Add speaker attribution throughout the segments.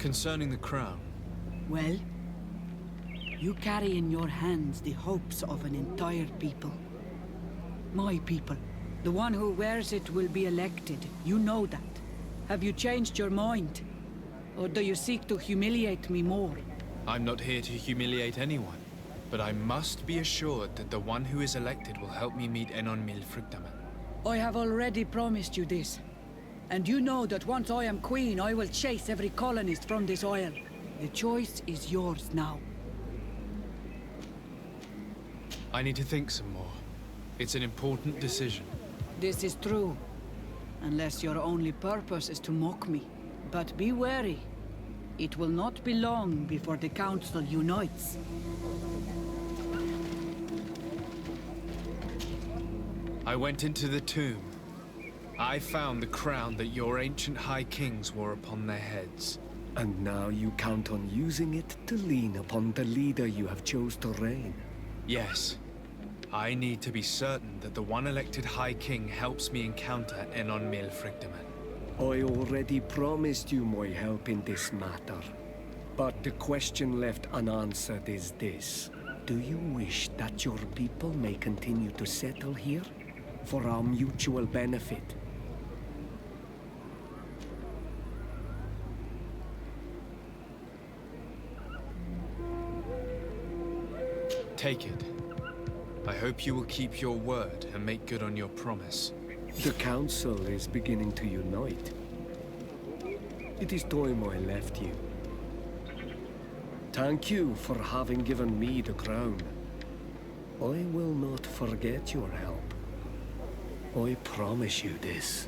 Speaker 1: Concerning the crown.
Speaker 2: Well, you carry in your hands the hopes of an entire people. My people. The one who wears it will be elected. You know that. Have you changed your mind? Or do you seek to humiliate me more?
Speaker 1: I'm not here to humiliate anyone, but I must be assured that the one who is elected will help me meet Enon Milfrictaman.
Speaker 2: I have already promised you this. And you know that once I am queen, I will chase every colonist from this isle. The choice is yours now.
Speaker 1: I need to think some more. It's an important decision.
Speaker 2: This is true. Unless your only purpose is to mock me. But be wary. It will not be long before the Council unites.
Speaker 1: I went into the tomb. I found the crown that your ancient High Kings wore upon their heads.
Speaker 3: And now you count on using it to lean upon the leader you have chose to reign.
Speaker 1: Yes. I need to be certain that the one elected High King helps me encounter Enon Milfrictaman.
Speaker 3: I already promised you my help in this matter. But the question left unanswered is this. Do you wish that your people may continue to settle here? For our mutual benefit?
Speaker 1: Take it. I hope you will keep your word and make good on your promise.
Speaker 3: The Council is beginning to unite. It is time I left you. Thank you for having given me the crown. I will not forget your help. I promise you this.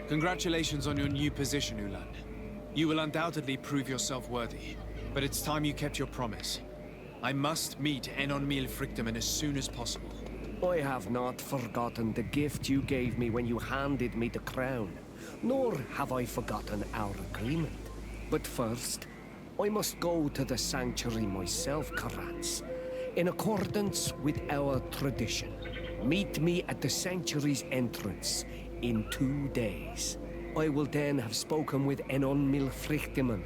Speaker 1: Congratulations on your new position, Ulan. You will undoubtedly prove yourself worthy, but it's time you kept your promise. I must meet Enon Milfrictaman as soon as possible.
Speaker 3: I have not forgotten the gift you gave me when you handed me the crown, nor have I forgotten our agreement. But first, I must go to the sanctuary myself, Karans. In accordance with our tradition, meet me at the sanctuary's entrance in 2 days. I will then have spoken with Enon Milfrictaman,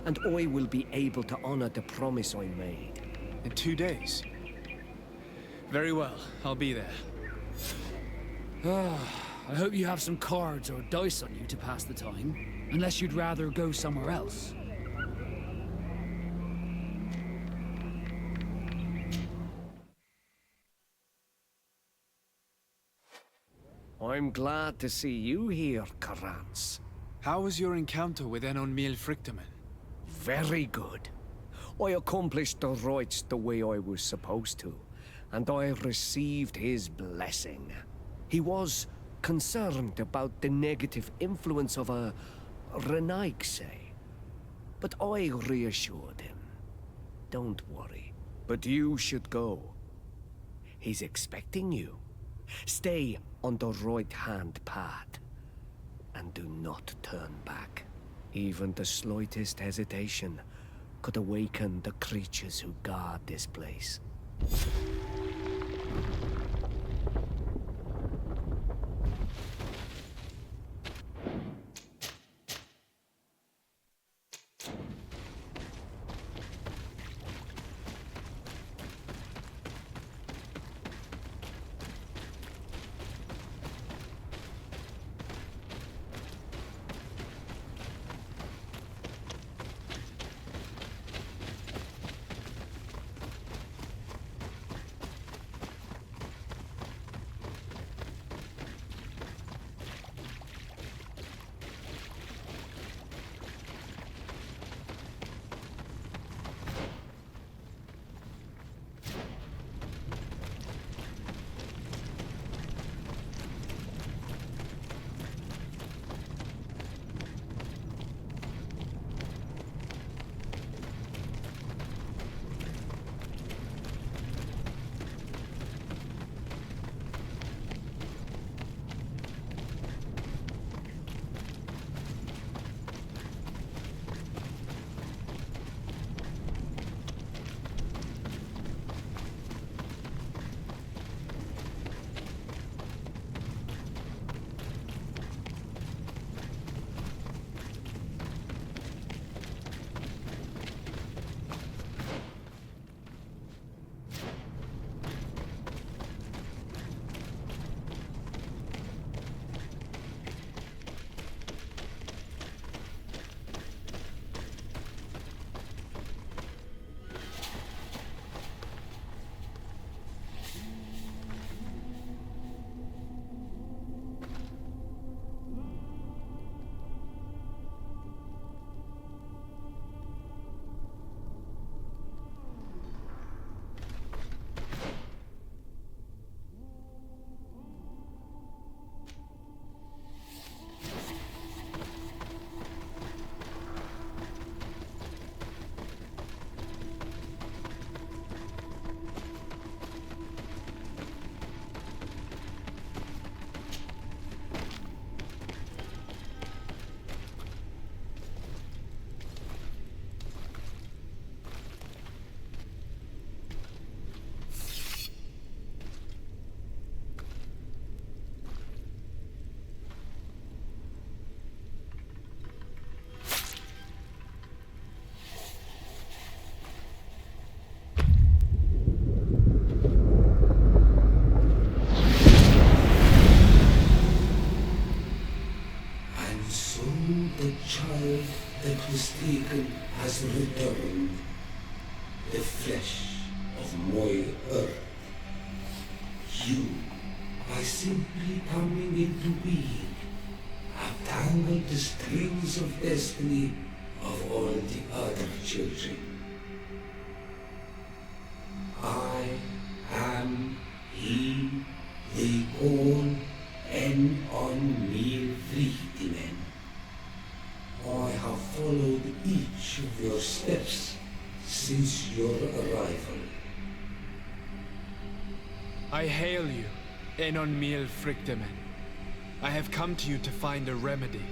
Speaker 3: and I will be able to honor the promise I made.
Speaker 1: In 2 days? Very well, I'll be there.
Speaker 4: I hope you have some cards or dice on you to pass the time, unless you'd rather go somewhere else.
Speaker 3: I'm glad to see you here, Karans.
Speaker 1: How was your encounter with Enon Milfrictaman?
Speaker 3: Very good. I accomplished the rites the way I was supposed to, and I received his blessing. He was concerned about the negative influence of a Renaigse, but I reassured him. Don't worry, but you should go. He's expecting you. Stay on the right-hand path, and do not turn back. Even the slightest hesitation could awaken the creatures who guard this place.
Speaker 5: my earth. You, by simply coming into being, have tangled the strings of destiny of all the other children. I am he they call on me Vrichtimen. I have followed each of your steps since your arrival.
Speaker 1: I hail you, Enon Mil Frictimen. I have come to you to find a remedy.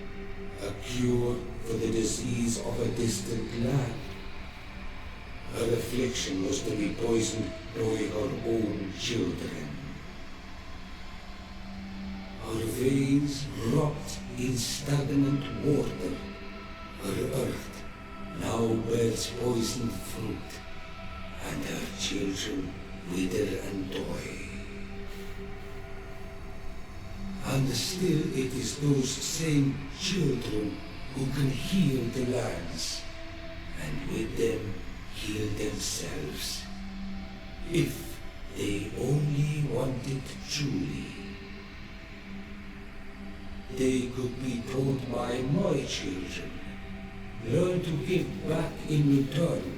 Speaker 5: A cure for the disease of a distant land. Her affliction was to be poisoned by her own children. Her veins rot in stagnant water. Her earth now bears poisoned fruit, and her children wither and die. And still it is those same children who can heal the lands, and with them heal themselves, if they only wanted truly. They could be taught by my children, learn to give back in return,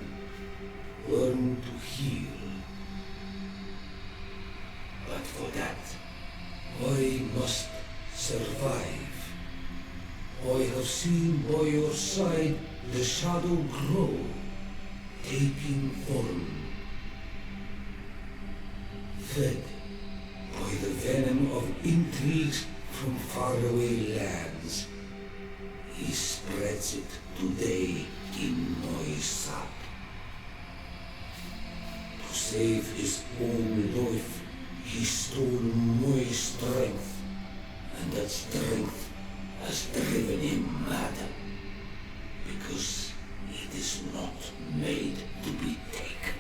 Speaker 5: learn to heal. But for that, I must survive. I have seen by your side the shadow grow, taking form. Fed by the venom of intrigues from faraway lands, he spreads it today in my sap. To save his own life, he stole my strength, and that strength has driven him mad, because it is not made to be taken.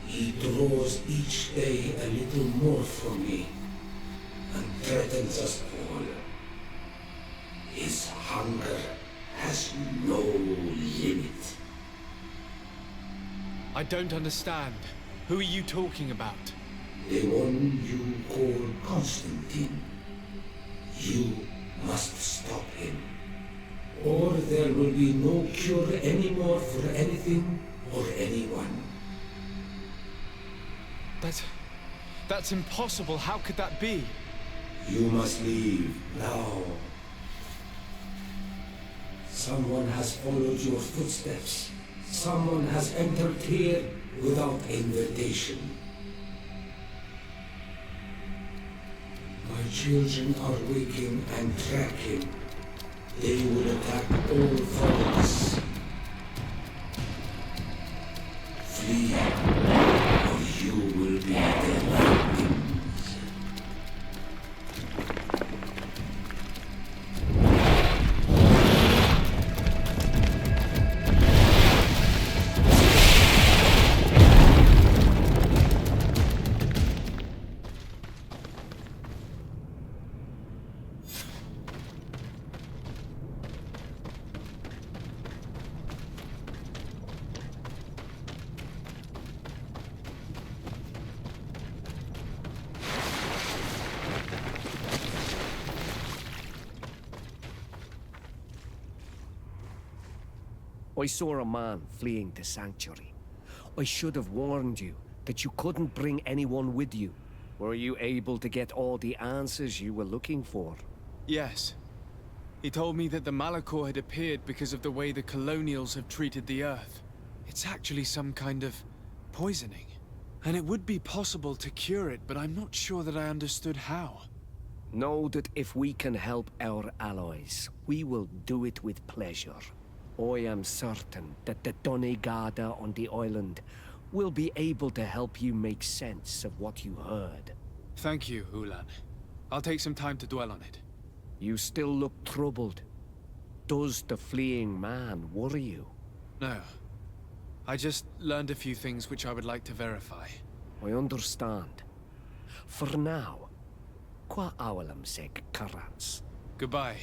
Speaker 5: He draws each day a little more from me, and threatens us all. His hunger has no limit.
Speaker 1: I don't understand. Who are you talking about?
Speaker 5: The one you call Constantine. You must stop him, or there will be no cure anymore for anything or anyone.
Speaker 1: That's impossible. How could that be?
Speaker 5: You must leave now. Someone has followed your footsteps. Someone has entered here without invitation. My children are waking and tracking. They will attack all foes. Flee, or you will be their victims.
Speaker 3: I saw a man fleeing the sanctuary. I should have warned you that you couldn't bring anyone with you. Were you able to get all the answers you were looking for?
Speaker 1: Yes. He told me that the Malachor had appeared because of the way the colonials have treated the Earth. It's actually some kind of poisoning. And it would be possible to cure it, but I'm not sure that I understood how.
Speaker 3: Know that if we can help our allies, we will do it with pleasure. I am certain that the Donegada on the island will be able to help you make sense of what you heard.
Speaker 1: Thank you, Ulan. I'll take some time to dwell on it.
Speaker 3: You still look troubled. Does the fleeing man worry you?
Speaker 1: No. I just learned a few things which I would like to verify.
Speaker 3: I understand. For now, qua awalam seg karans.
Speaker 1: Goodbye.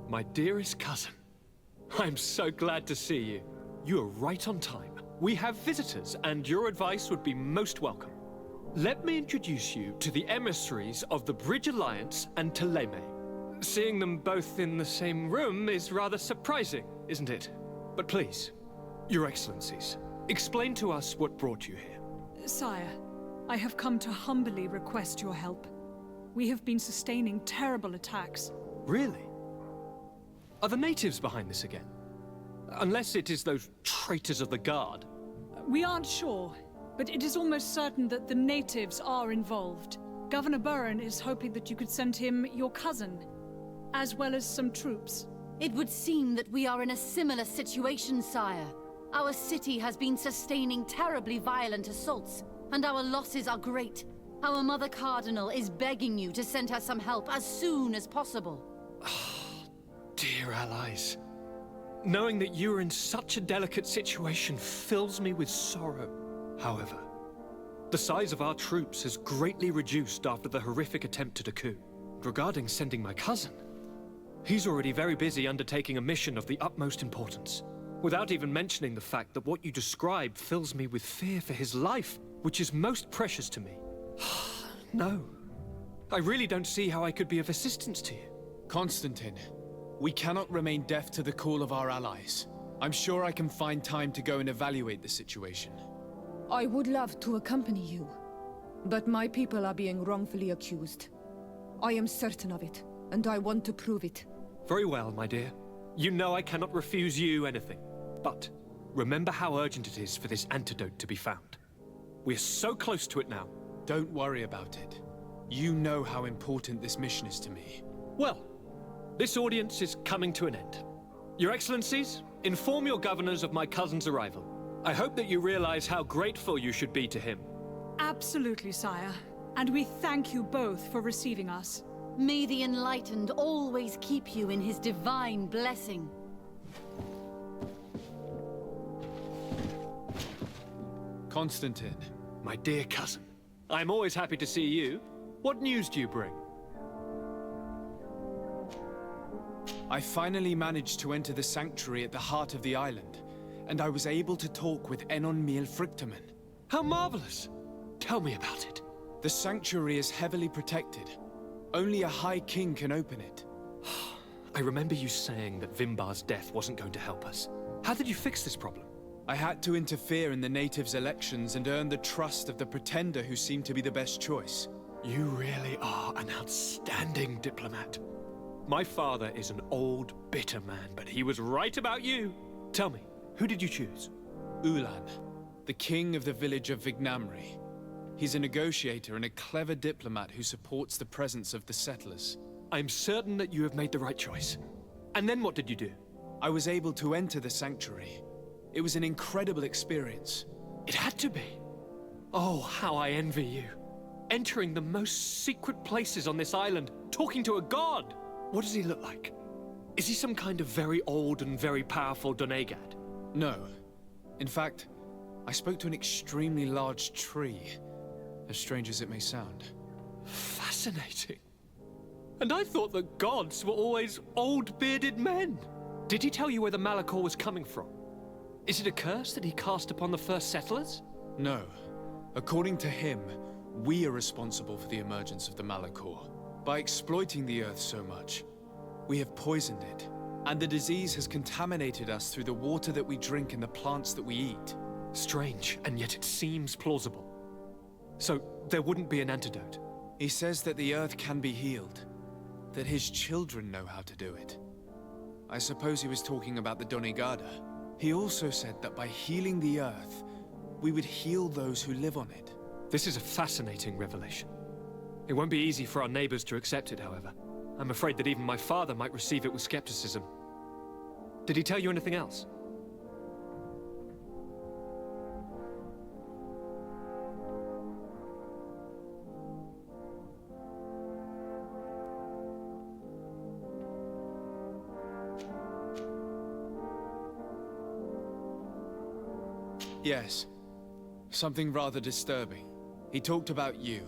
Speaker 6: My dearest cousin, I'm so glad to see you. You are right on time. We have visitors, and your advice would be most welcome. Let me introduce you to the emissaries of the Bridge Alliance and Teleme. Seeing them both in the same room is rather surprising, isn't it? But please, Your Excellencies, explain to us what brought you here.
Speaker 7: Sire, I have come to humbly request your help. We have been sustaining terrible attacks.
Speaker 6: Really? Are the natives behind this again? Unless it is those traitors of the Guard.
Speaker 7: We aren't sure, but it is almost certain that the natives are involved. Governor Burren is hoping that you could send him your cousin, as well as some troops.
Speaker 8: It would seem that we are in a similar situation, sire. Our city has been sustaining terribly violent assaults, and our losses are great. Our Mother Cardinal is begging you to send her some help as soon as possible.
Speaker 6: Dear allies, knowing that you are in such a delicate situation fills me with sorrow. However, the size of our troops has greatly reduced after the horrific attempt at a coup. Regarding sending my cousin, he's already very busy undertaking a mission of the utmost importance, without even mentioning the fact that what you described fills me with fear for his life, which is most precious to me. No, I really don't see how I could be of assistance to you.
Speaker 1: Constantine, we cannot remain deaf to the call of our allies. I'm sure I can find time to go and evaluate the situation.
Speaker 9: I would love to accompany you, but my people are being wrongfully accused. I am certain of it, and I want to prove it.
Speaker 6: Very well, my dear. You know I cannot refuse you anything. But remember how urgent it is for this antidote to be found. We're so close to it now.
Speaker 1: Don't worry about it. You know how important this mission is to me.
Speaker 6: Well, this audience is coming to an end. Your Excellencies, inform your governors of my cousin's arrival. I hope that you realize how grateful you should be to him.
Speaker 7: Absolutely, sire. And we thank you both for receiving us.
Speaker 8: May the Enlightened always keep you in his divine blessing.
Speaker 1: Constantine.
Speaker 6: My dear cousin, I'm always happy to see you. What news do you bring?
Speaker 1: I finally managed to enter the sanctuary at the heart of the island, and I was able to talk with Enon Miel Frictamen.
Speaker 6: How marvelous! Tell me about it.
Speaker 1: The sanctuary is heavily protected. Only a High King can open it.
Speaker 6: I remember you saying that Vimbar's death wasn't going to help us. How did you fix this problem?
Speaker 1: I had to interfere in the natives' elections and earn the trust of the Pretender who seemed to be the best choice.
Speaker 6: You really are an outstanding diplomat. My father is an old, bitter man, but he was right about you. Tell me, who did you choose?
Speaker 1: Ulan, the king of the village of Vignamri. He's a negotiator and a clever diplomat who supports the presence of the settlers.
Speaker 6: I'm certain that you have made the right choice. And then what did you do?
Speaker 1: I was able to enter the sanctuary. It was an incredible experience.
Speaker 6: It had to be. Oh, how I envy you. Entering the most secret places on this island, talking to a god. What does he look like? Is he some kind of very old and very powerful Donegad?
Speaker 1: No. In fact, I spoke to an extremely large tree, as strange as it may sound.
Speaker 6: Fascinating. And I thought that gods were always old, bearded men. Did he tell you where the Malachor was coming from? Is it a curse that he cast upon the first settlers?
Speaker 1: No. According to him, we are responsible for the emergence of the Malachor. By exploiting the Earth so much, we have poisoned it, and the disease has contaminated us through the water that we drink and the plants that we eat.
Speaker 6: Strange, and yet it seems plausible. So, there wouldn't be an antidote?
Speaker 1: He says that the Earth can be healed, that his children know how to do it. I suppose he was talking about the Donegada. He also said that by healing the Earth, we would heal those who live on it.
Speaker 6: This is a fascinating revelation. It won't be easy for our neighbors to accept it, however. I'm afraid that even my father might receive it with skepticism. Did he tell you anything else?
Speaker 1: Yes. Something rather disturbing. He talked about you.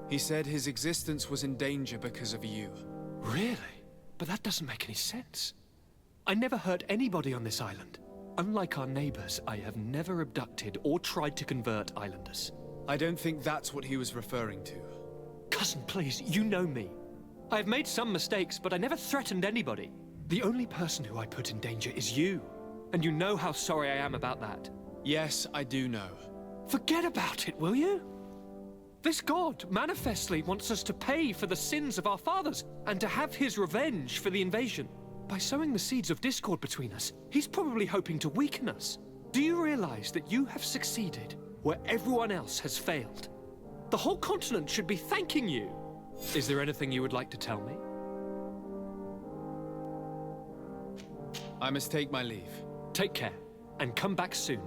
Speaker 1: He said his existence was in danger because of you.
Speaker 6: Really? But that doesn't make any sense. I never hurt anybody on this island. Unlike our neighbors, I have never abducted or tried to convert islanders.
Speaker 1: I don't think that's what he was referring to.
Speaker 6: Cousin, please, you know me. I have made some mistakes, but I never threatened anybody. The only person who I put in danger is you. And you know how sorry I am about that.
Speaker 1: Yes, I do know.
Speaker 6: Forget about it, will you? This god manifestly wants us to pay for the sins of our fathers and to have his revenge for the invasion. By sowing the seeds of discord between us, he's probably hoping to weaken us. Do you realize that you have succeeded where everyone else has failed? The whole continent should be thanking you. Is there anything you would like to tell me?
Speaker 1: I must take my leave.
Speaker 6: Take care, and come back soon.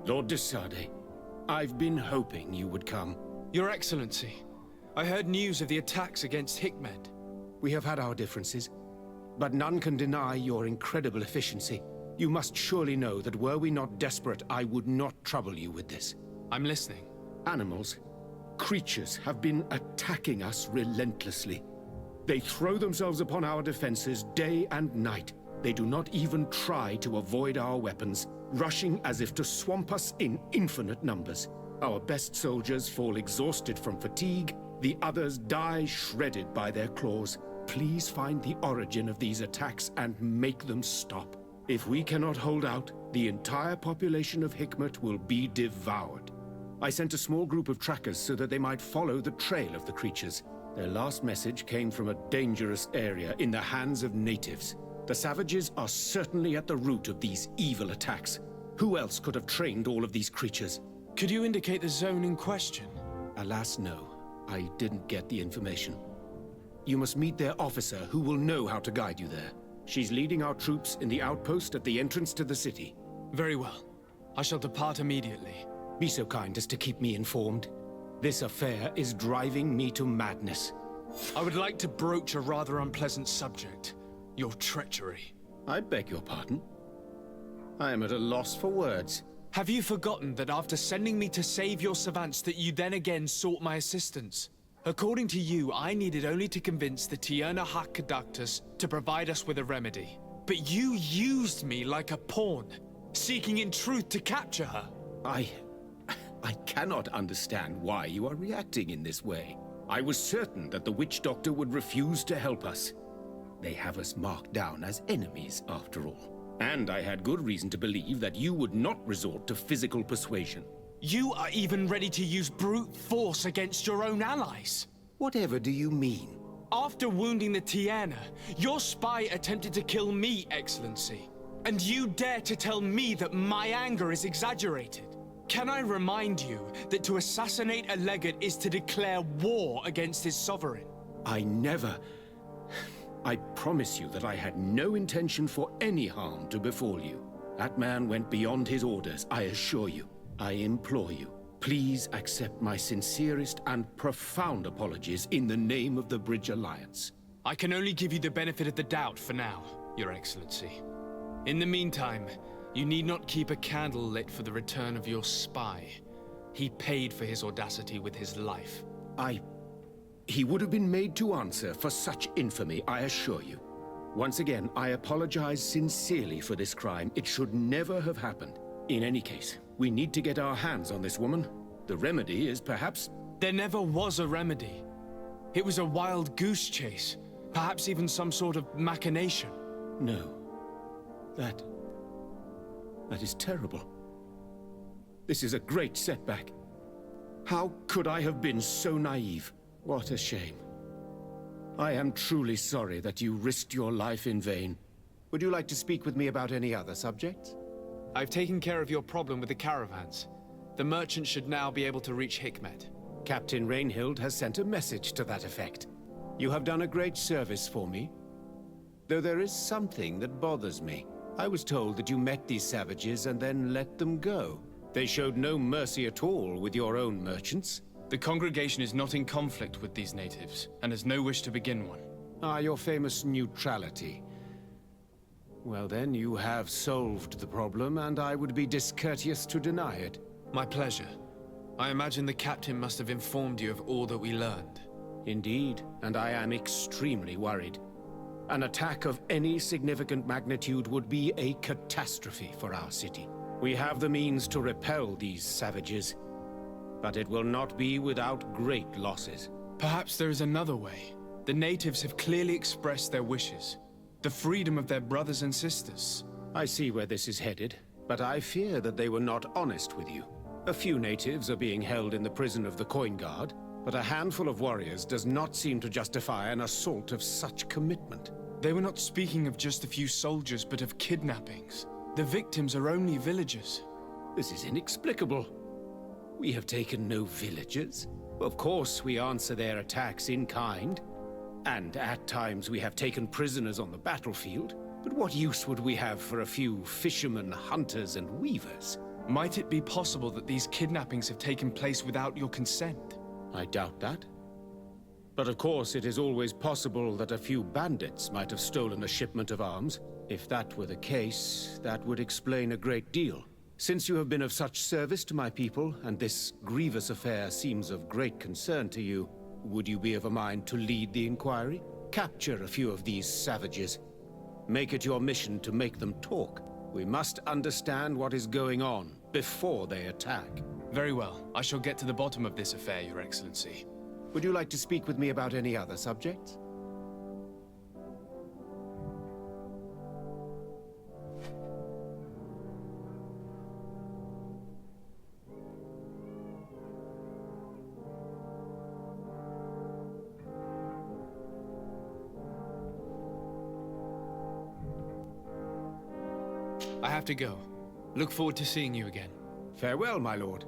Speaker 10: Lord de Sade, I've been hoping you would come.
Speaker 1: Your Excellency, I heard news of the attacks against Hikmet.
Speaker 10: We have had our differences, but none can deny your incredible efficiency. You must surely know that were we not desperate, I would not trouble you with this.
Speaker 1: I'm listening.
Speaker 10: Animals, creatures have been attacking us relentlessly. They throw themselves upon our defenses day and night. They do not even try to avoid our weapons, rushing as if to swamp us in infinite numbers. Our best soldiers fall exhausted from fatigue, the others die shredded by their claws. Please find the origin of these attacks and make them stop. If we cannot hold out, the entire population of Hikmet will be devoured. I sent a small group of trackers so that they might follow the trail of the creatures. Their last message came from a dangerous area in the hands of natives. The savages are certainly at the root of these evil attacks. Who else could have trained all of these creatures?
Speaker 1: Could you indicate the zone in question?
Speaker 10: Alas, no. I didn't get the information. You must meet their officer, who will know how to guide you there. She's leading our troops in the outpost at the entrance to the city.
Speaker 1: Very well. I shall depart immediately.
Speaker 10: Be so kind as to keep me informed. This affair is driving me to madness.
Speaker 1: I would like to broach a rather unpleasant subject. Your treachery.
Speaker 10: I beg your pardon? I am at a loss for words.
Speaker 1: Have you forgotten that after sending me to save your savants that you then again sought my assistance? According to you, I needed only to convince the Tierna Hak conductors to provide us with a remedy. But you used me like a pawn, seeking in truth to capture her.
Speaker 10: I cannot understand why you are reacting in this way. I was certain that the witch doctor would refuse to help us. They have us marked down as enemies, after all. And I had good reason to believe that you would not resort to physical persuasion.
Speaker 1: You are even ready to use brute force against your own allies.
Speaker 10: Whatever do you mean?
Speaker 1: After wounding the Tiana, your spy attempted to kill me, Excellency. And you dare to tell me that my anger is exaggerated? Can I remind you that to assassinate a legate is to declare war against his sovereign?
Speaker 10: I never... I promise you that I had no intention for any harm to befall you. That man went beyond his orders, I assure you. I implore you, please accept my sincerest and profound apologies in the name of the Bridge Alliance.
Speaker 1: I can only give you the benefit of the doubt for now, Your Excellency. In the meantime, you need not keep a candle lit for the return of your spy. He paid for his audacity with his life.
Speaker 10: He would have been made to answer for such infamy, I assure you. Once again, I apologize sincerely for this crime. It should never have happened. In any case, we need to get our hands on this woman. The remedy is perhaps...
Speaker 1: There never was a remedy. It was a wild goose chase. Perhaps even some sort of machination.
Speaker 10: No. That is terrible. This is a great setback. How could I have been so naive? What a shame. I am truly sorry that you risked your life in vain. Would you like to speak with me about any other subjects?
Speaker 1: I've taken care of your problem with the caravans. The merchant should now be able to reach Hikmet.
Speaker 10: Captain Rainhild has sent a message to that effect. You have done a great service for me. Though there is something that bothers me. I was told that you met these savages and then let them go. They showed no mercy at all with your own merchants.
Speaker 1: The congregation is not in conflict with these natives, and has no wish to begin one.
Speaker 10: Ah, your famous neutrality. Well then, you have solved the problem, and I would be discourteous to deny it.
Speaker 1: My pleasure. I imagine the captain must have informed you of all that we learned.
Speaker 10: Indeed, and I am extremely worried. An attack of any significant magnitude would be a catastrophe for our city. We have the means to repel these savages, but it will not be without great losses.
Speaker 1: Perhaps there is another way. The natives have clearly expressed their wishes. The freedom of their brothers and sisters.
Speaker 10: I see where this is headed, but I fear that they were not honest with you. A few natives are being held in the prison of the Coin Guard, but a handful of warriors does not seem to justify an assault of such commitment.
Speaker 1: They were not speaking of just a few soldiers, but of kidnappings. The victims are only villagers.
Speaker 10: This is inexplicable. We have taken no villagers. Of course, we answer their attacks in kind. And at times we have taken prisoners on the battlefield. But what use would we have for a few fishermen, hunters, and weavers?
Speaker 1: Might it be possible that these kidnappings have taken place without your consent?
Speaker 10: I doubt that. But of course, it is always possible that a few bandits might have stolen a shipment of arms. If that were the case, that would explain a great deal. Since you have been of such service to my people, and this grievous affair seems of great concern to you, would you be of a mind to lead the inquiry? Capture a few of these savages. Make it your mission to make them talk. We must understand what is going on before they attack.
Speaker 1: Very well. I shall get to the bottom of this affair, Your Excellency.
Speaker 10: Would you like to speak with me about any other subjects?
Speaker 1: I have to go. Look forward to seeing you again.
Speaker 10: Farewell, my lord.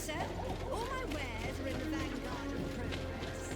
Speaker 11: sir. All my wares are in the vanguard of progress.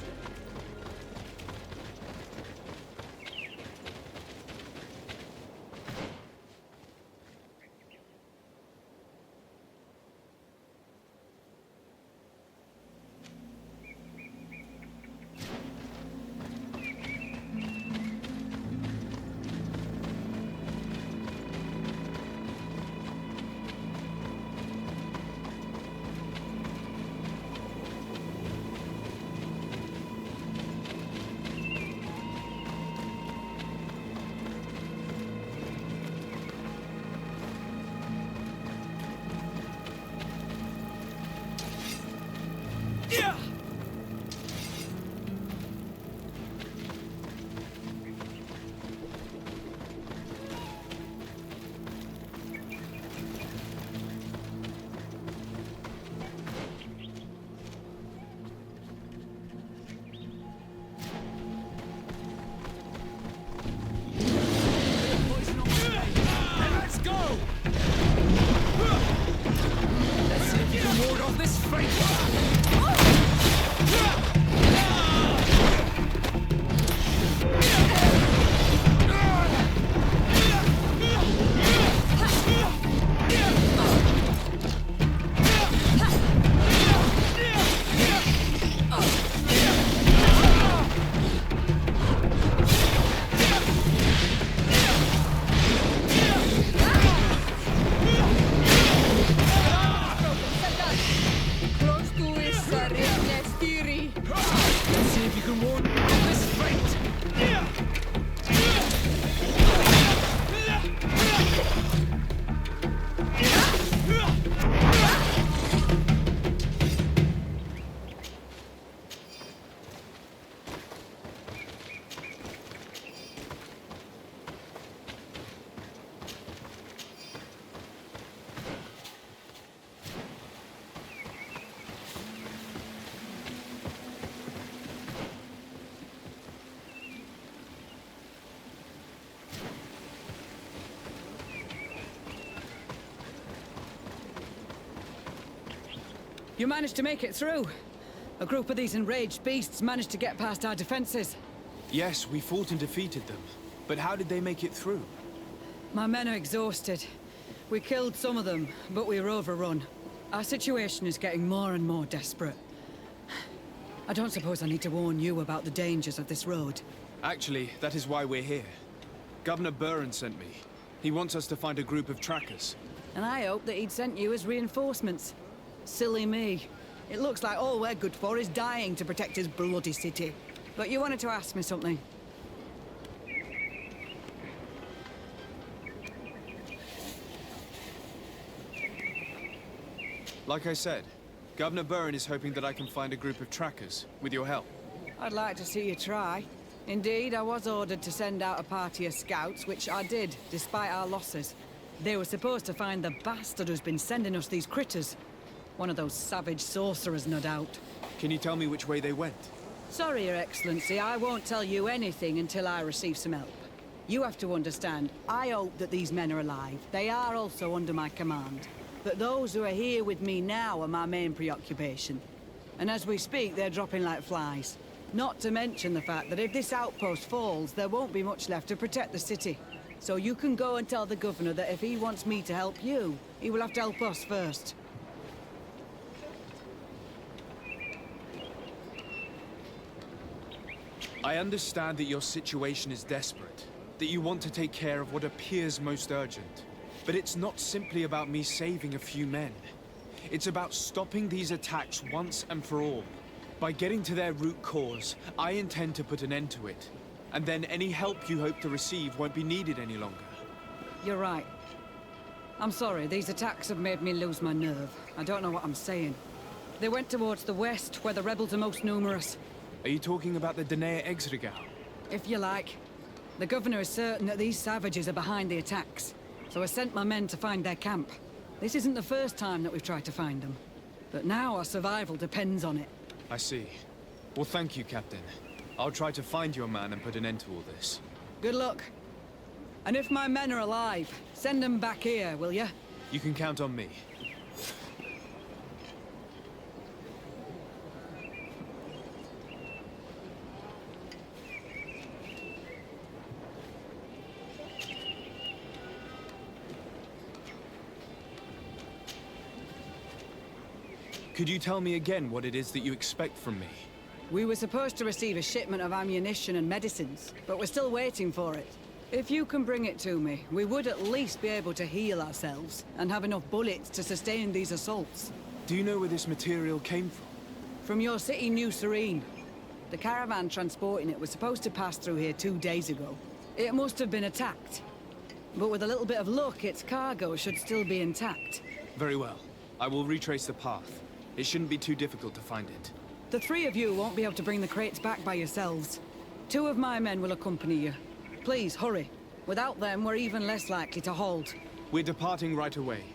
Speaker 2: You managed to make it through. A group of these enraged beasts managed to get past our defenses.
Speaker 1: Yes, we fought and defeated them. But how did they make it through?
Speaker 2: My men are exhausted. We killed some of them, but we were overrun. Our situation is getting more and more desperate. I don't suppose I need to warn you about the dangers of this road.
Speaker 1: Actually, that is why we're here. Governor Burren sent me. He wants us to find a group of trackers.
Speaker 2: And I hope that he'd sent you as reinforcements. Silly me. It looks like all we're good for is dying to protect his bloody city. But you wanted to ask me something.
Speaker 1: Like I said, Governor Burren is hoping that I can find a group of trackers, with your help.
Speaker 2: I'd like to see you try. Indeed, I was ordered to send out a party of scouts, which I did, despite our losses. They were supposed to find the bastard who's been sending us these critters. One of those savage sorcerers, no doubt.
Speaker 1: Can you tell me which way they went?
Speaker 2: Sorry, Your Excellency, I won't tell you anything until I receive some help. You have to understand, I hope that these men are alive. They are also under my command. But those who are here with me now are my main preoccupation. And as we speak, they're dropping like flies. Not to mention the fact that if this outpost falls, there won't be much left to protect the city. So you can go and tell the governor that if he wants me to help you, he will have to help us first.
Speaker 1: I understand that your situation is desperate, that you want to take care of what appears most urgent. But it's not simply about me saving a few men. It's about stopping these attacks once and for all. By getting to their root cause, I intend to put an end to it. And then any help you hope to receive won't be needed any longer.
Speaker 2: You're right. I'm sorry, these attacks have made me lose my nerve. I don't know what I'm saying. They went towards the west, where the rebels are most numerous.
Speaker 1: Are you talking about the Danea Exregau?
Speaker 2: If you like. The governor is certain that these savages are behind the attacks. So I sent my men to find their camp. This isn't the first time that we've tried to find them. But now our survival depends on it.
Speaker 1: I see. Well, thank you, Captain. I'll try to find your man and put an end to all this.
Speaker 2: Good luck. And if my men are alive, send them back here, will you?
Speaker 1: You can count on me. Could you tell me again what it is that you expect from me?
Speaker 2: We were supposed to receive a shipment of ammunition and medicines, but we're still waiting for it. If you can bring it to me, we would at least be able to heal ourselves and have enough bullets to sustain these assaults.
Speaker 1: Do you know where this material came from?
Speaker 2: From your city, New Serene. The caravan transporting it was supposed to pass through here 2 days ago. It must have been attacked. But with a little bit of luck, its cargo should still be intact.
Speaker 1: Very well. I will retrace the path. It shouldn't be too difficult to find it.
Speaker 2: The 3 of you won't be able to bring the crates back by yourselves. 2 of my men will accompany you. Please, hurry. Without them, we're even less likely to hold.
Speaker 1: We're departing right away.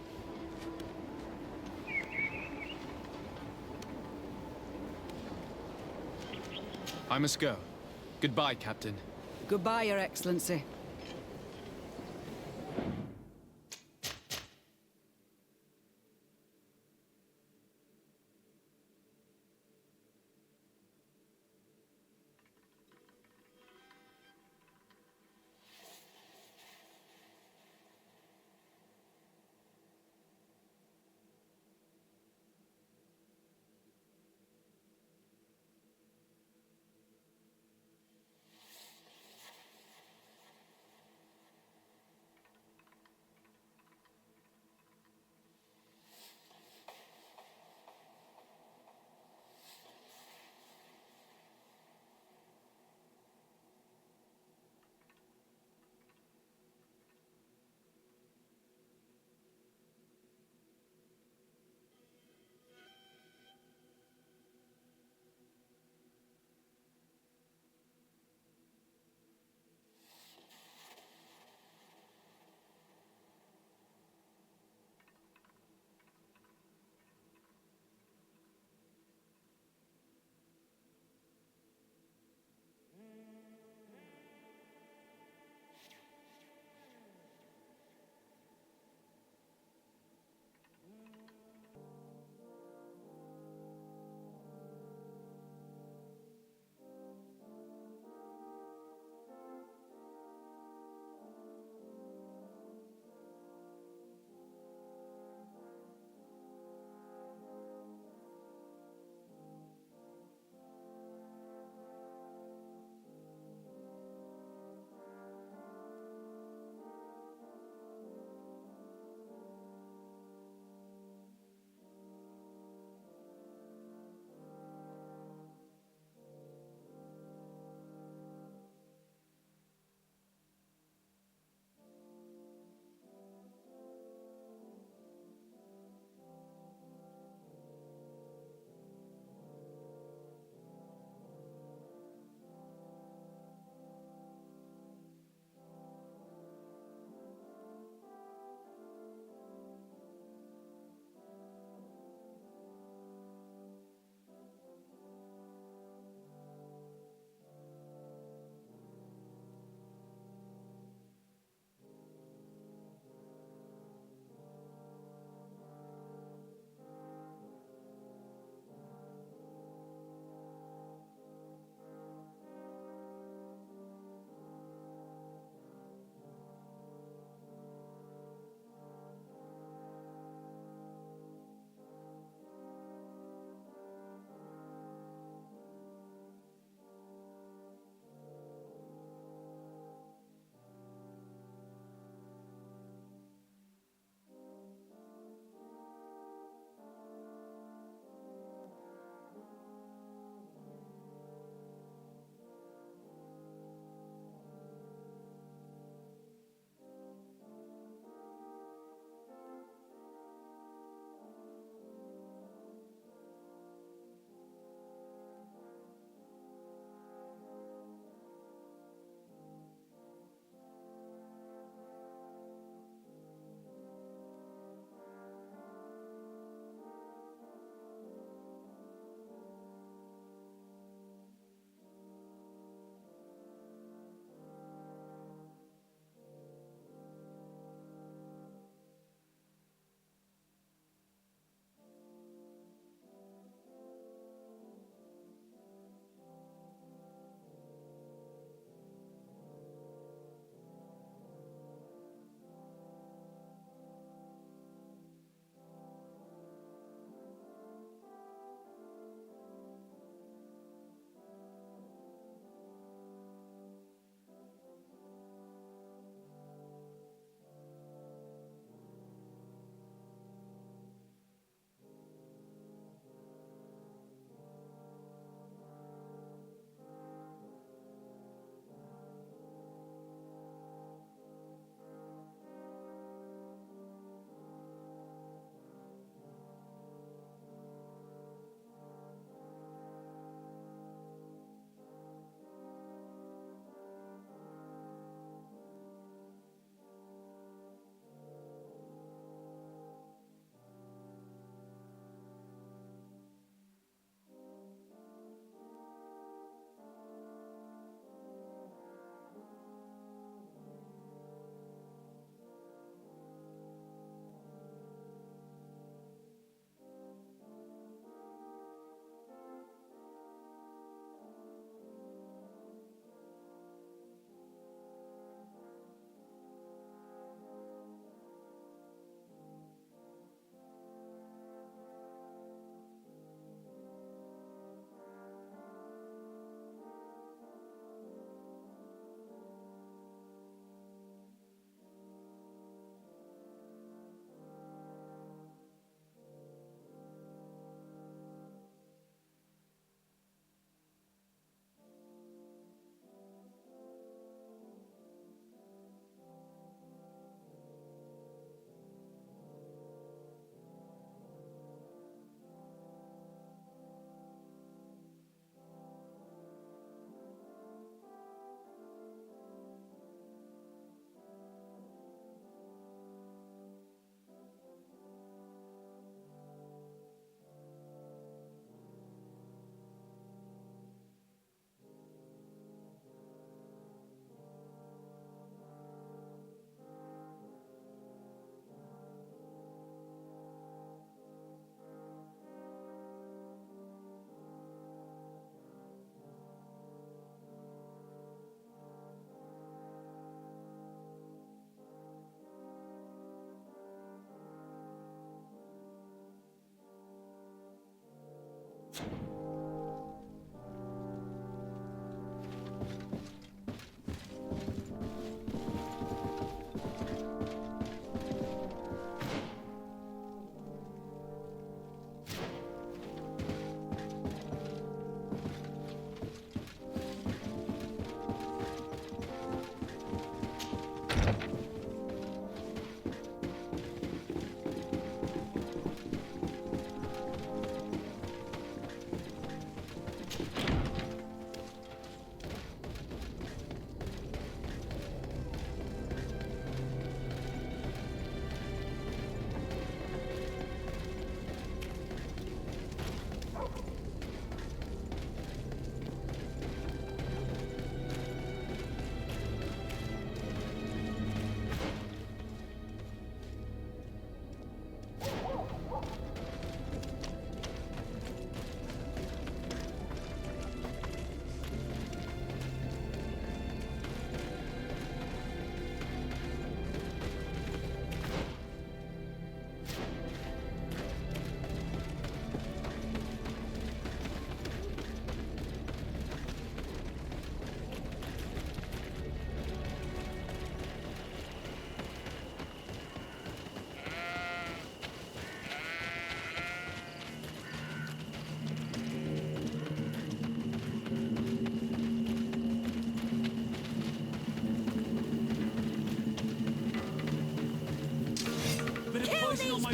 Speaker 1: I must go. Goodbye, Captain.
Speaker 2: Goodbye, Your Excellency.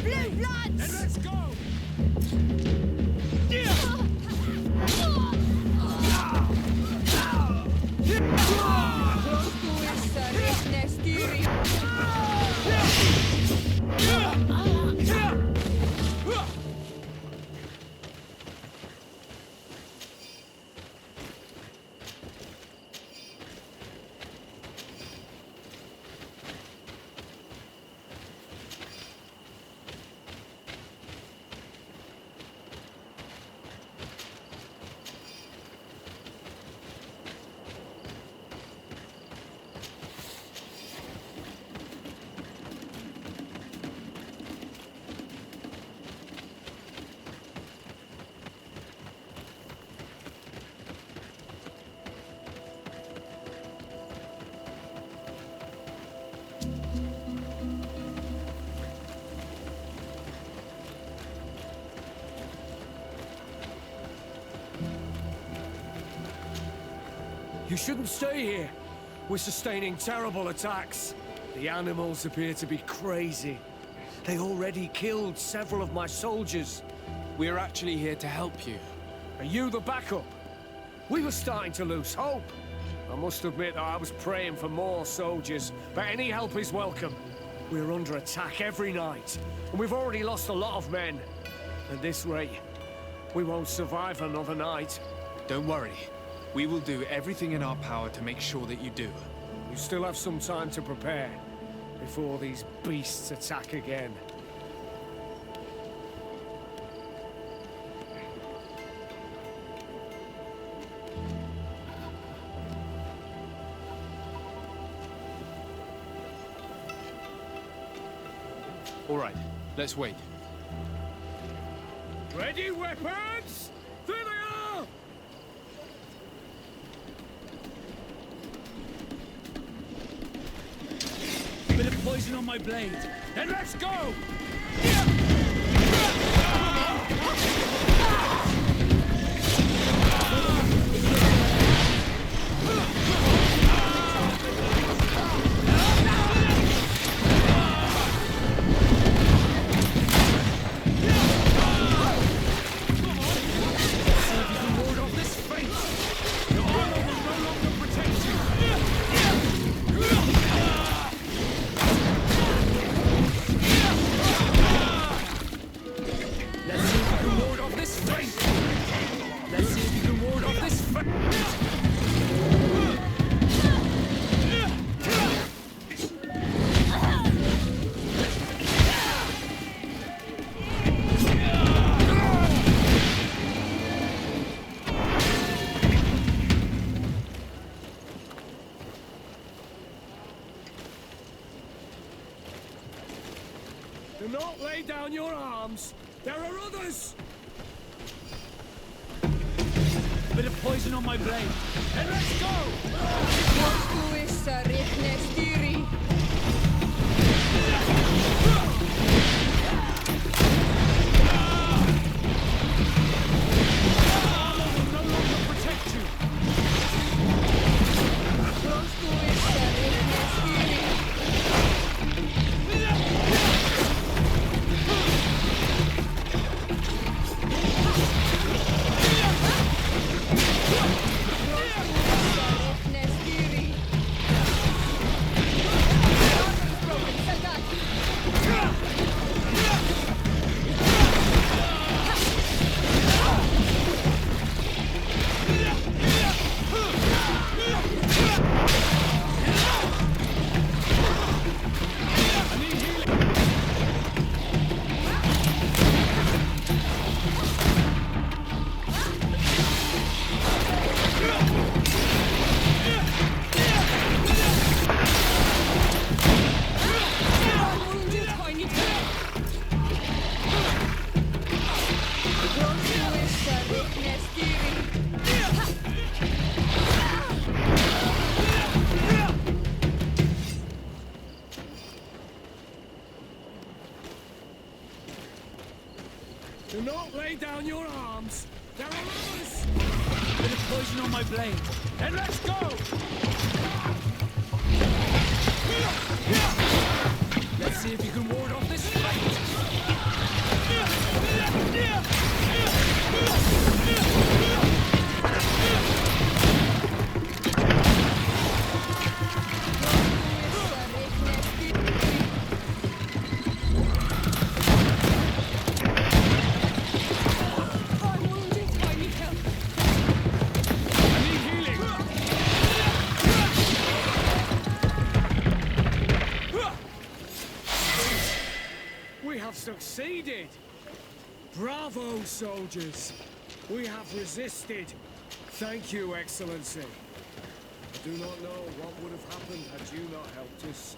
Speaker 11: Blue bloods!
Speaker 3: And let's go!
Speaker 12: You shouldn't stay here. We're sustaining terrible attacks. The animals appear to be crazy. They already killed several of my soldiers.
Speaker 1: We're actually here to help you.
Speaker 12: Are you the backup? We were starting to lose hope. I must admit that I was praying for more soldiers, but any help is welcome. We're under attack every night, and we've already lost a lot of men. At this rate, we won't survive another night.
Speaker 1: Don't worry. We will do everything in our power to make sure that you do.
Speaker 12: You still have some time to prepare, before these beasts attack again.
Speaker 1: All right, let's wait.
Speaker 12: Ready, weapons? There they are!
Speaker 4: Bit of poison on my blade.
Speaker 12: Then let's go! Do not lay down your arms. There are others.
Speaker 4: Bit of poison on my blade.
Speaker 12: And let's go! Do not lay down your arms. There are others.
Speaker 4: Bit of poison on my blade.
Speaker 12: Then let's go!
Speaker 4: Let's see if you can ward off this fight.
Speaker 12: succeeded! Bravo, soldiers! We have resisted. Thank you, Excellency. I do not know what would have happened had you not helped us.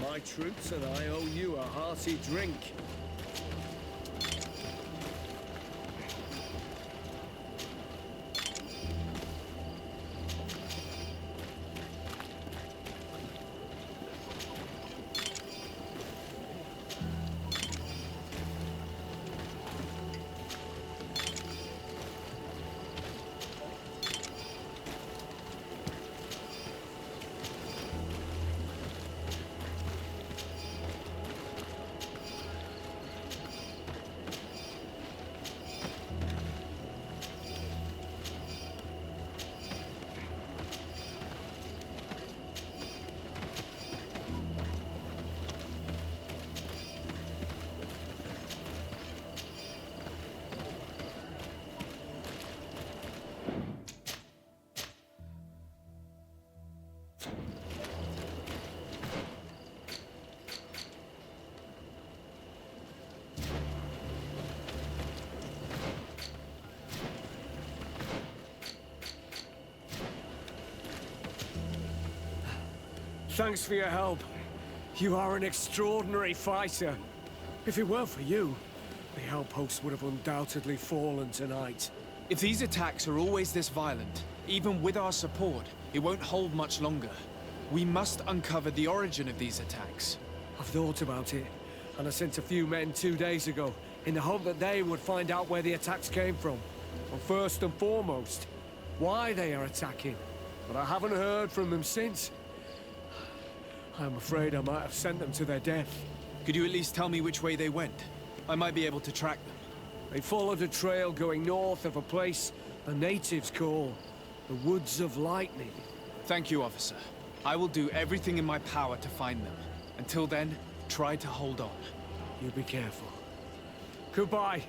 Speaker 12: My troops and I owe you a hearty drink. Thanks for your help. You are an extraordinary fighter. If it weren't for you, the outpost would have undoubtedly fallen tonight.
Speaker 1: If these attacks are always this violent, even with our support, it won't hold much longer. We must uncover the origin of these attacks.
Speaker 12: I've thought about it, and I sent a few men 2 days ago, in the hope that they would find out where the attacks came from. And first and foremost, why they are attacking. But I haven't heard from them since. I'm afraid I might have sent them to their death.
Speaker 1: Could you at least tell me which way they went? I might be able to track them.
Speaker 12: They followed a trail going north of a place the natives call the Woods of Lightning.
Speaker 1: Thank you, officer. I will do everything in my power to find them. Until then, try to hold on.
Speaker 12: You be careful. Goodbye.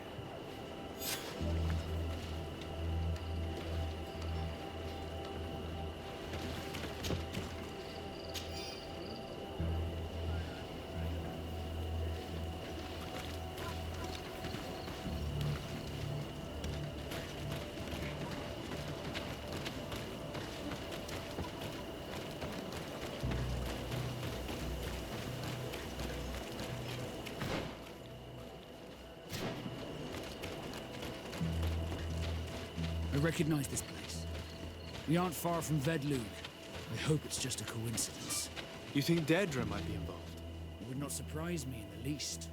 Speaker 4: I recognize this place. We aren't far from Vedlug. I hope it's just a coincidence.
Speaker 1: You think Deirdre might be involved?
Speaker 4: It would not surprise me in the least.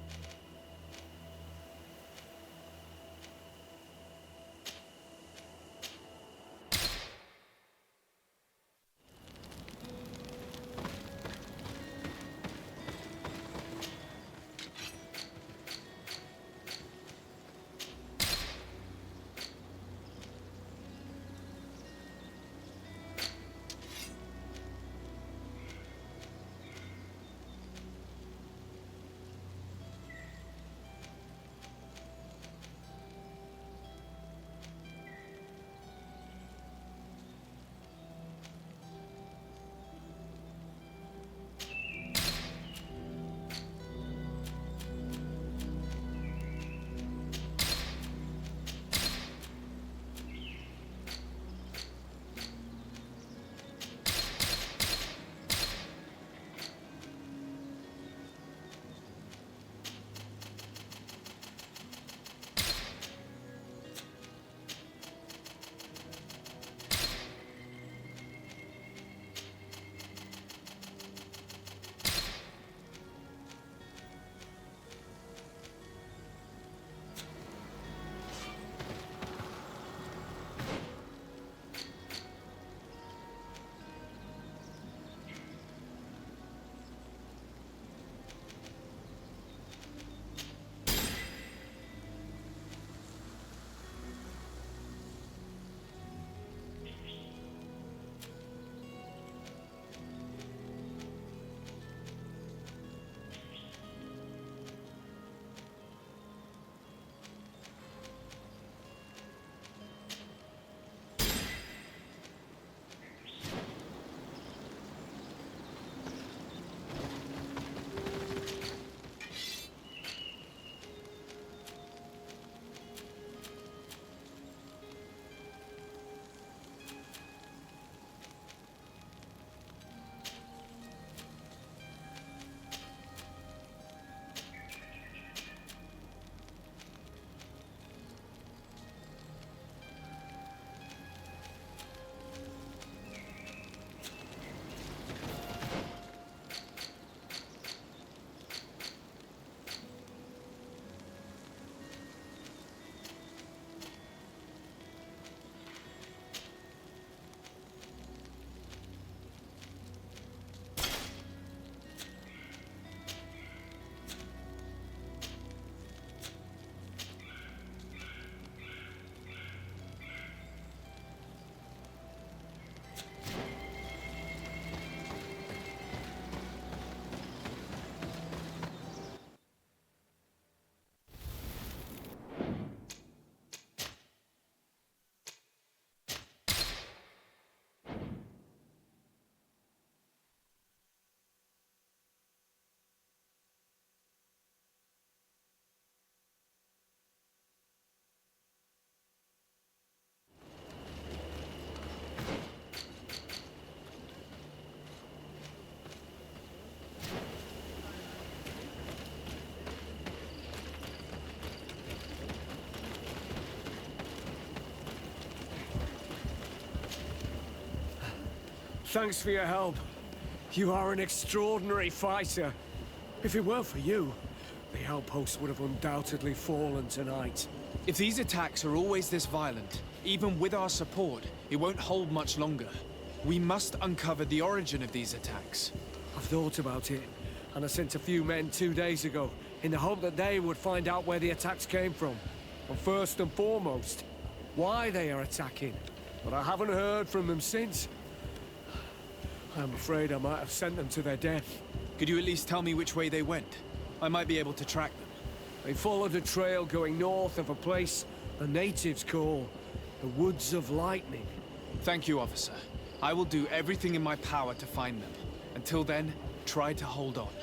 Speaker 12: thanks for your help. You are an extraordinary fighter. If it weren't for you, the outpost would have undoubtedly fallen tonight.
Speaker 1: If these attacks are always this violent, even with our support, it won't hold much longer. We must uncover the origin of these attacks.
Speaker 12: I've thought about it, and I sent a few men 2 days ago, in the hope that they would find out where the attacks came from. And first and foremost, why they are attacking. But I haven't heard from them since. I'm afraid I might have sent them to their death.
Speaker 1: Could you at least tell me which way they went? I might be able to track them.
Speaker 12: They followed a trail going north of a place the natives call the Woods of Lightning.
Speaker 1: Thank you, officer. I will do everything in my power to find them. Until then, try to hold on.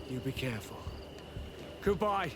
Speaker 12: You be careful. Goodbye.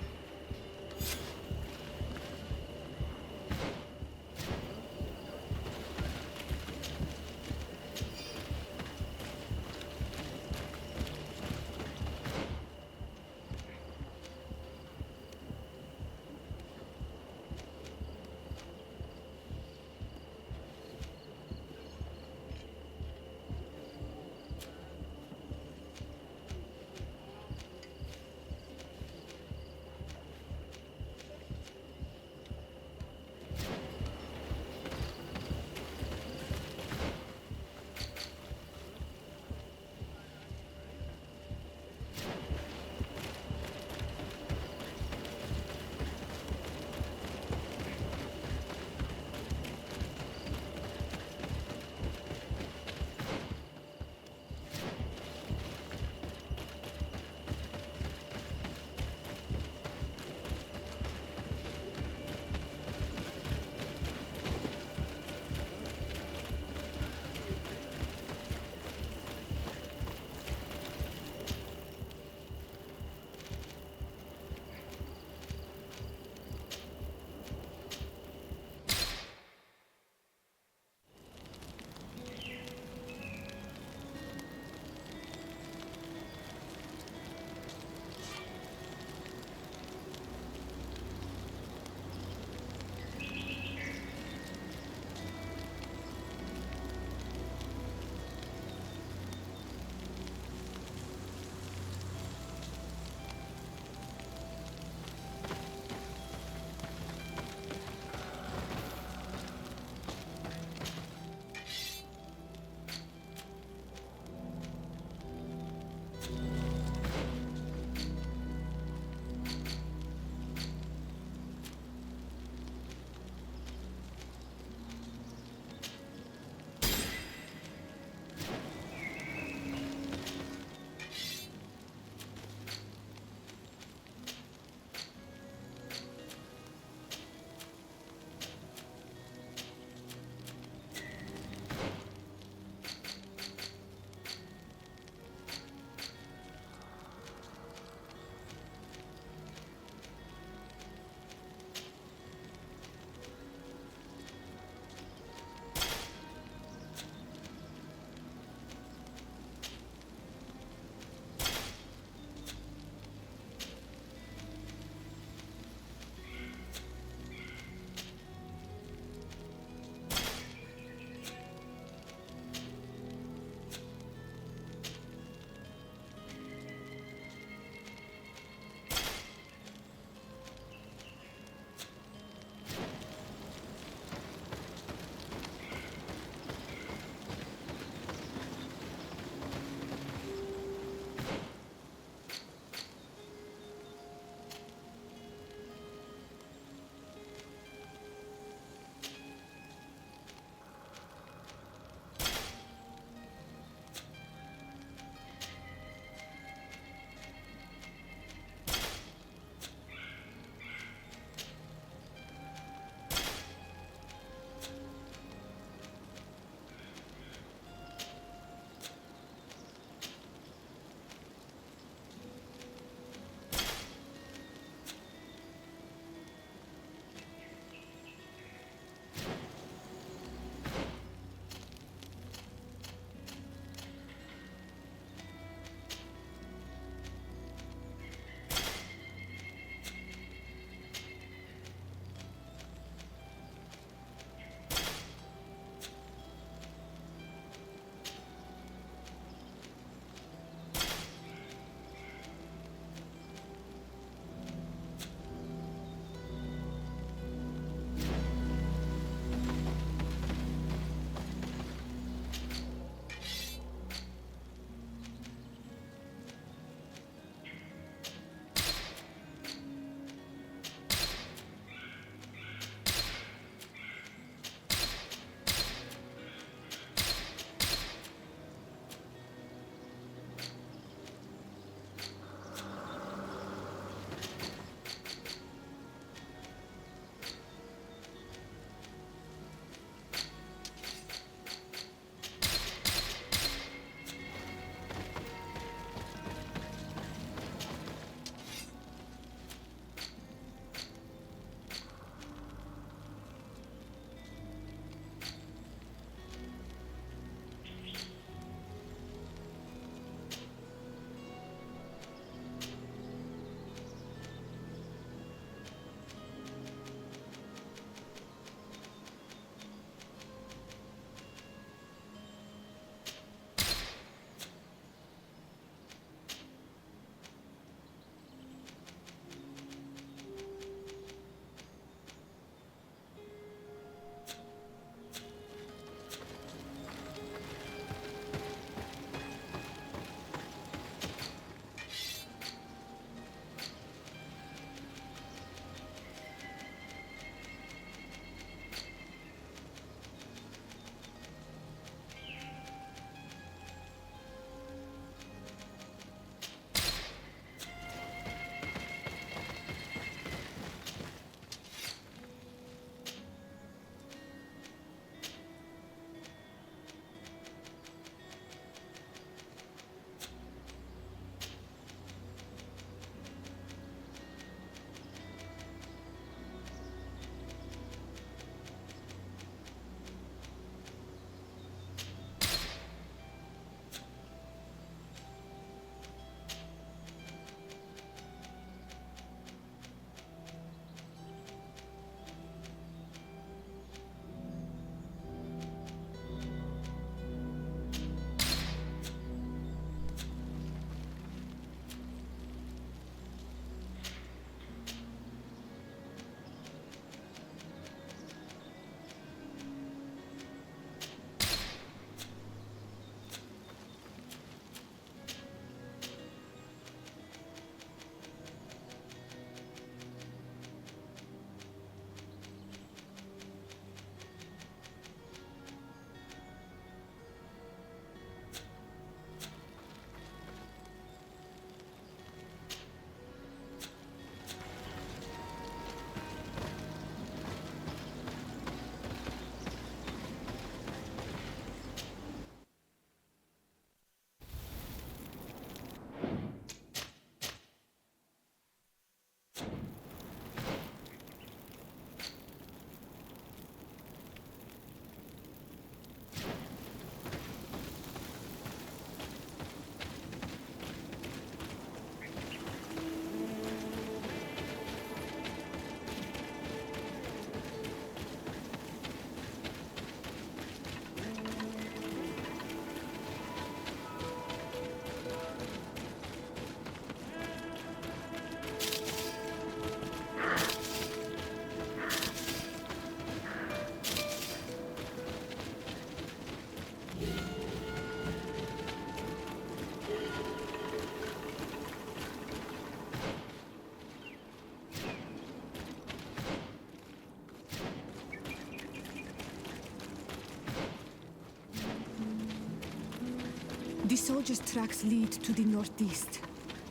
Speaker 9: soldiers' tracks lead to the northeast.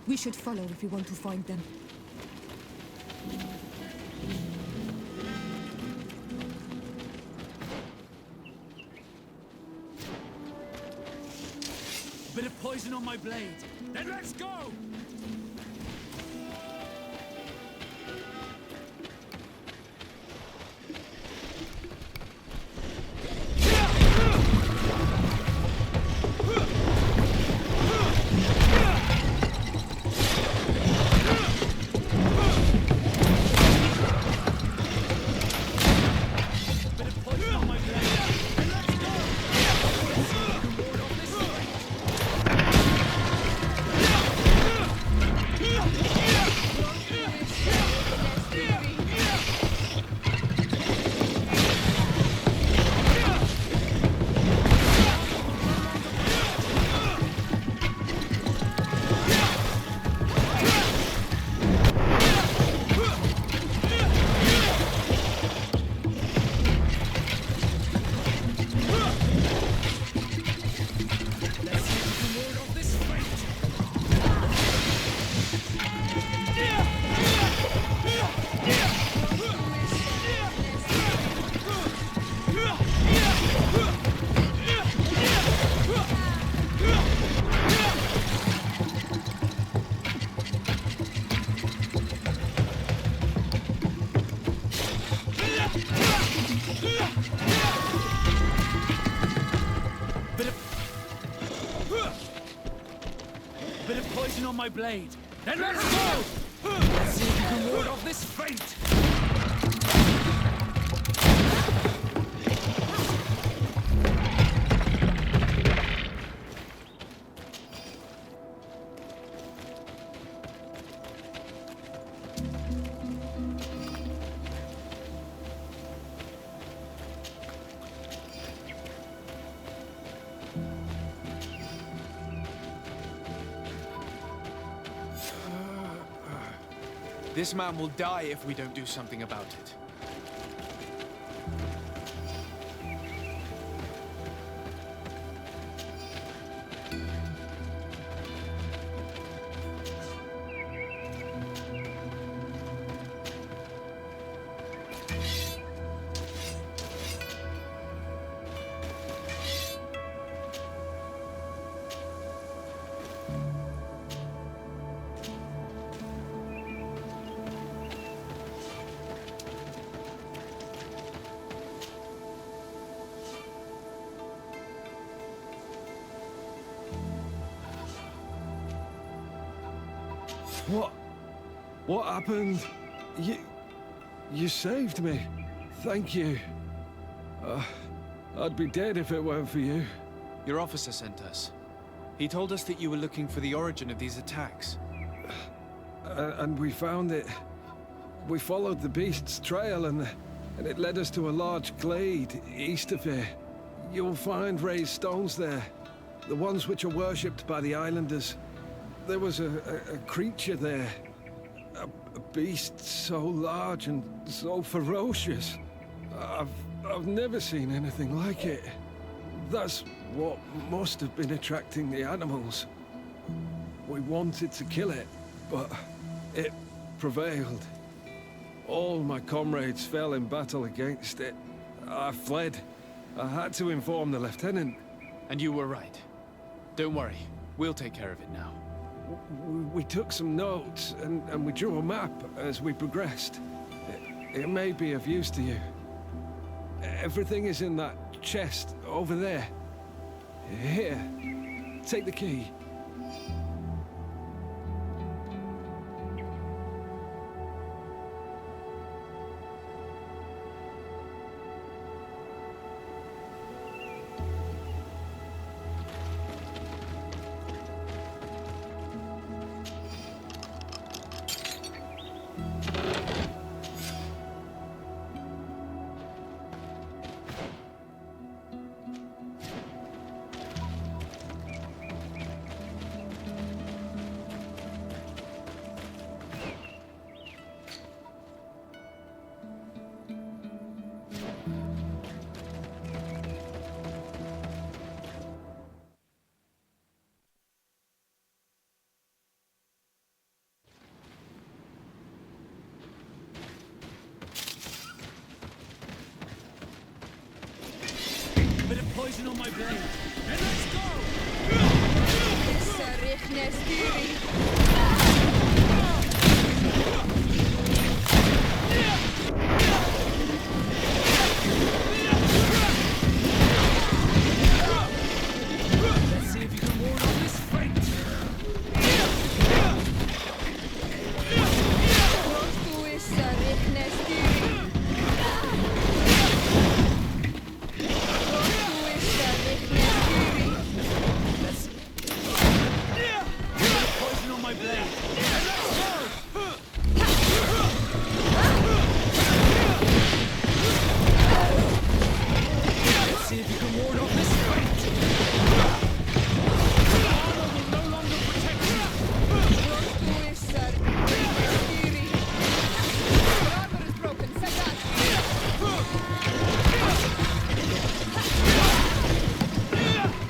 Speaker 9: We should follow if we want to find them.
Speaker 4: A bit of poison on my blade. Then let's go! Bit of poison on my blade. Then let's go! Let's see if you can ward off this fate!
Speaker 1: This man will die if we don't do something about it.
Speaker 13: What happened? You saved me. Thank you. I'd be dead if it weren't for you.
Speaker 1: Your officer sent us. He told us that you were looking for the origin of these attacks.
Speaker 13: And we found it. We followed the beast's trail and it led us to a large glade east of here. You'll find raised stones there. The ones which are worshipped by the islanders. There was a creature there. A beast so large and so ferocious. I've never seen anything like it. That's what must have been attracting the animals. We wanted to kill it, but it prevailed. All my comrades fell in battle against it. I fled. I had to inform the lieutenant.
Speaker 1: And you were right. Don't worry, we'll take care of it now.
Speaker 13: We took some notes, and we drew a map as we progressed. It may be of use to you. Everything is in that chest over there. Here, take the key.
Speaker 4: poison on my blade. Then let's go! Let's see if you can ward off this fate. Poison on my blade. Then let's go! Let's see if you can ward off this fate. Armor will no longer protect you. Let's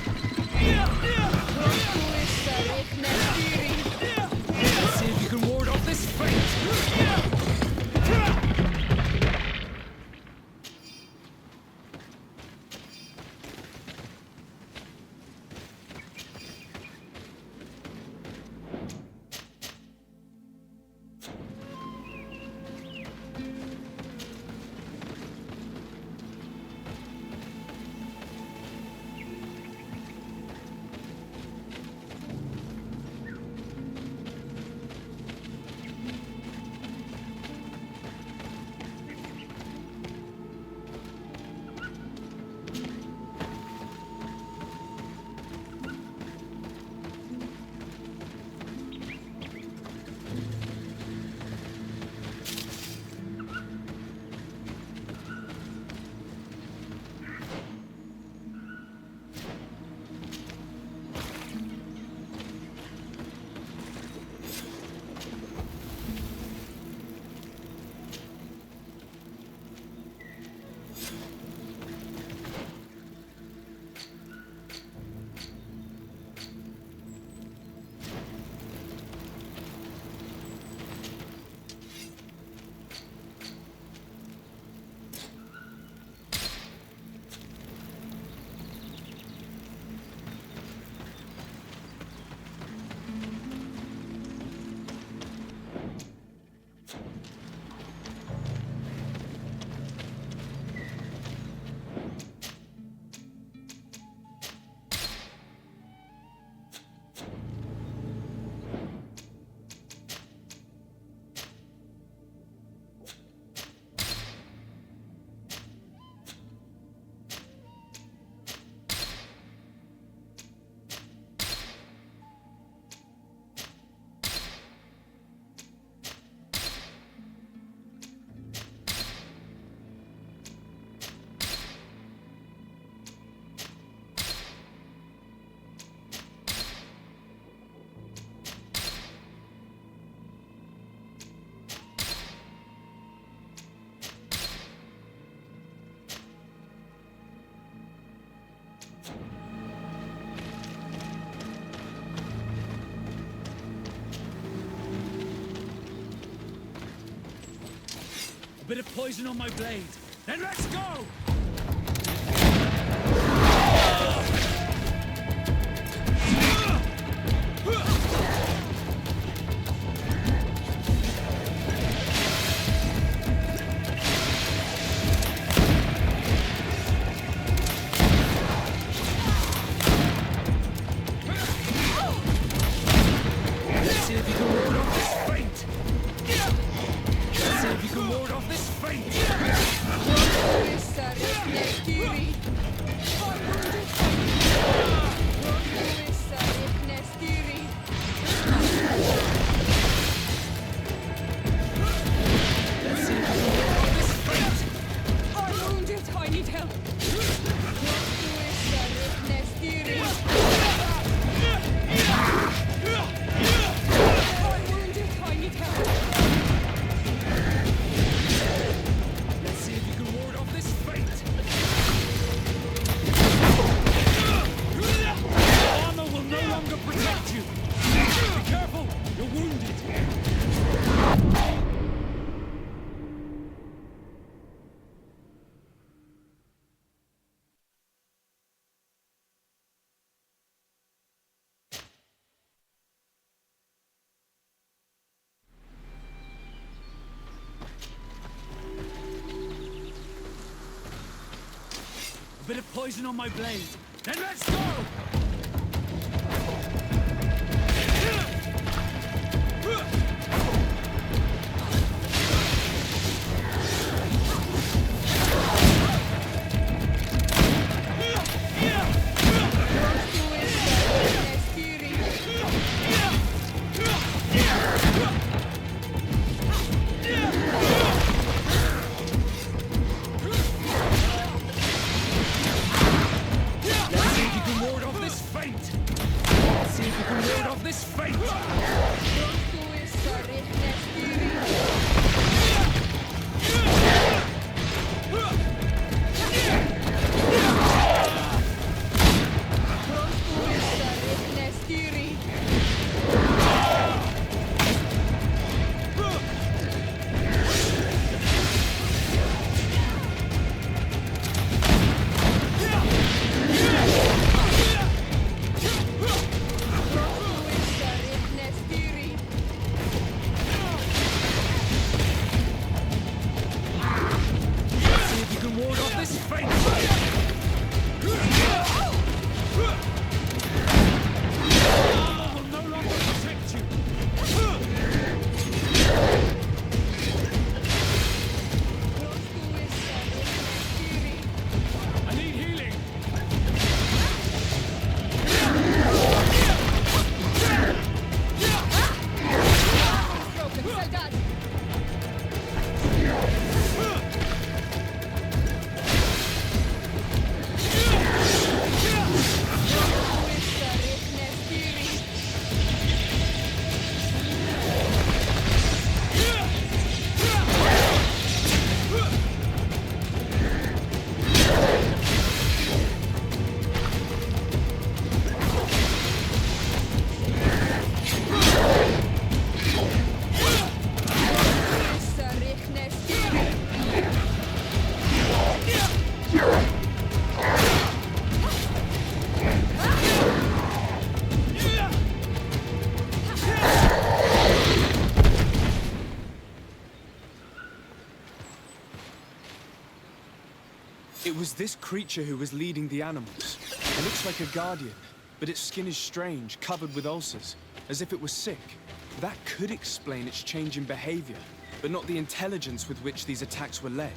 Speaker 4: see if you can ward off this fate. A bit of poison on my blade. Then let's go! Let's see if you can ward off this fate. Let's see if you can ward off this fate. Let's see if you can ward off this fate.
Speaker 9: I'm wounded. I need help. I'm wounded. I need help.
Speaker 4: Let's see if you can ward off this fate. Armor will no longer protect you. Be careful, you're wounded.
Speaker 2: bit of poison on my blade.
Speaker 12: Then let's go!
Speaker 1: It was this creature who was leading the animals. It looks like a guardian, but its skin is strange, covered with ulcers, as if it was sick. That could explain its change in behavior, but not the intelligence with which these attacks were led.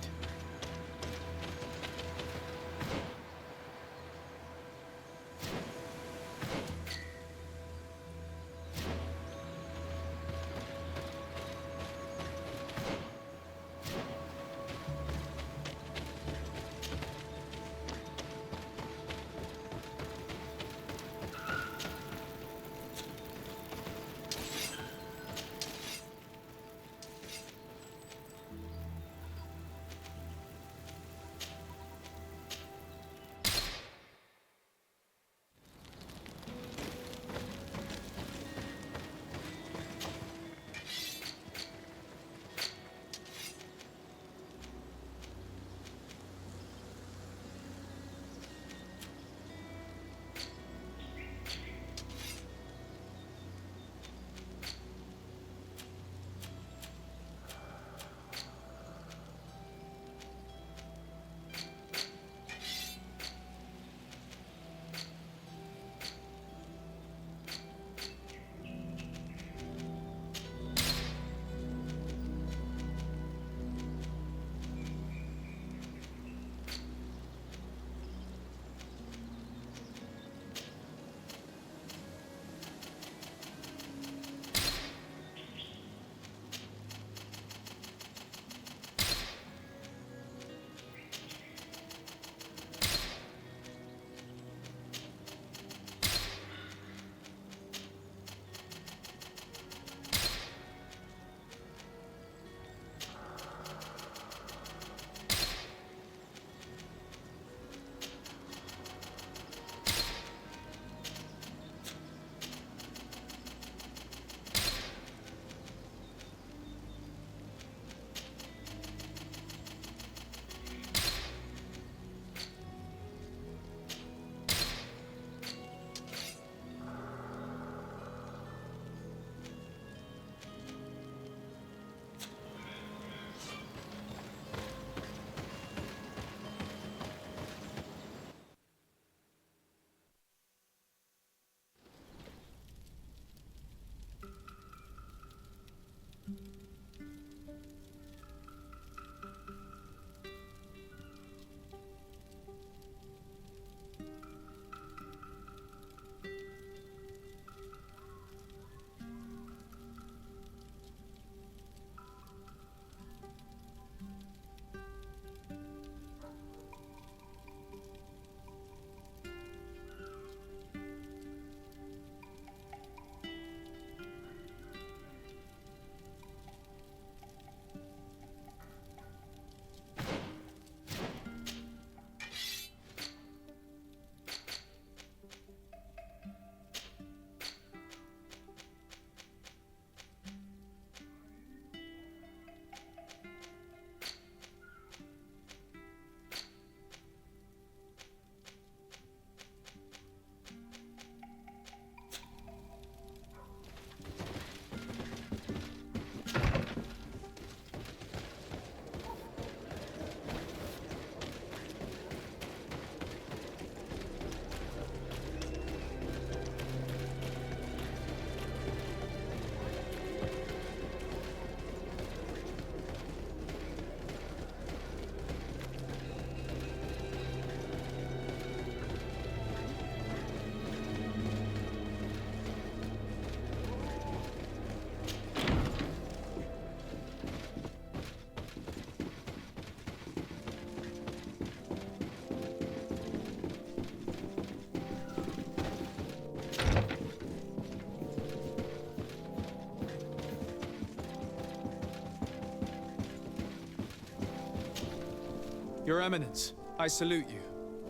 Speaker 1: Your Eminence, I salute you.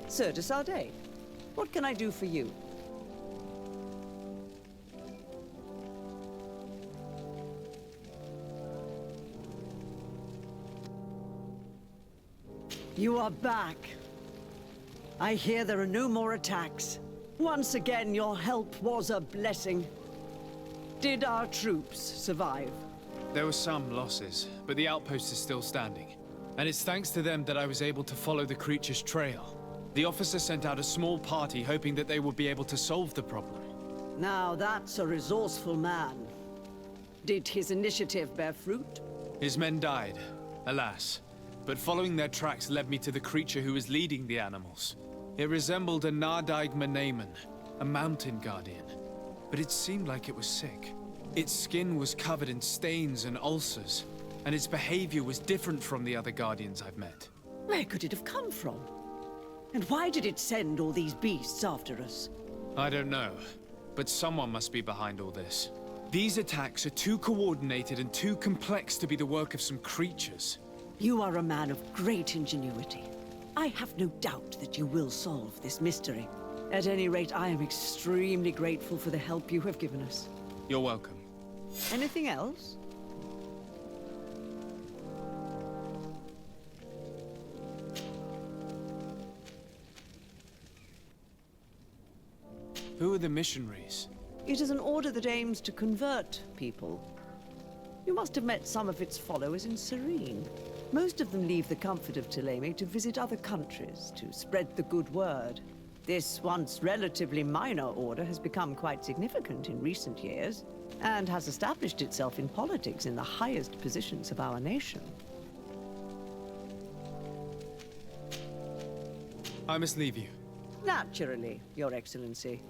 Speaker 14: Sir de Sardet, what can I do for you? You are back. I hear there are no more attacks. Once again, your help was a blessing. Did our troops survive?
Speaker 1: There were some losses, but the outpost is still standing. And it's thanks to them that I was able to follow the creature's trail. The officer sent out a small party hoping that they would be able to solve the problem.
Speaker 14: Now that's a resourceful man. Did his initiative bear fruit?
Speaker 1: His men died, alas. But following their tracks led me to the creature who was leading the animals. It resembled a Nardaig Manaman, a mountain guardian. But it seemed like it was sick. Its skin was covered in stains and ulcers, and its behavior was different from the other guardians I've met.
Speaker 14: Where could it have come from? And why did it send all these beasts after us?
Speaker 1: I don't know, but someone must be behind all this. These attacks are too coordinated and too complex to be the work of some creatures.
Speaker 14: You are a man of great ingenuity. I have no doubt that you will solve this mystery. At any rate, I am extremely grateful for the help you have given us.
Speaker 1: You're welcome.
Speaker 14: Anything else?
Speaker 1: Who are the missionaries?
Speaker 14: It is an order that aims to convert people. You must have met some of its followers in Serene. Most of them leave the comfort of Thélème to visit other countries, to spread the good word. This once relatively minor order has become quite significant in recent years, and has established itself in politics in the highest positions of our nation.
Speaker 1: I must leave you.
Speaker 14: Naturally, Your Excellency.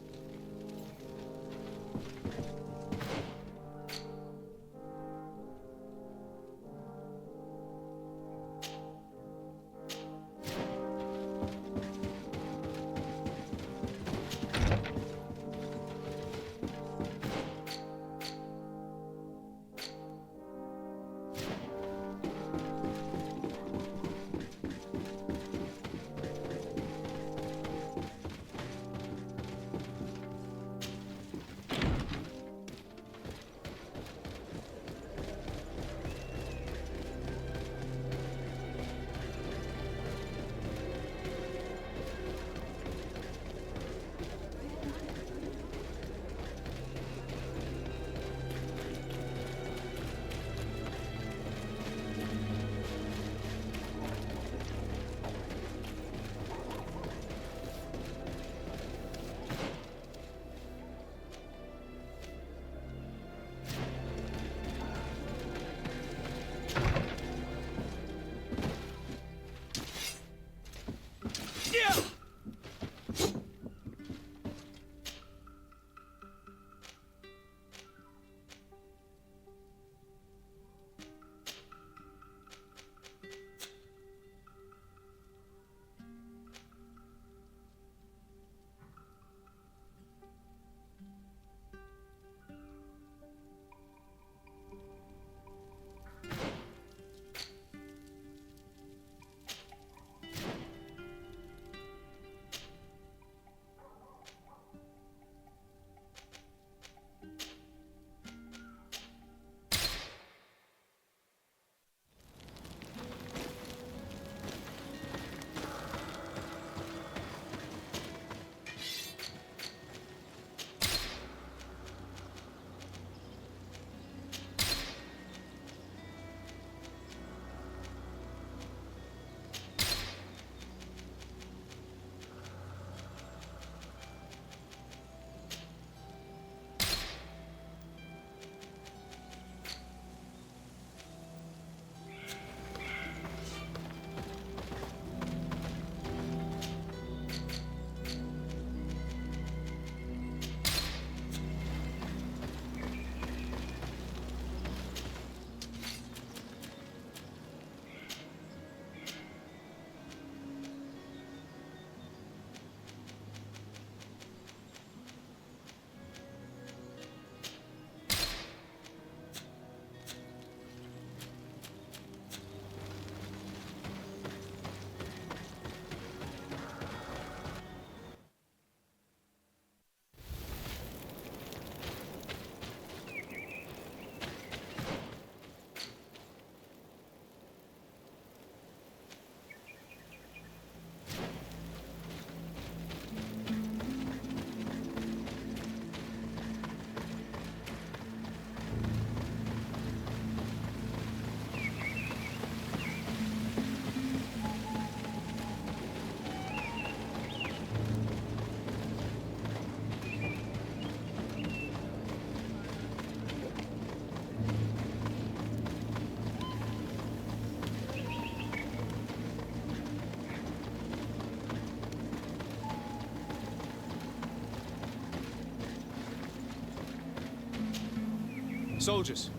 Speaker 1: Soldiers,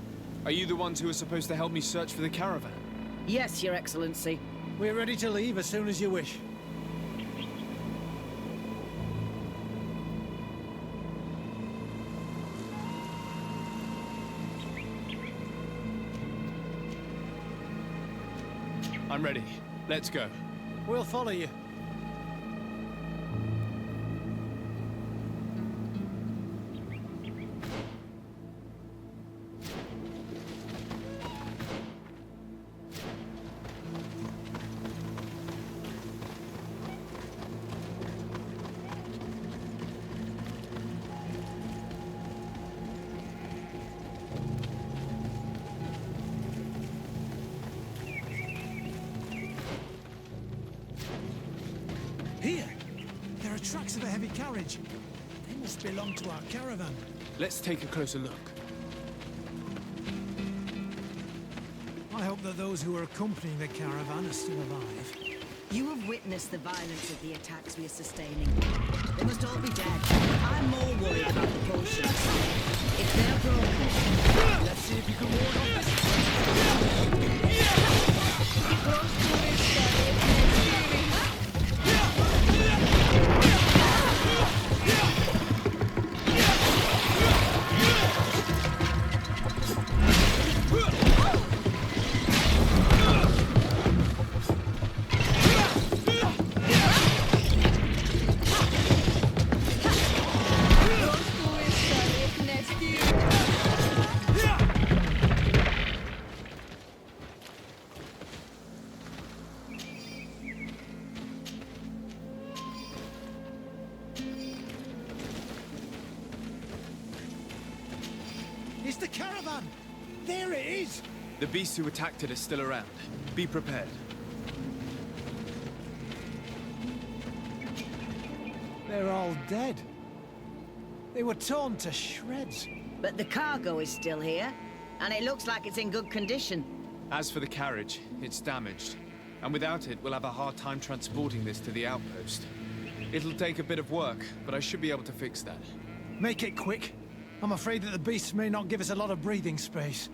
Speaker 1: are you the ones who are supposed to help me search for the caravan?
Speaker 2: Yes, Your Excellency.
Speaker 15: We're ready to leave as soon as you wish.
Speaker 1: I'm ready. Let's go.
Speaker 15: We'll follow you.
Speaker 16: Here! There are tracks of a heavy carriage. They must belong to our caravan.
Speaker 1: Let's take a closer look.
Speaker 16: I hope that those who are accompanying the caravan are still alive.
Speaker 11: You have witnessed the violence of the attacks we are sustaining. They must all be dead. I'm more worried about the potions. If they're broken, let's see if you can ward off this.
Speaker 16: It's the caravan! There it is!
Speaker 1: The beast who attacked it is still around. Be prepared.
Speaker 16: They're all dead. They were torn to shreds.
Speaker 11: But the cargo is still here, and it looks like it's in good condition.
Speaker 1: As for the carriage, it's damaged. And without it, we'll have a hard time transporting this to the outpost. It'll take a bit of work, but I should be able to fix that.
Speaker 16: Make it quick. I'm afraid that the beasts may not give us a lot of breathing space.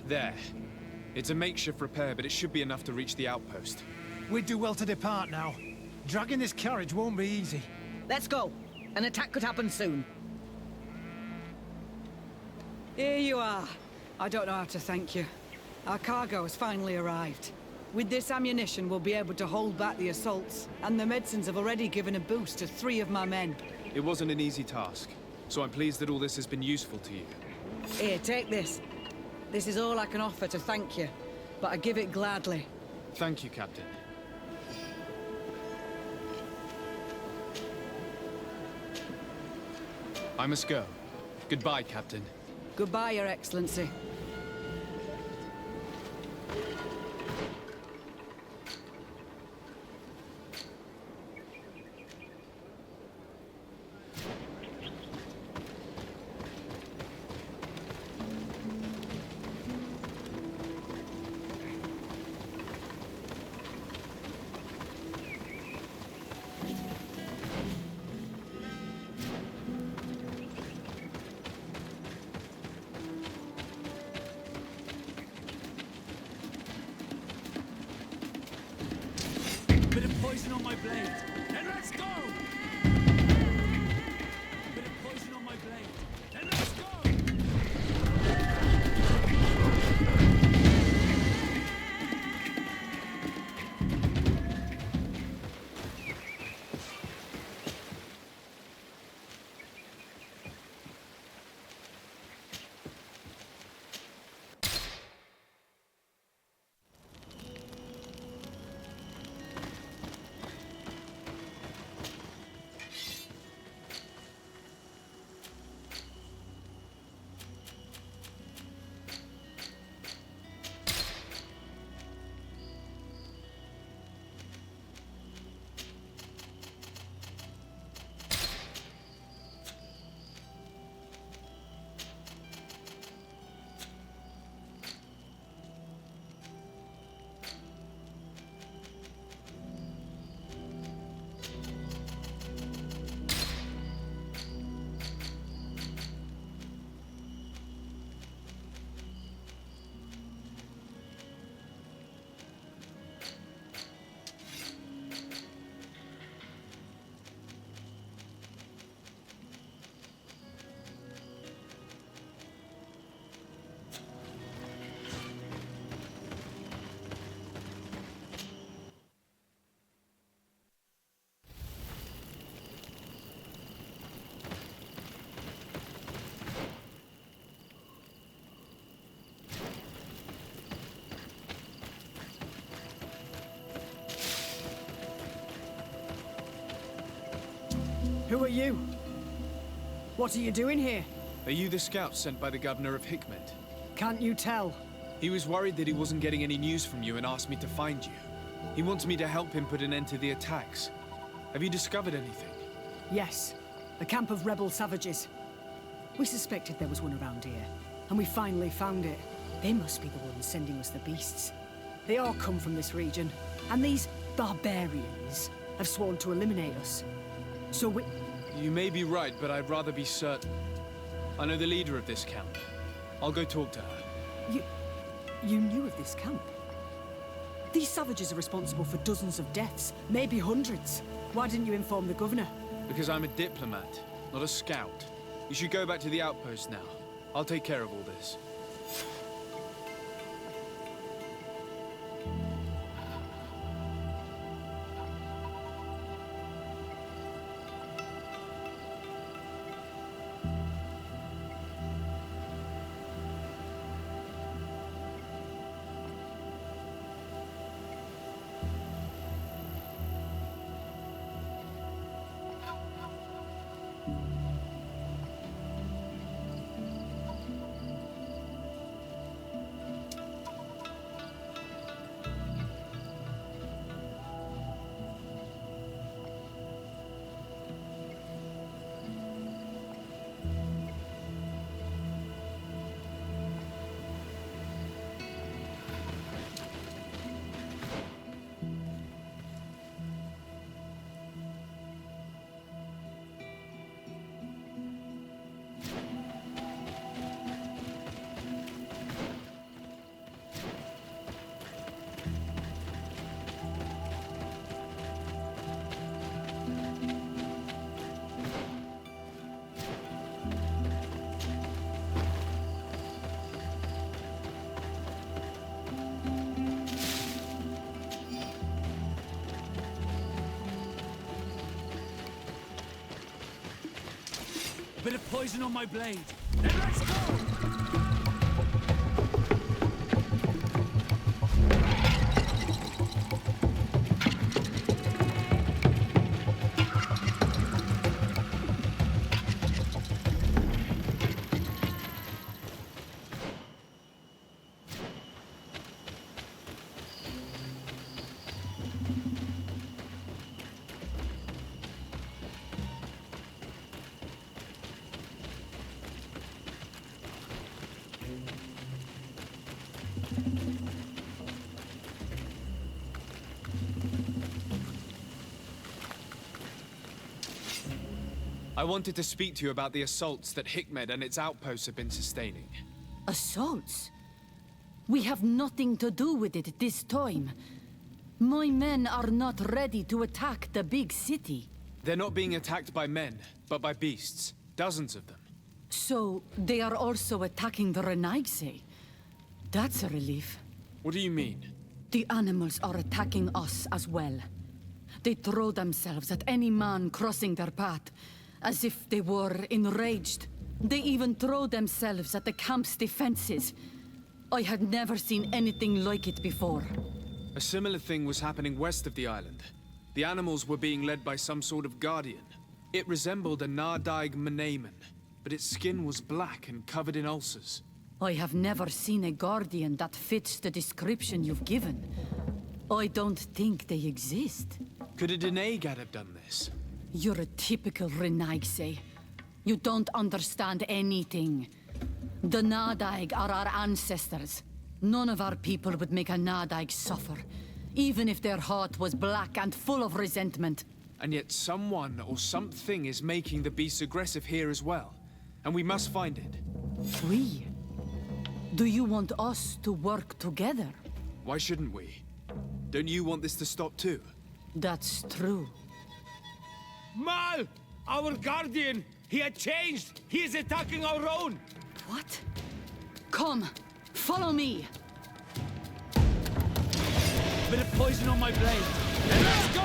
Speaker 1: There. It's a makeshift repair, but it should be enough to reach the outpost.
Speaker 16: We'd do well to depart now. Dragging this carriage won't be easy.
Speaker 11: Let's go. An attack could happen soon.
Speaker 2: Here you are. I don't know how to thank you. Our cargo has finally arrived. With this ammunition, we'll be able to hold back the assaults, and the medicines have already given a boost to 3 of my men.
Speaker 1: It wasn't an easy task, so I'm pleased that all this has been useful to you.
Speaker 2: Here, take this. This is all I can offer to thank you, but I give it gladly.
Speaker 1: Thank you, Captain. I must go. Goodbye, Captain.
Speaker 2: Goodbye, Your Excellency.
Speaker 15: Bit of poison on my blade. Then let's go! Bit of poison on my blade. Then let's go!
Speaker 11: Who are you? What are you doing here?
Speaker 1: Are you the scout sent by the governor of Hikmet?
Speaker 11: Can't you tell?
Speaker 1: He was worried that he wasn't getting any news from you and asked me to find you. He wants me to help him put an end to the attacks. Have you discovered anything?
Speaker 11: Yes. A camp of rebel savages. We suspected there was one around here, and we finally found it. They must be the ones sending us the beasts. They all come from this region, and these barbarians have sworn to eliminate us. So we...
Speaker 1: You may be right, but I'd rather be certain. I know the leader of this camp. I'll go talk to her.
Speaker 11: You knew of this camp? These savages are responsible for dozens of deaths, maybe hundreds. Why didn't you inform the governor?
Speaker 1: Because I'm a diplomat, not a scout. You should go back to the outpost now. I'll take care of all this.
Speaker 15: A bit of poison on my blade. Then let's go!
Speaker 1: I wanted to speak to you about the assaults that Hikmet and its outposts have been sustaining.
Speaker 8: Assaults? We have nothing to do with it this time. My men are not ready to attack the big city.
Speaker 1: They're not being attacked by men, but by beasts. Dozens of them.
Speaker 8: So, they are also attacking the Renaigse. That's a relief.
Speaker 1: What do you mean?
Speaker 8: The animals are attacking us as well. They throw themselves at any man crossing their path, as if they were enraged. They even throw themselves at the camp's defenses. I had never seen anything like it before.
Speaker 1: A similar thing was happening west of the island. The animals were being led by some sort of guardian. It resembled a Nardaig Menamen, but its skin was black and covered in ulcers.
Speaker 8: I have never seen a guardian that fits the description you've given. I don't think they exist.
Speaker 1: Could a Denaygad have done this?
Speaker 8: You're a typical Renaigse. You don't understand anything. The Nardaig are our ancestors. None of our people would make a Nardaig suffer, even if their heart was black and full of resentment.
Speaker 1: And yet someone or something is making the beasts aggressive here as well. And we must find it.
Speaker 8: We? Do you want us to work together?
Speaker 1: Why shouldn't we? Don't you want this to stop too?
Speaker 8: That's true.
Speaker 12: Mal! Our guardian! He had changed! He is attacking our own!
Speaker 8: What? Come, follow me!
Speaker 15: A bit of poison on my blade. Then let's go!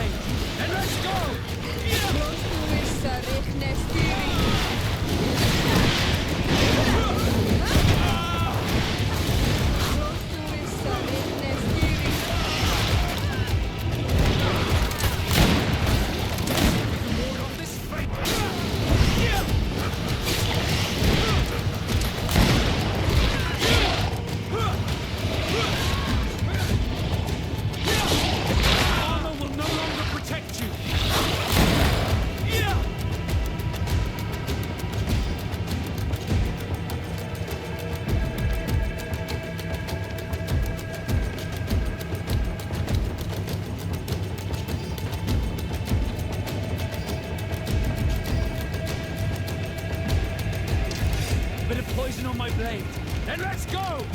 Speaker 15: blade, and let's go! Armor will no longer protect you! Bit of poison on my blade, and let's go!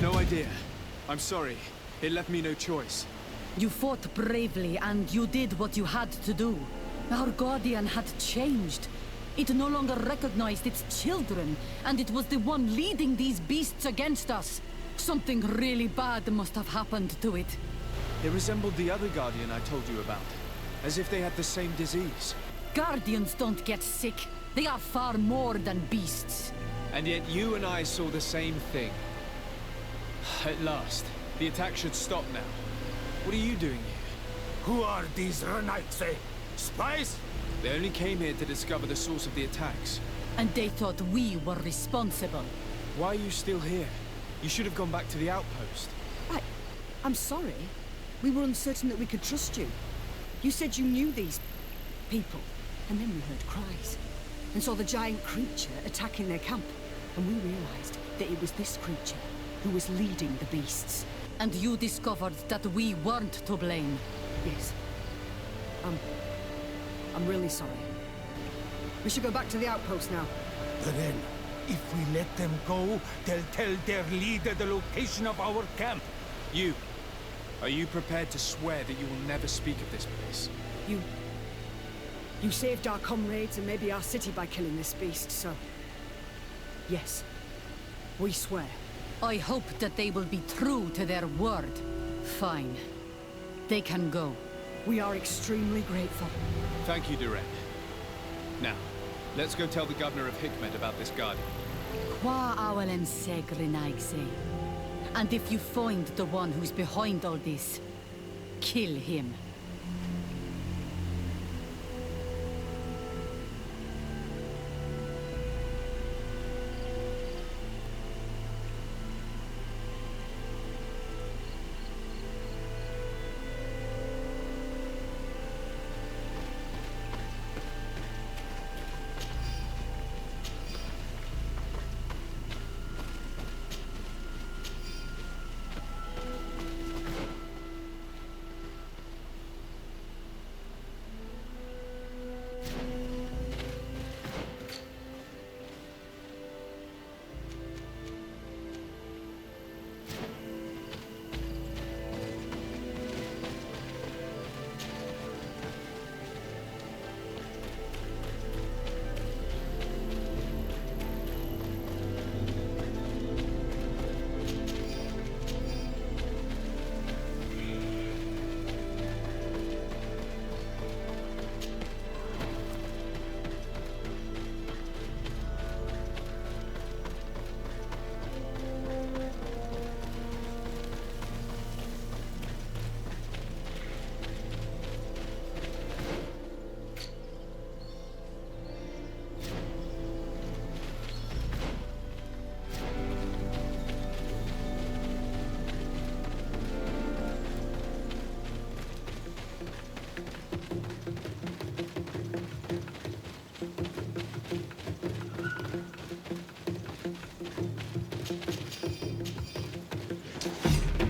Speaker 1: No idea. I'm sorry. It left me no choice.
Speaker 2: You fought bravely, and you did what you had to do. Our Guardian had changed. It no longer recognized its children, and it was the one leading these beasts against us. Something really bad must have happened to it.
Speaker 1: It resembled the other Guardian I told you about. As if they had the same disease.
Speaker 2: Guardians don't get sick. They are far more than beasts.
Speaker 1: And yet you and I saw the same thing. At last. The attack should stop now. What are you doing here?
Speaker 17: Who are these Renaitse? Spies?
Speaker 1: They only came here to discover the source of the attacks.
Speaker 2: And they thought we were responsible.
Speaker 1: Why are you still here? You should have gone back to the outpost.
Speaker 11: I'm sorry. We were uncertain that we could trust you. You said you knew these people, and then we heard cries, and saw the giant creature attacking their camp, and we realized that it was this creature who was leading the beasts.
Speaker 2: And you discovered that we weren't to blame.
Speaker 11: Yes. I'm really sorry. We should go back to the outpost now.
Speaker 17: But then, if we let them go, they'll tell their leader the location of our camp.
Speaker 1: You. Are you prepared to swear that you will never speak of this place?
Speaker 11: You saved our comrades and maybe our city by killing this beast, so... Yes. We swear.
Speaker 2: I hope that they will be true to their word. Fine. They can go.
Speaker 11: We are extremely grateful.
Speaker 1: Thank you, Duran. Now, let's go tell the governor of Hikmet about this Guardian.
Speaker 2: Qua awalen segrenaigse. And if you find the one who's behind all this, kill him.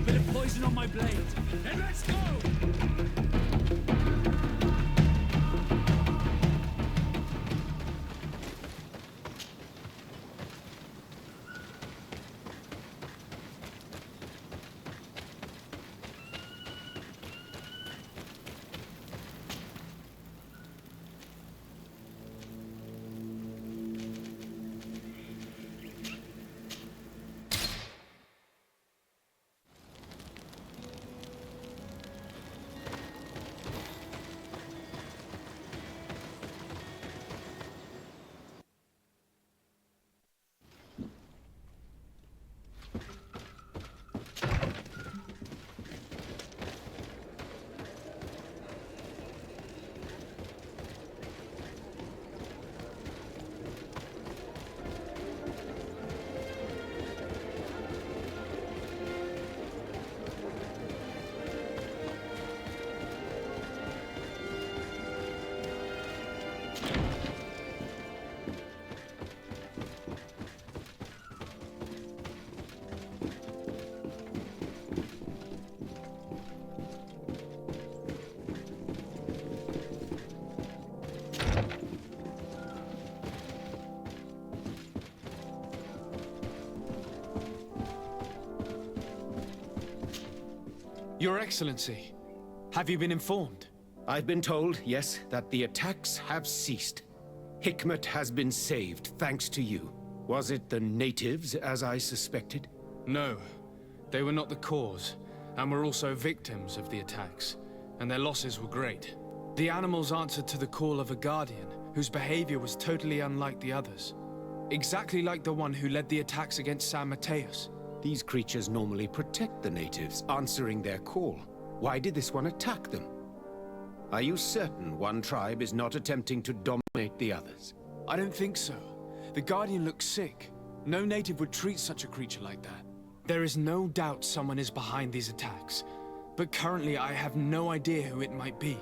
Speaker 15: Bit of poison on my blade. Then let's go!
Speaker 1: Your Excellency, have you been informed?
Speaker 10: I've been told, yes, that the attacks have ceased. Hikmet has been saved, thanks to you. Was it the natives, as I suspected?
Speaker 1: No, they were not the cause, and were also victims of the attacks, and their losses were great. The animals answered to the call of a guardian, whose behavior was totally unlike the others. Exactly like the one who led the attacks against San Mateus.
Speaker 10: These creatures normally protect the natives, answering their call. Why did this one attack them? Are you certain one tribe is not attempting to dominate the others?
Speaker 1: I don't think so. The Guardian looks sick. No native would treat such a creature like that. There is no doubt someone is behind these attacks, but currently I have no idea who it might be.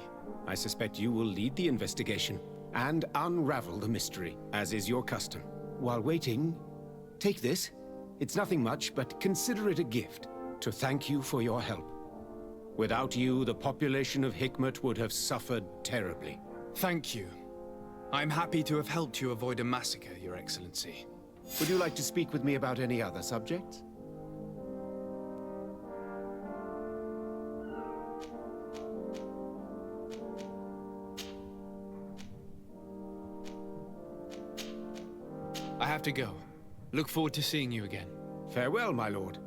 Speaker 10: I suspect you will lead the investigation and unravel the mystery, as is your custom. While waiting, take this. It's nothing much, but consider it a gift to thank you for your help. Without you, the population of Hikmet would have suffered terribly.
Speaker 1: Thank you. I'm happy to have helped you avoid a massacre, Your Excellency.
Speaker 10: Would you like to speak with me about any other subjects?
Speaker 1: I have to go. Look forward to seeing you again.
Speaker 10: Farewell, my lord.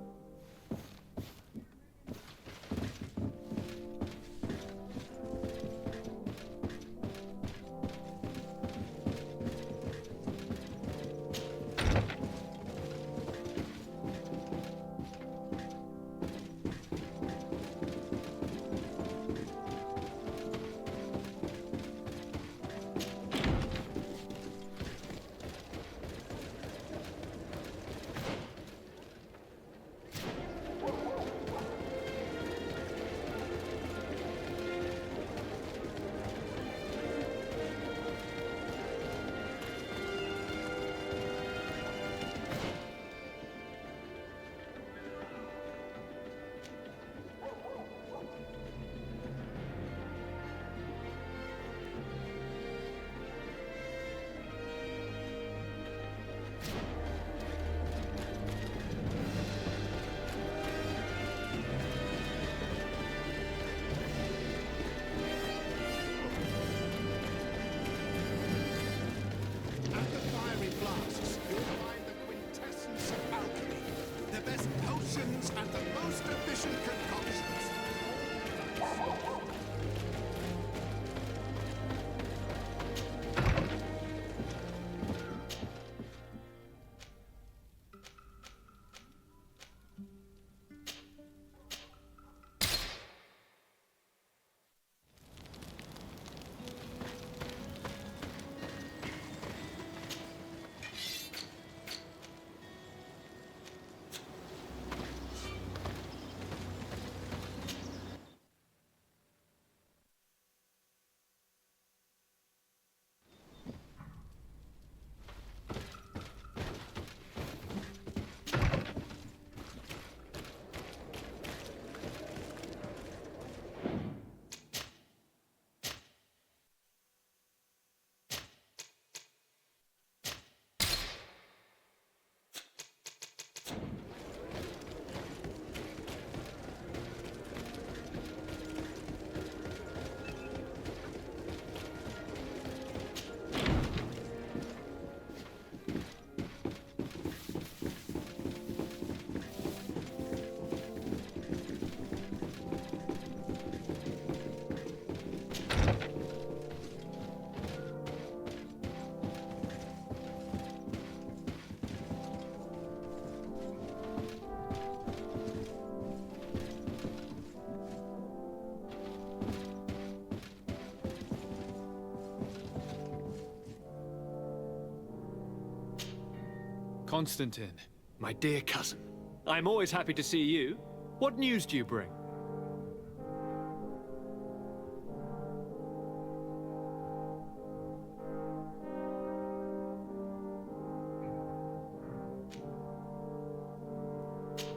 Speaker 1: Constantine.
Speaker 6: My dear cousin. I'm always happy to see you. What news do you bring?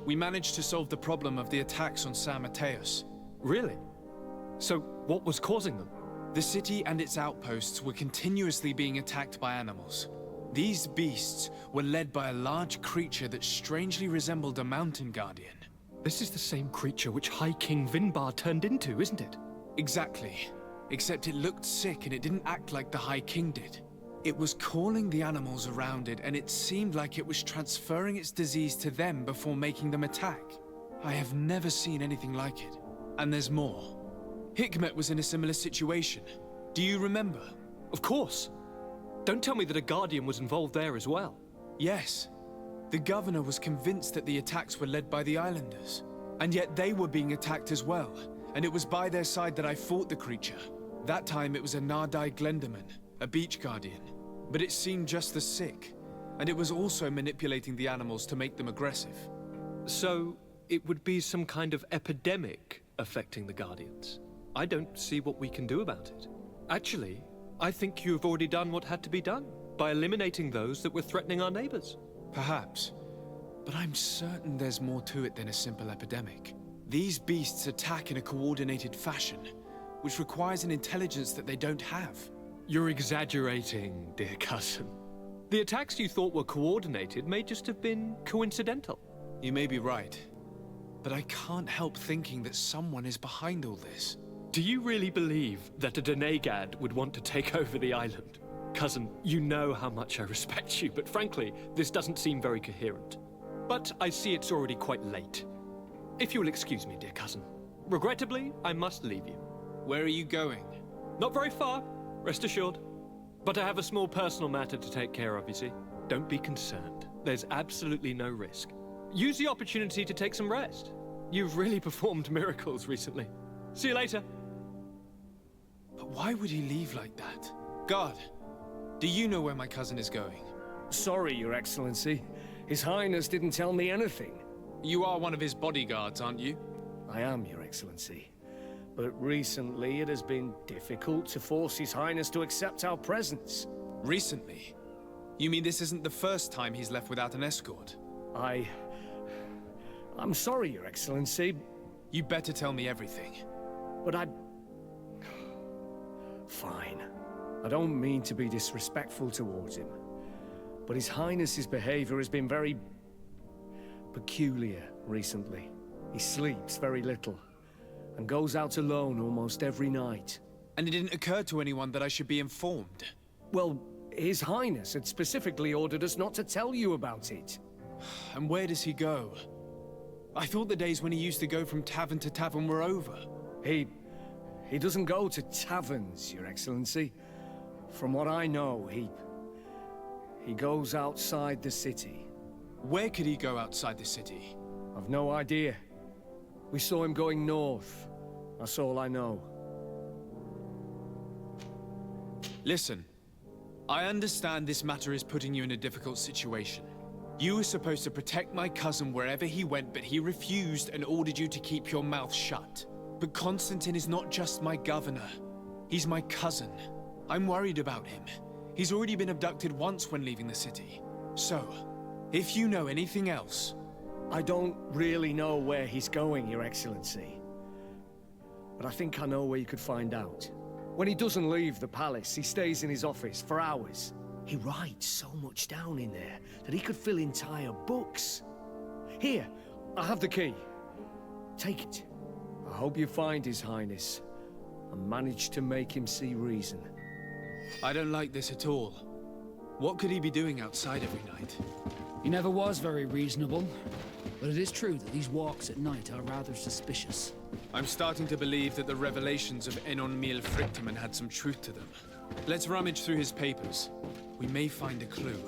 Speaker 1: We managed to solve the problem of the attacks on San Mateus.
Speaker 6: Really? So, what was causing them?
Speaker 1: The city and its outposts were continuously being attacked by animals. These beasts were led by a large creature that strangely resembled a mountain guardian.
Speaker 6: This is the same creature which High King Vinbar turned into, isn't it?
Speaker 1: Exactly. Except it looked sick and it didn't act like the High King did. It was calling the animals around it, and it seemed like it was transferring its disease to them before making them attack. I have never seen anything like it. And there's more. Hikmet was in a similar situation. Do you remember?
Speaker 6: Of course. Don't tell me that a Guardian was involved there as well.
Speaker 1: Yes. The governor was convinced that the attacks were led by the islanders. And yet they were being attacked as well. And it was by their side that I fought the creature. That time it was a Nardai Glenderman, a beach guardian. But it seemed just as sick. And it was also manipulating the animals to make them aggressive.
Speaker 6: So, it would be some kind of epidemic affecting the Guardians. I don't see what we can do about it. Actually, I think you have already done what had to be done, by eliminating those that were threatening our neighbors.
Speaker 1: Perhaps. But I'm certain there's more to it than a simple epidemic. These beasts attack in a coordinated fashion, which requires an intelligence that they don't have.
Speaker 6: You're exaggerating, dear cousin. The attacks you thought were coordinated may just have been coincidental.
Speaker 1: You may be right. But I can't help thinking that someone is behind all this.
Speaker 6: Do you really believe that a Denegad would want to take over the island? Cousin, you know how much I respect you, but frankly, this doesn't seem very coherent. But I see it's already quite late. If you will excuse me, dear cousin. Regrettably, I must leave you.
Speaker 1: Where are you going?
Speaker 6: Not very far, rest assured. But I have a small personal matter to take care of, you see. Don't be concerned. There's absolutely no risk. Use the opportunity to take some rest. You've really performed miracles recently. See you later.
Speaker 1: But why would he leave like that? Guard, do you know where my cousin is going?
Speaker 3: Sorry, Your Excellency. His Highness didn't tell me anything.
Speaker 1: You are one of his bodyguards, aren't you?
Speaker 3: I am, Your Excellency. But recently it has been difficult to force His Highness to accept our presence.
Speaker 1: Recently? You mean this isn't the first time he's left without an escort?
Speaker 3: I'm sorry, Your Excellency.
Speaker 1: You better tell me everything.
Speaker 3: But Fine. I don't mean to be disrespectful towards him. But His Highness's behavior has been very peculiar recently. He sleeps very little, and goes out alone almost every night.
Speaker 1: And it didn't occur to anyone that I should be informed?
Speaker 3: Well, His Highness had specifically ordered us not to tell you about it.
Speaker 1: And where does he go? I thought the days when he used to go from tavern to tavern were over.
Speaker 3: He doesn't go to taverns, Your Excellency. From what I know, he goes outside the city.
Speaker 1: Where could he go outside the city?
Speaker 3: I've no idea. We saw him going north. That's all I know.
Speaker 1: Listen, I understand this matter is putting you in a difficult situation. You were supposed to protect my cousin wherever he went, but he refused and ordered you to keep your mouth shut. But Constantine is not just my governor. He's my cousin. I'm worried about him. He's already been abducted once when leaving the city. So, if you know anything else...
Speaker 3: I don't really know where he's going, Your Excellency. But I think I know where you could find out. When he doesn't leave the palace, he stays in his office for hours. He writes so much down in there that he could fill entire books. Here, I have the key. Take it. I hope you find His Highness and manage to make him see reason.
Speaker 1: I don't like this at all. What could he be doing outside every night?
Speaker 15: He never was very reasonable, but it is true that these walks at night are rather suspicious.
Speaker 1: I'm starting to believe that the revelations of Enon Miel Frichtemann had some truth to them. Let's rummage through his papers. We may find a clue.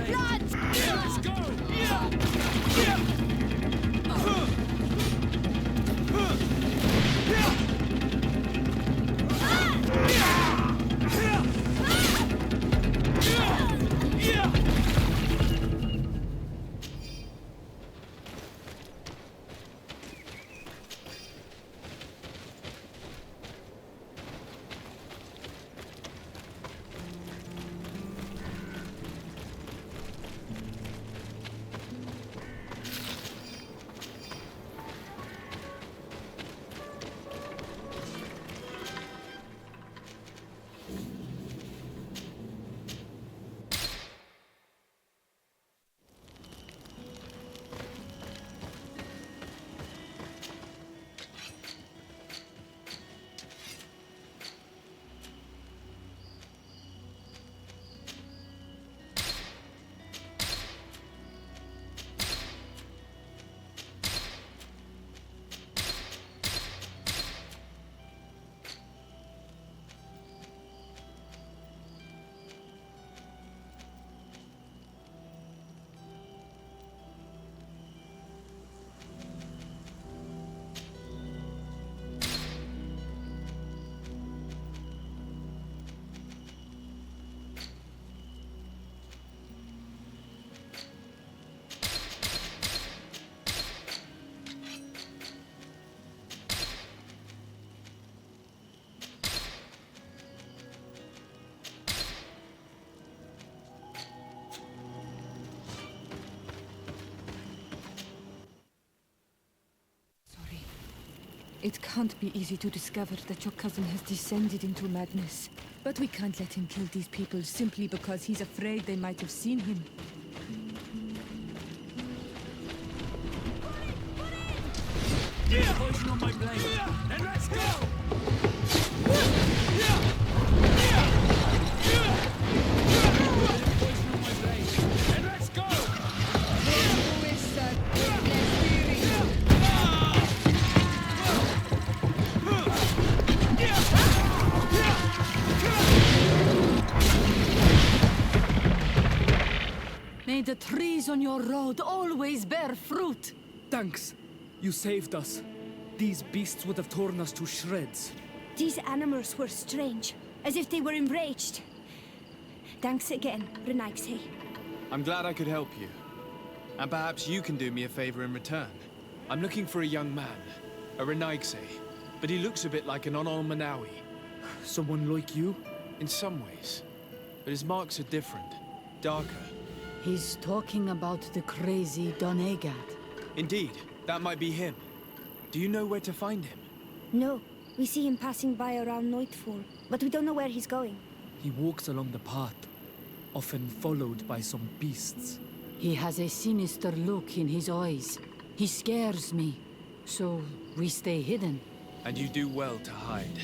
Speaker 11: blood!
Speaker 4: Let's go!
Speaker 9: It can't be easy to discover that your cousin has descended into madness. But we can't let him kill these people simply because he's afraid they might have seen him.
Speaker 4: Get the poison on my blade, and let's go!
Speaker 2: May the trees on your road always bear fruit.
Speaker 6: Thanks. You saved us. These beasts would have torn us to shreds.
Speaker 18: These animals were strange, as if they were enraged. Thanks again, Renaigse.
Speaker 1: I'm glad I could help you. And perhaps you can do me a favor in return. I'm looking for a young man, a Renaigse, but he looks a bit like an Onol Manawi.
Speaker 6: Someone like you?
Speaker 1: In some ways. But his marks are different, darker.
Speaker 2: He's talking about the crazy Donegat.
Speaker 1: Indeed, that might be him. Do you know where to find him?
Speaker 18: No, we see him passing by around nightfall, but we don't know where he's going.
Speaker 6: He walks along the path, often followed by some beasts.
Speaker 2: He has a sinister look in his eyes. He scares me, so we stay hidden.
Speaker 1: And you do well to hide.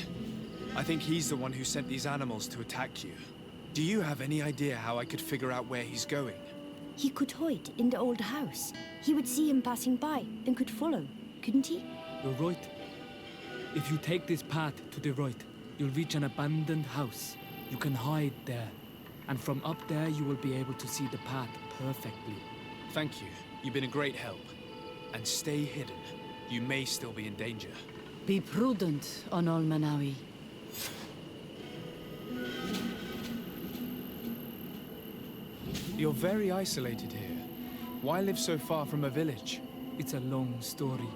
Speaker 1: I think he's the one who sent these animals to attack you. Do you have any idea how I could figure out where he's going?
Speaker 18: He could hide in the old house. He would see him passing by and could follow, couldn't he?
Speaker 6: You're right. If you take this path to the right, you'll reach an abandoned house. You can hide there. And from up there, you will be able to see the path perfectly.
Speaker 1: Thank you. You've been a great help. And stay hidden. You may still be in danger.
Speaker 2: Be prudent, Onol Manawi.
Speaker 1: You're very isolated here. Why live so far from a village?
Speaker 6: It's a long story.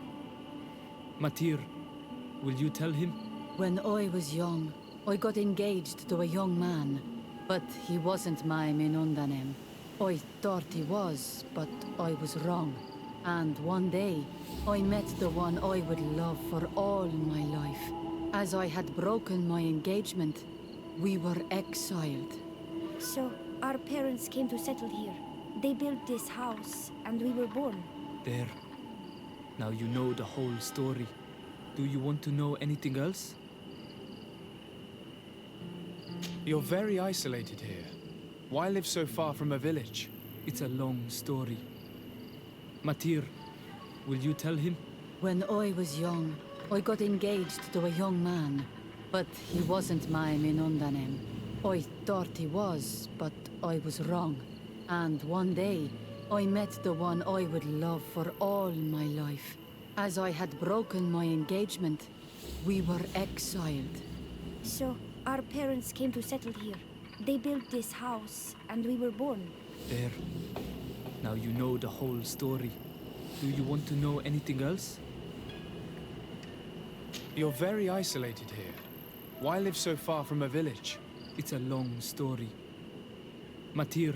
Speaker 6: Matir, will you tell him?
Speaker 2: When I was young, I got engaged to a young man. But he wasn't my Minundanem. I thought he was, but I was wrong. And one day, I met the one I would love for all my life. As I had broken my engagement, we were exiled.
Speaker 18: So, our parents came to settle here. They built this house, and we were born.
Speaker 6: There. Now you know the whole story. Do you want to know anything else?
Speaker 1: You're very isolated here. Why live so far from a village?
Speaker 6: It's a long story. Matir, will you tell him?
Speaker 2: When I was young, I got engaged to a young man. But he wasn't my Minundanem. I thought he was, but I was wrong.
Speaker 8: And one day, I met the one I would love for all my life. As I had broken my engagement, we were exiled.
Speaker 18: So, our parents came to settle here. They built this house, and we were born.
Speaker 15: There. Now you know the whole story. Do you want to know anything else?
Speaker 1: You're very isolated here. Why live so far from a village?
Speaker 15: It's a long story. Matir,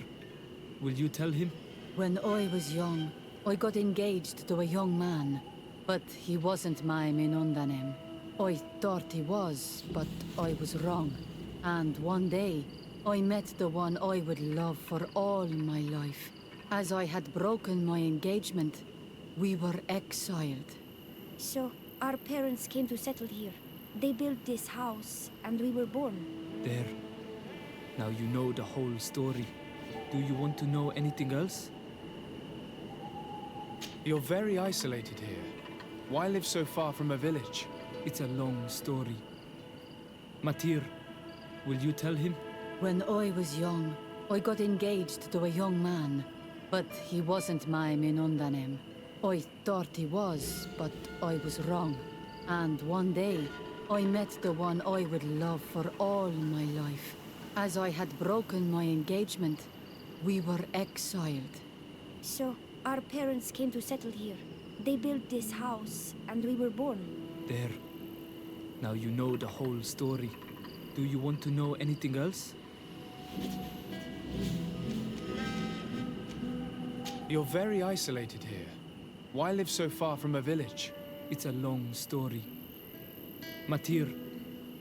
Speaker 15: will you tell him?
Speaker 8: When I was young, I got engaged to a young man, but he wasn't my Minundanem. I thought he was, but I was wrong. And one day, I met the one I would love for all my life. As I had broken my engagement, we were exiled.
Speaker 18: So, our parents came to settle here. They built this house, and we were born.
Speaker 15: There. Now you know the whole story. Do you want to know anything else?
Speaker 1: You're very isolated here. Why live so far from a village?
Speaker 15: It's a long story. Matir, will you tell him?
Speaker 8: When I was young, I got engaged to a young man, but he wasn't my Minundanem. I thought he was, but I was wrong. And one day, I met the one I would love for all my life. As I had broken my engagement, we were exiled.
Speaker 18: So, our parents came to settle here. They built this house, and we were born.
Speaker 15: There. Now you know the whole story. Do you want to know anything else?
Speaker 1: You're very isolated here. Why live so far from a village?
Speaker 15: It's a long story. Matir,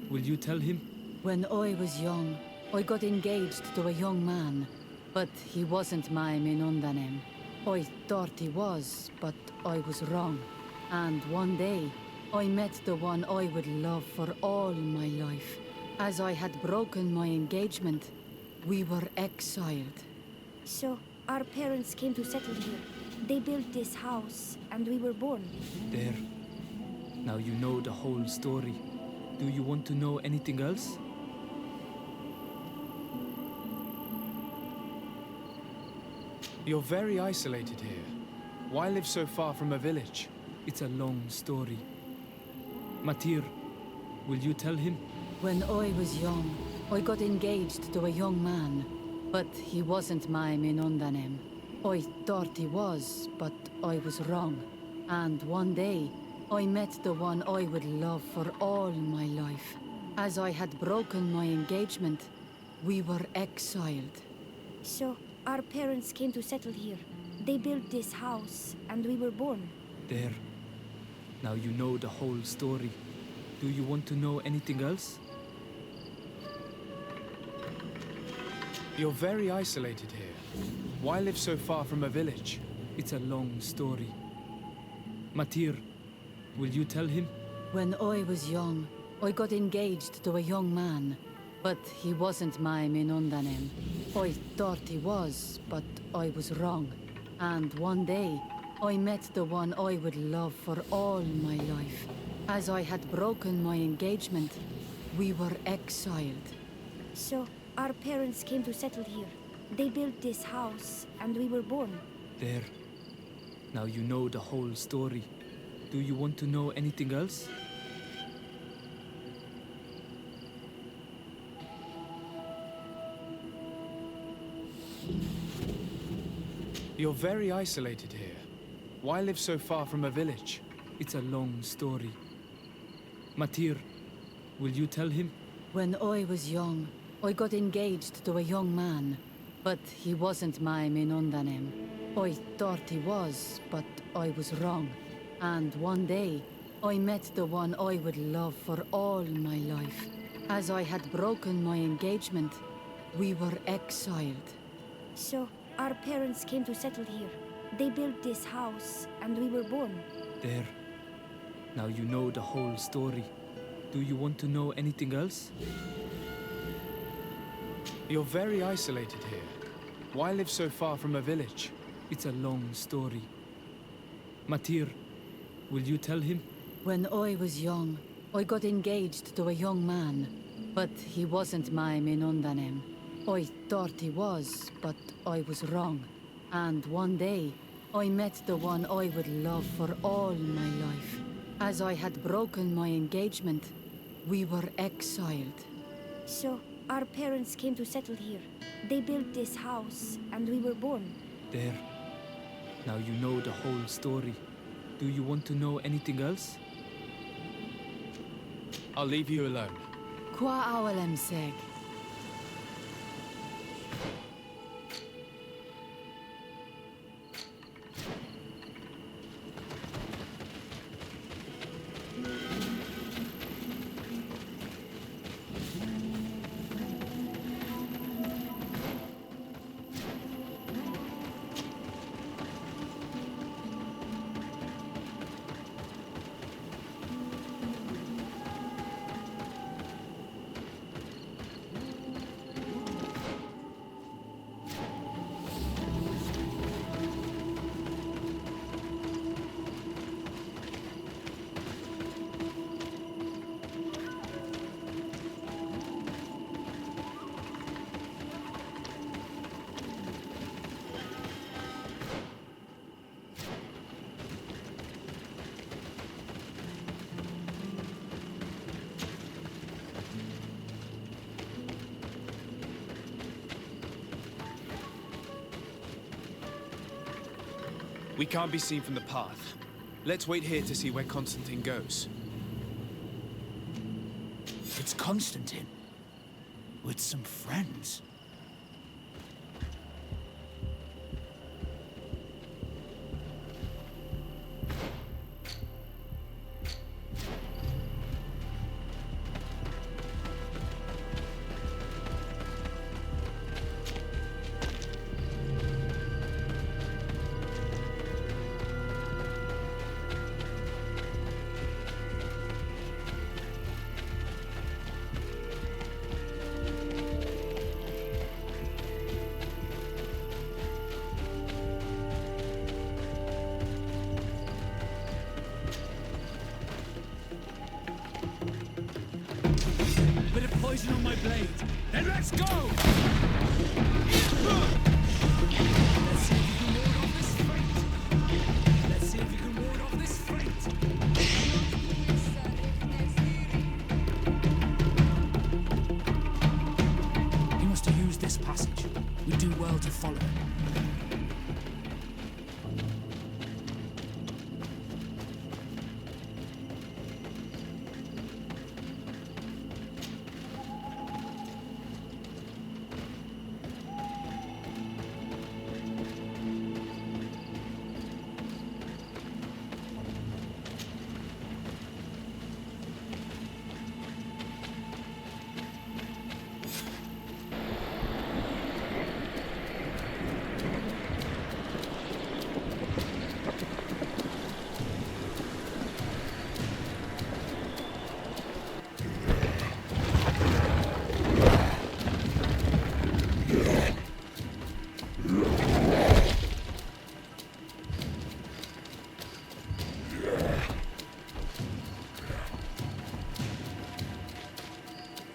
Speaker 15: will you tell him?
Speaker 8: When I was young, I got engaged to a young man, but he wasn't my Minundanem. I thought he was, but I was wrong. And one day, I met the one I would love for all my life. As I had broken my engagement, we were exiled.
Speaker 18: So, our parents came to settle here. They built this house, and we were born.
Speaker 15: There. Now you know the whole story. Do you want to know anything else?
Speaker 1: You're very isolated here. Why live so far from a village?
Speaker 15: It's a long story. Matir, will you tell him?
Speaker 8: When I was young, I got engaged to a young man, but he wasn't my Minundanem. I thought he was, but I was wrong. And one day, I met the one I would love for all my life. As I had broken my engagement, we were exiled.
Speaker 18: So, our parents came to settle here. They built this house, and we were born.
Speaker 15: There. Now you know the whole story. Do you want to know anything else?
Speaker 1: You're very isolated here. Why live so far from a village?
Speaker 15: It's a long story. Matir, will you tell him?
Speaker 8: When I was young, I got engaged to a young man, but he wasn't my Minundanem. I thought he was, but I was wrong. And one day, I met the one I would love for all my life. As I had broken my engagement, we were exiled.
Speaker 18: So, our parents came to settle here. They built this house, and we were born.
Speaker 15: There. Now you know the whole story. Do you want to know anything else?
Speaker 1: You're very isolated here. Why live so far from a village?
Speaker 15: It's a long story. Matir, will you tell him?
Speaker 8: When I was young, I got engaged to a young man, but he wasn't my Minundanem. I thought he was, but I was wrong. And one day, I met the one I would love for all my life. As I had broken my engagement, we were exiled.
Speaker 18: So, our parents came to settle here. They built this house, and we were born.
Speaker 15: There. Now you know the whole story. Do you want to know anything else?
Speaker 1: You're very isolated here. Why live so far from a village?
Speaker 15: It's a long story. Matir, will you tell him?
Speaker 8: When I was young, I got engaged to a young man, but he wasn't my Minundanem. I thought he was, but I was wrong. And one day, I met the one I would love for all my life. As I had broken my engagement, we were exiled.
Speaker 18: So, our parents came to settle here. They built this house, and we were born.
Speaker 4: There. Now you know the whole story. Do you want to know anything else?
Speaker 1: I'll leave you alone.
Speaker 8: Qua awalem seg.
Speaker 1: We can't be seen from the path. Let's wait here to see where Constantine goes.
Speaker 15: It's Constantine. With some friends.
Speaker 4: Bit of poison on my blade. Then let's go! Let's see if you can ward off this fate. Let's see if you can ward off this fate.
Speaker 15: He must have used this passage. We do well to follow him.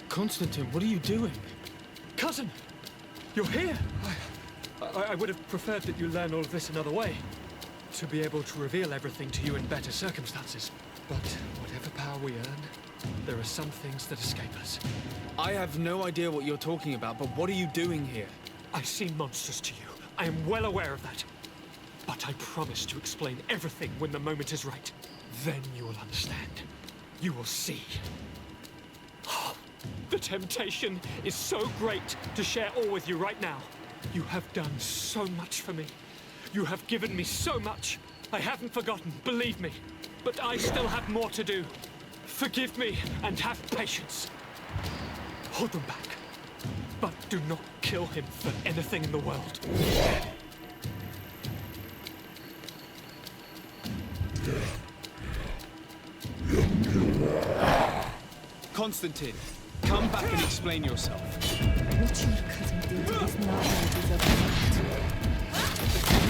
Speaker 1: Constantine, what are you doing?
Speaker 6: Cousin! You're here! I would have preferred that you learn all of this another way. To be able to reveal everything to you in better circumstances. But whatever power we earn, there are some things that escape us.
Speaker 1: I have no idea what you're talking about, but what are you doing here?
Speaker 6: I seem monstrous to you. I am well aware of that. But I promise to explain everything when the moment is right. Then you will understand. You will see. The temptation is so great to share all with you right now. You have done so much for me. You have given me so much. I haven't forgotten, believe me. But I still have more to do. Forgive me and have patience. Hold them back. But do not kill him for anything in the world.
Speaker 1: Constantine, come back and explain yourself.
Speaker 9: What your cousin did to this man is abhorrent.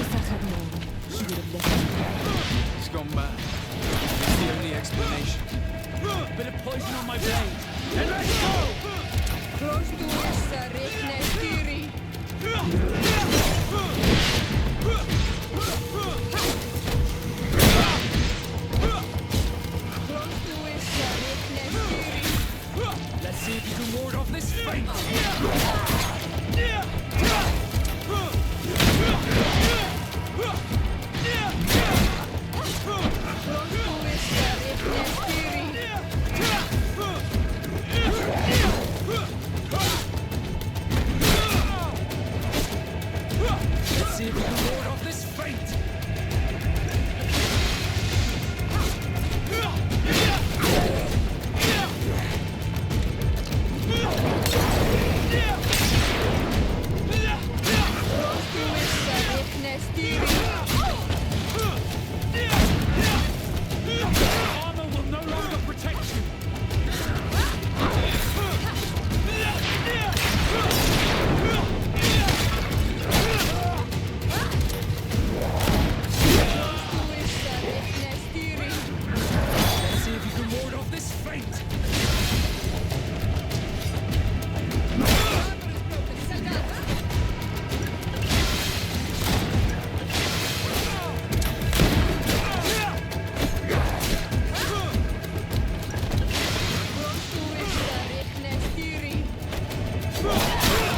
Speaker 9: If I had known, he would have left me.
Speaker 1: He's gone mad. It's the only explanation.
Speaker 4: Bit of poison on my blade. Then let's go!
Speaker 9: Close to us, Rick,
Speaker 4: Let's see if we can ward off this fate! Armor will no longer protect you! Let's see if you can ward off this fate!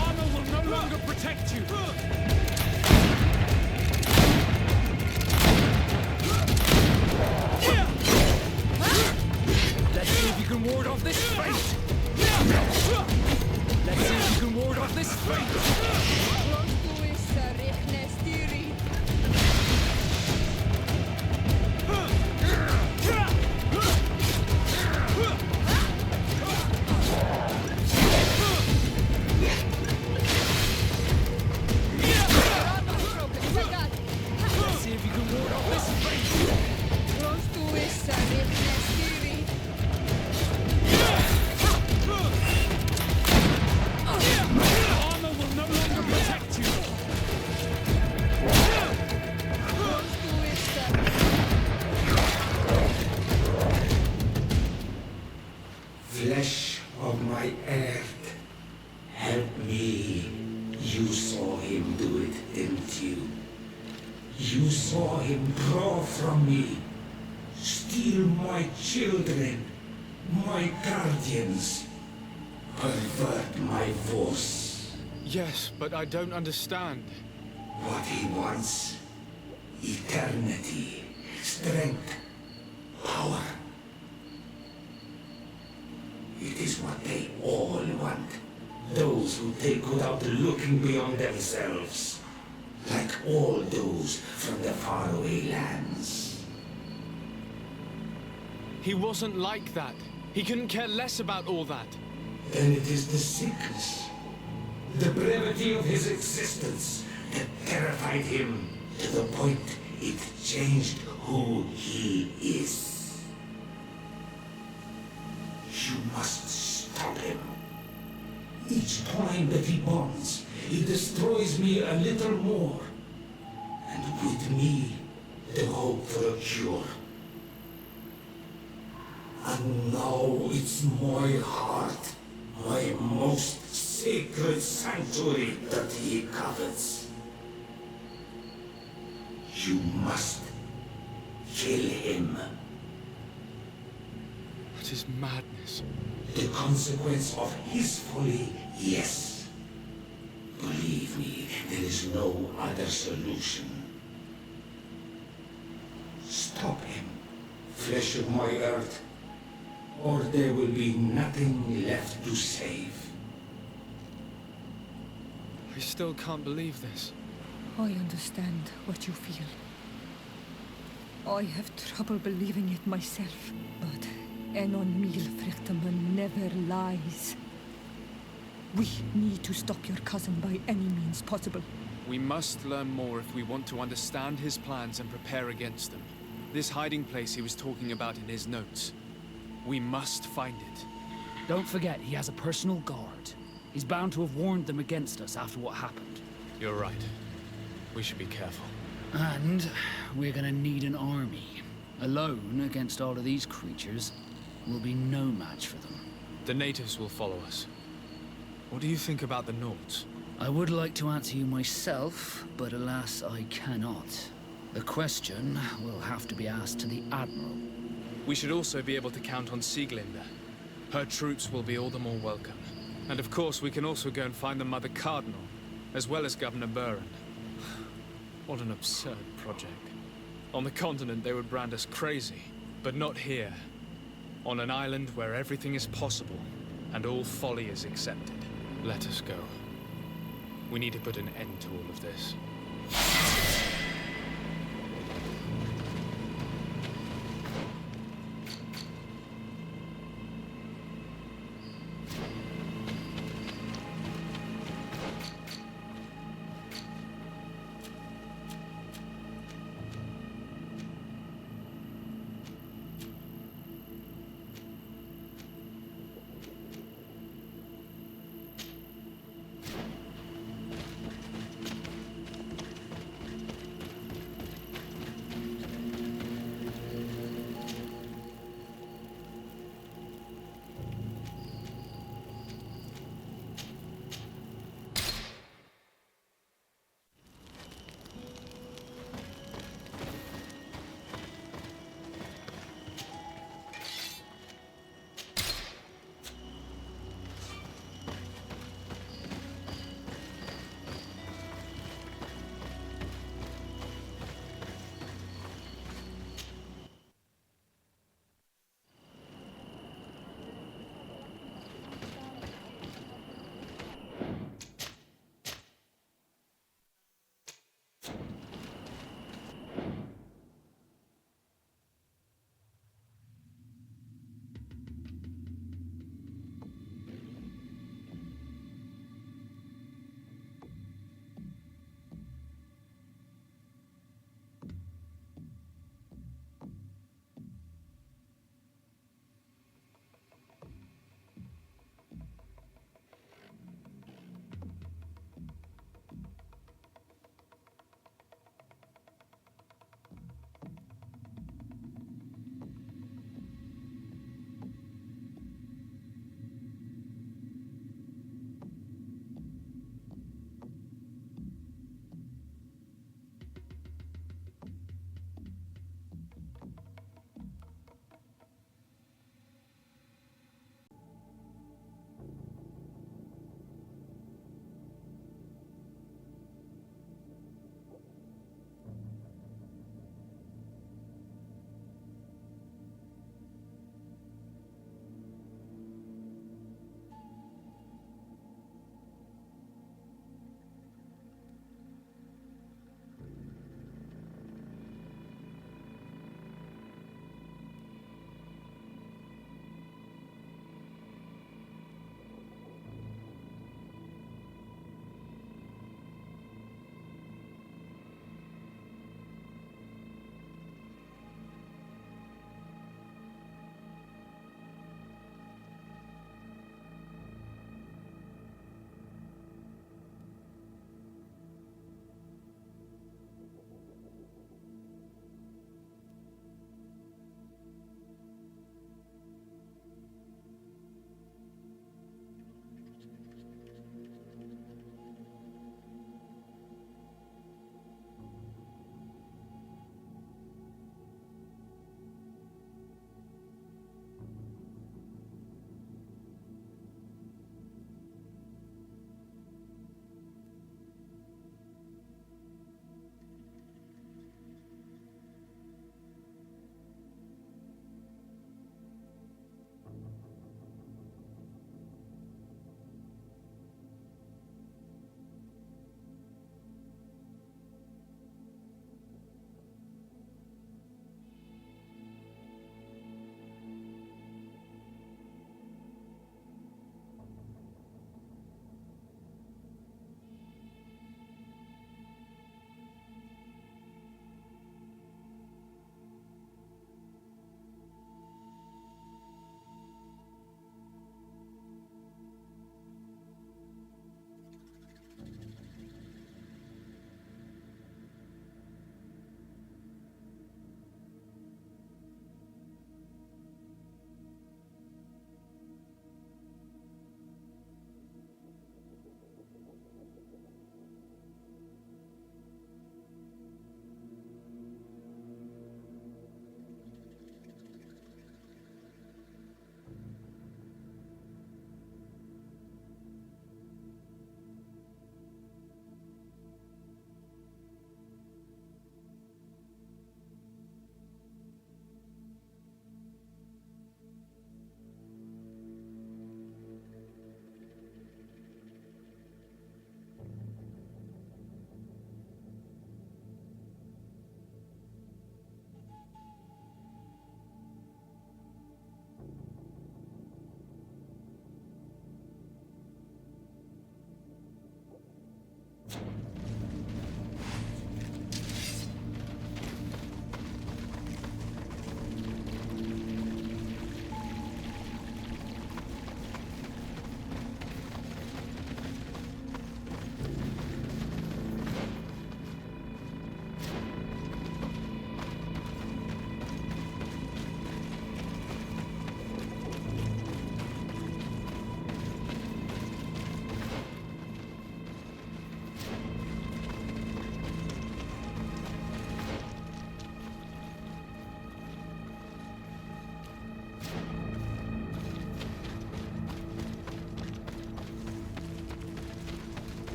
Speaker 4: Armor will no longer protect you! Let's see if you can ward off this fate! Let's see if you can ward off this fate! Let's see if you can ward off this fate! Armor will no longer protect you!
Speaker 5: Flesh of my earth, help me. You saw him do it, didn't you? You saw him draw from me, steal my children, my guardians, pervert my force.
Speaker 1: Yes, but I don't understand.
Speaker 5: What he wants, eternity, strength, power. It is what they all want. Those who take without looking beyond themselves. Like all those from the faraway lands.
Speaker 1: He wasn't like that. He couldn't care less about all that.
Speaker 5: Then it is the sickness, the brevity of his existence that terrified him to the point it changed who he is. You must stop him. Each time that he bonds, he destroys me a little more. And with me, the hope for a cure. And now it's my heart, my most sacred sanctuary that he covets. You must kill him.
Speaker 1: That is madness.
Speaker 5: The consequence of his folly, yes. Believe me, there is no other solution. Stop him, flesh of my earth, or there will be nothing left to save.
Speaker 1: I still can't believe this.
Speaker 9: I understand what you feel. I have trouble believing it myself, but Enon Milfrechtaman never lies. We need to stop your cousin by any means possible.
Speaker 1: We must learn more if we want to understand his plans and prepare against them. This hiding place he was talking about in his notes. We must find it.
Speaker 15: Don't forget, he has a personal guard. He's bound to have warned them against us after what happened.
Speaker 1: You're right. We should be careful.
Speaker 15: And we're gonna need an army. Alone against all of these creatures, we'll be no match for them.
Speaker 1: The natives will follow us. What do you think about the Nords?
Speaker 15: I would like to answer you myself, but alas, I cannot. The question will have to be asked to the Admiral.
Speaker 1: We should also be able to count on Sieglinde. Her troops will be all the more welcome. And of course, we can also go and find the Mother Cardinal, as well as Governor Buren. What an absurd project. On the continent, they would brand us crazy, but not here. On an island where everything is possible, and all folly is accepted. Let us go. We need to put an end to all of this.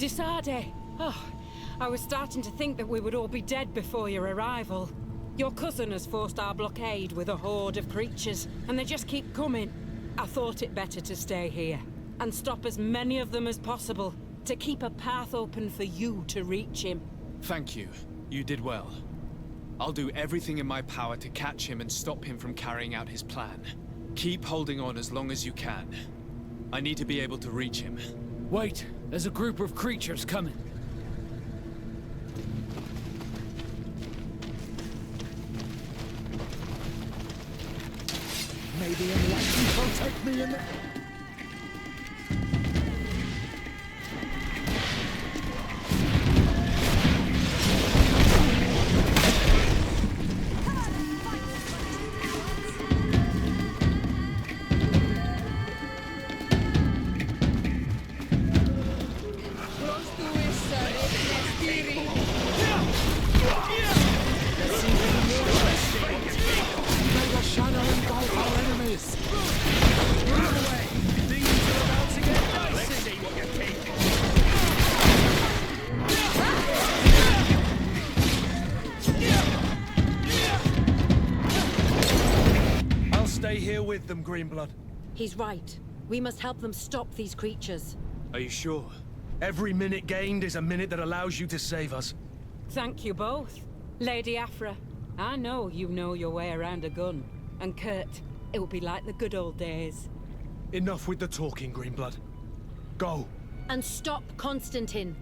Speaker 2: Disade! Oh, I was starting to think that we would all be dead before your arrival. Your cousin has forced our blockade with a horde of creatures, and they just keep coming. I thought it better to stay here, and stop as many of them as possible, to keep a path open for you to reach him.
Speaker 1: Thank you. You did well. I'll do everything in my power to catch him and stop him from carrying out his plan. Keep holding on as long as you can. I need to be able to reach him.
Speaker 15: Wait, there's a group of creatures coming.
Speaker 17: Maybe enlightenment protect me in the...
Speaker 12: Stay here with them, Greenblood.
Speaker 19: He's right. We must help them stop these creatures.
Speaker 1: Are you sure?
Speaker 12: Every minute gained is a minute that allows you to save us.
Speaker 2: Thank you both. Lady Afra, I know you know your way around a gun. And Kurt, it will be like the good old days.
Speaker 12: Enough with the talking, Greenblood. Go.
Speaker 19: And stop Constantine.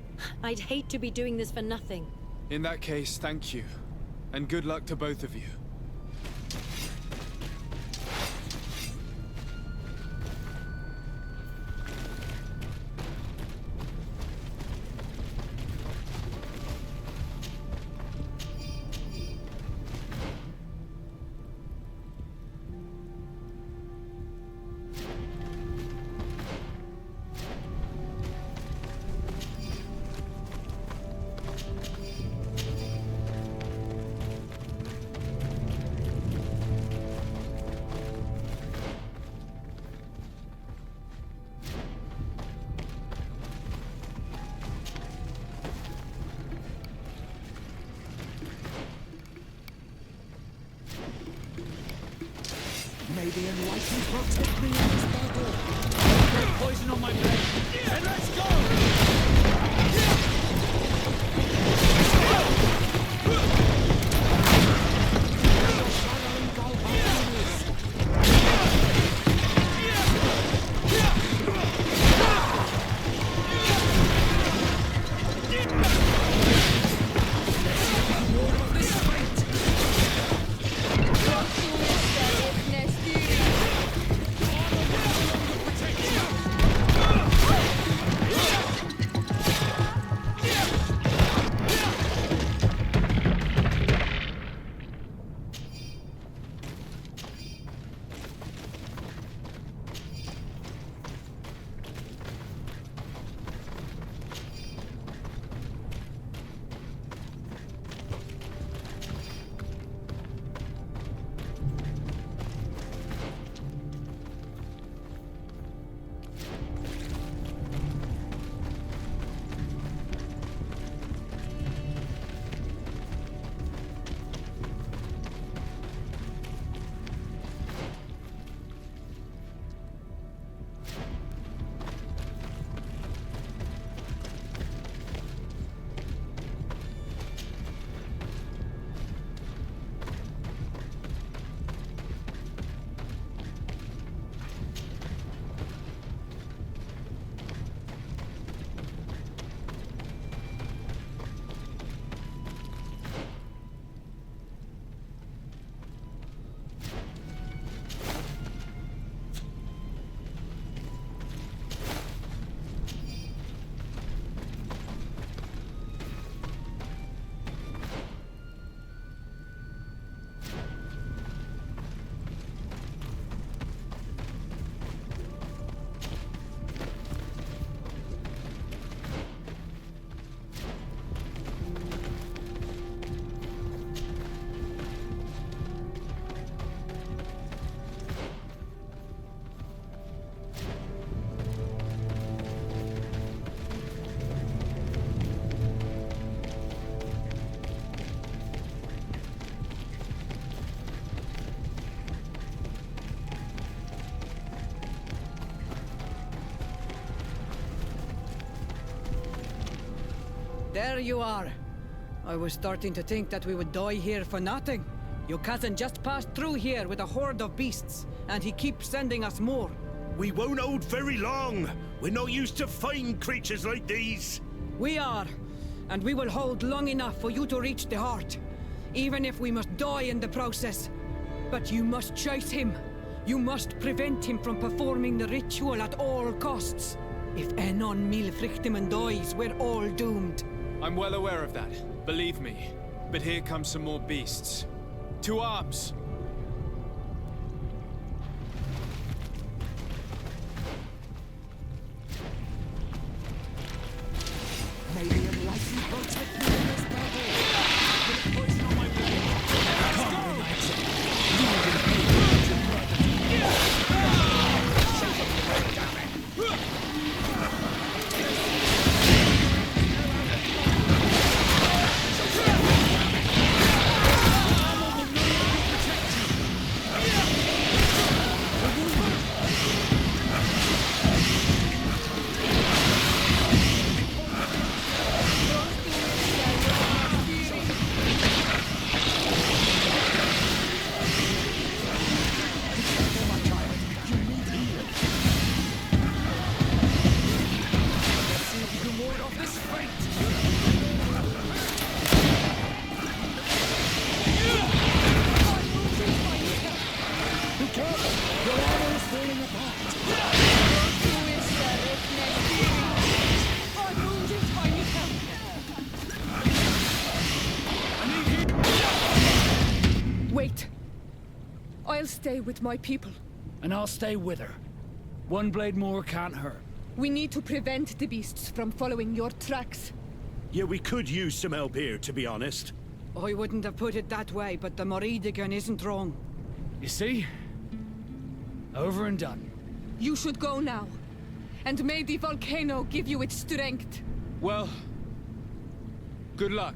Speaker 19: I'd hate to be doing this for nothing.
Speaker 1: In that case, thank you. And good luck to both of you.
Speaker 17: May the enlightened protect me in this battle.
Speaker 15: Poison on my blade.
Speaker 17: And let's go!
Speaker 2: There you are. I was starting to think that we would die here for nothing. Your cousin just passed through here with a horde of beasts, and he keeps sending us more.
Speaker 20: We won't hold very long. We're not used to fighting creatures like these.
Speaker 2: We are, and we will hold long enough for you to reach the heart, even if we must die in the process. But you must chase him. You must prevent him from performing the ritual at all costs. If Enon Milfrichtimen dies, we're all doomed.
Speaker 1: I'm well aware of that, believe me. But here come some more beasts. To arms!
Speaker 4: Maybe a license boat's with me in this battle. Will it poison on my way? Come on, Knights. You will pay for your brother. Save up the road, damn it.
Speaker 9: Wait. I'll stay with my people.
Speaker 15: And I'll stay with her. One blade more can't hurt.
Speaker 9: We need to prevent the beasts from following your tracks.
Speaker 20: Yeah, we could use some help here, to be honest.
Speaker 2: I wouldn't have put it that way, but the Moridigan isn't wrong.
Speaker 15: You see? Over and done.
Speaker 9: You should go now. And may the volcano give you its strength.
Speaker 1: Well, good luck.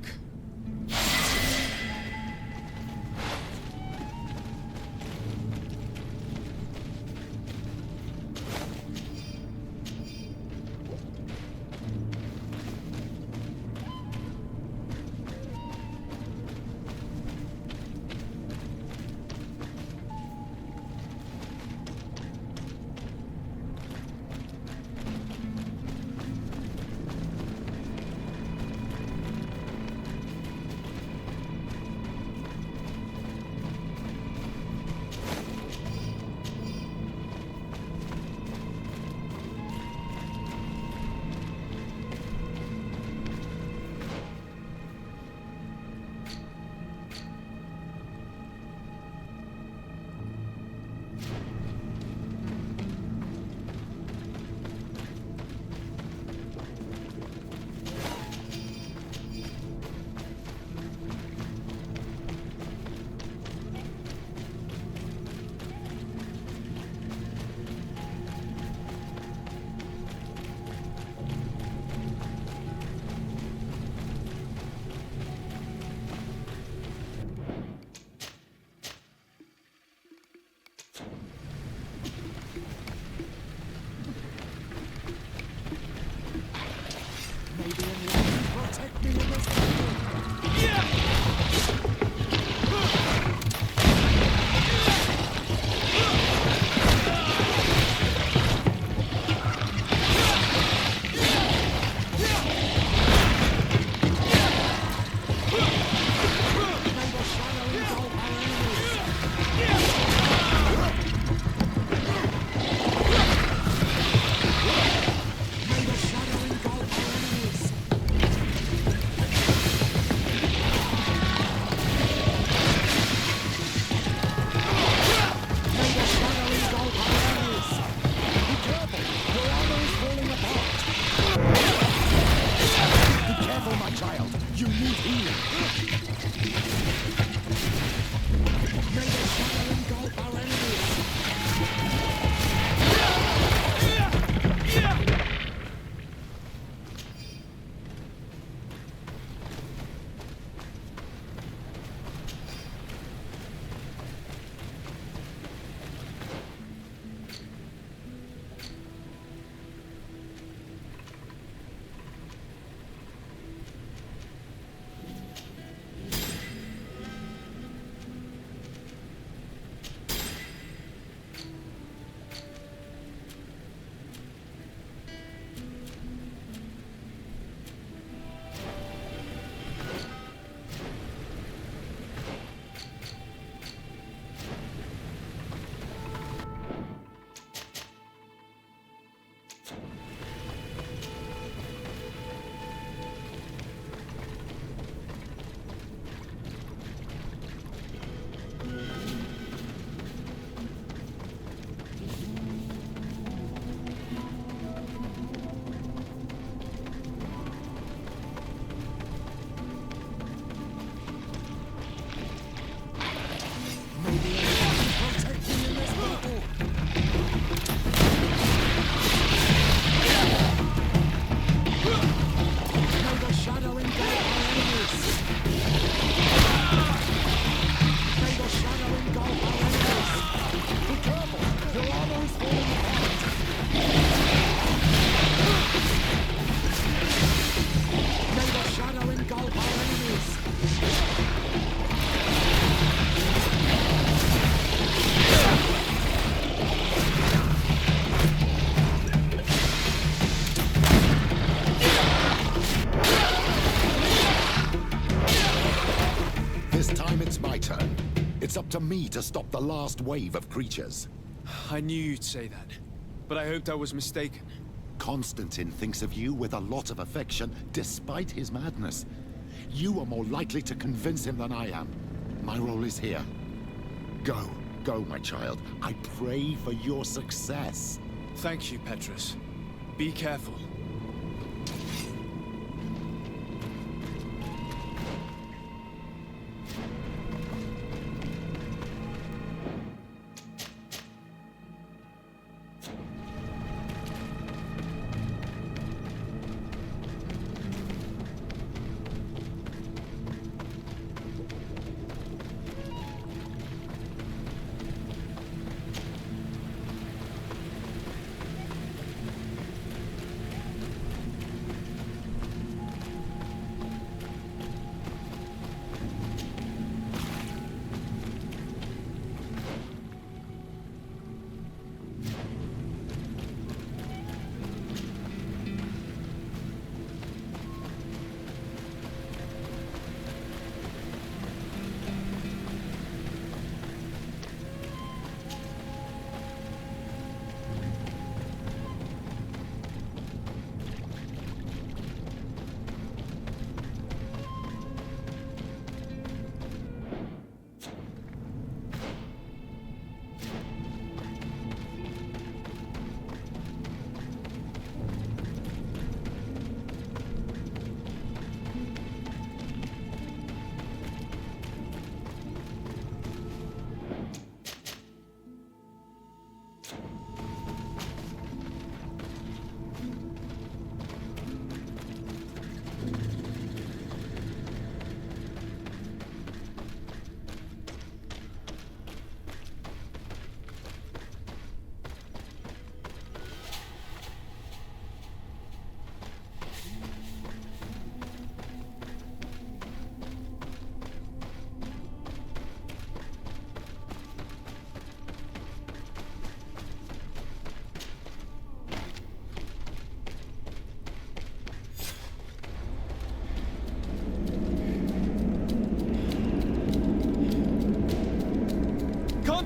Speaker 21: me to stop the last wave of creatures.
Speaker 1: I knew you'd say that, but I hoped I was mistaken.
Speaker 21: Constantine thinks of you with a lot of affection, despite his madness. You are more likely to convince him than I am. My role is here. Go, go, my child. I pray for your success.
Speaker 1: Thank you, Petrus. Be careful.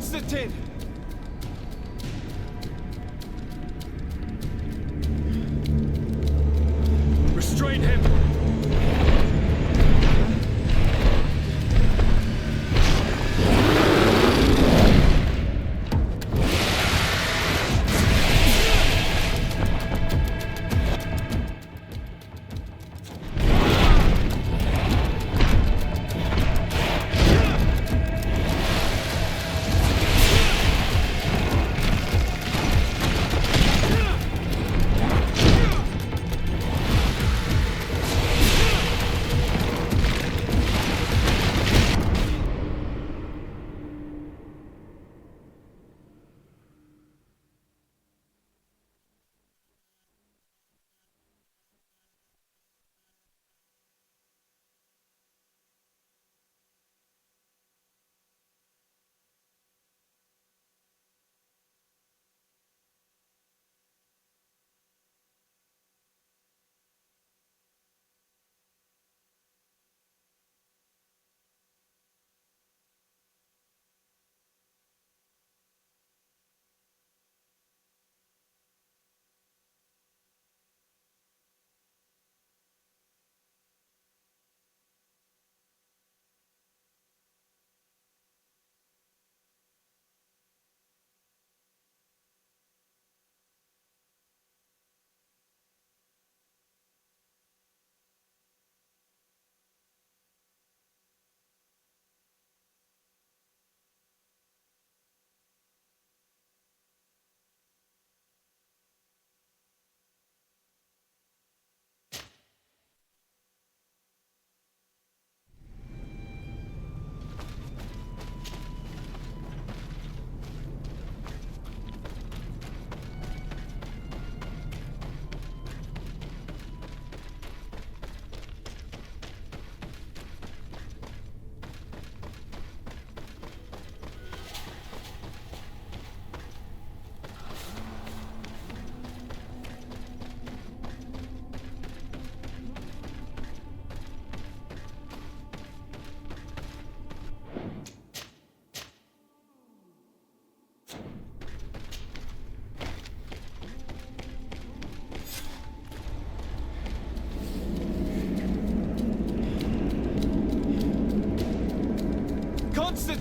Speaker 1: Constantine!
Speaker 6: Restrain him!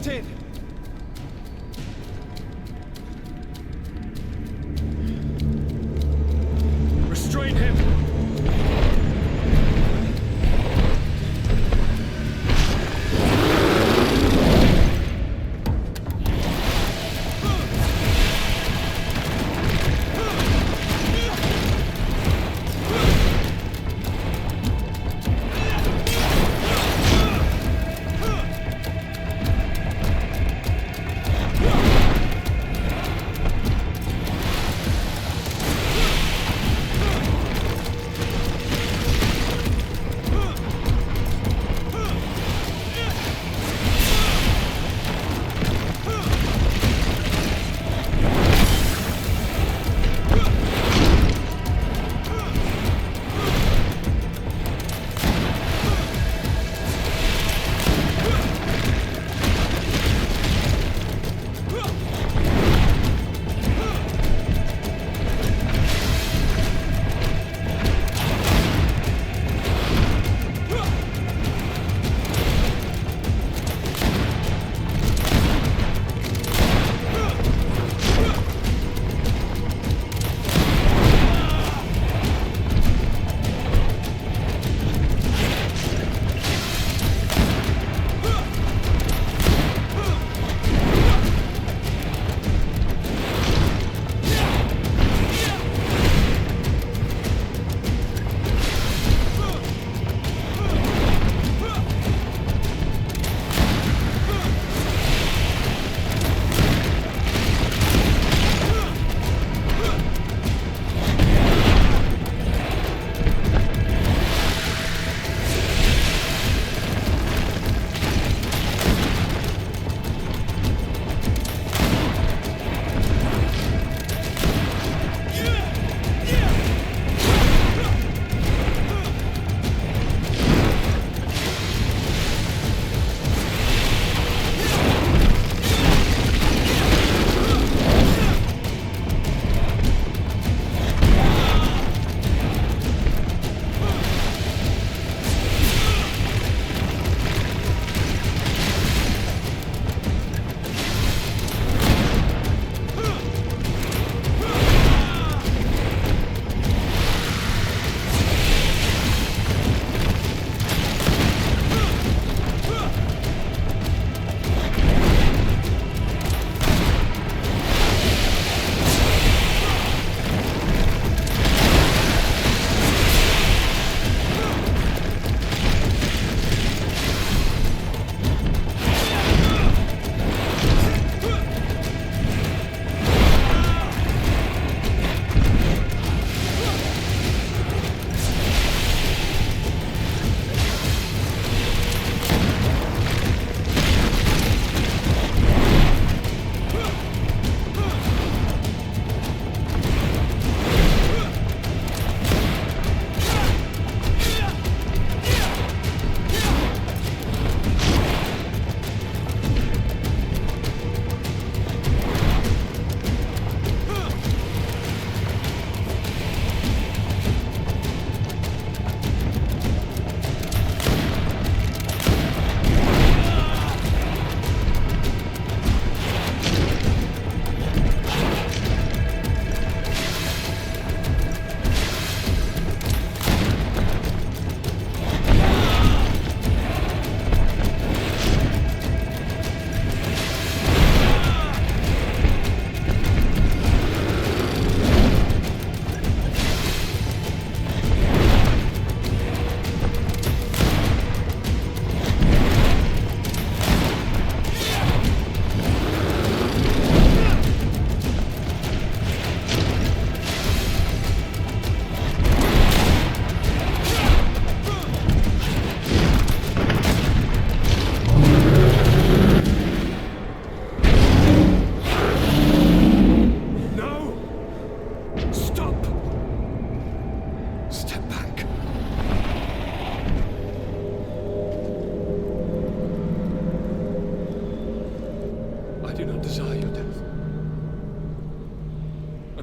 Speaker 1: infected!
Speaker 6: Restrain him!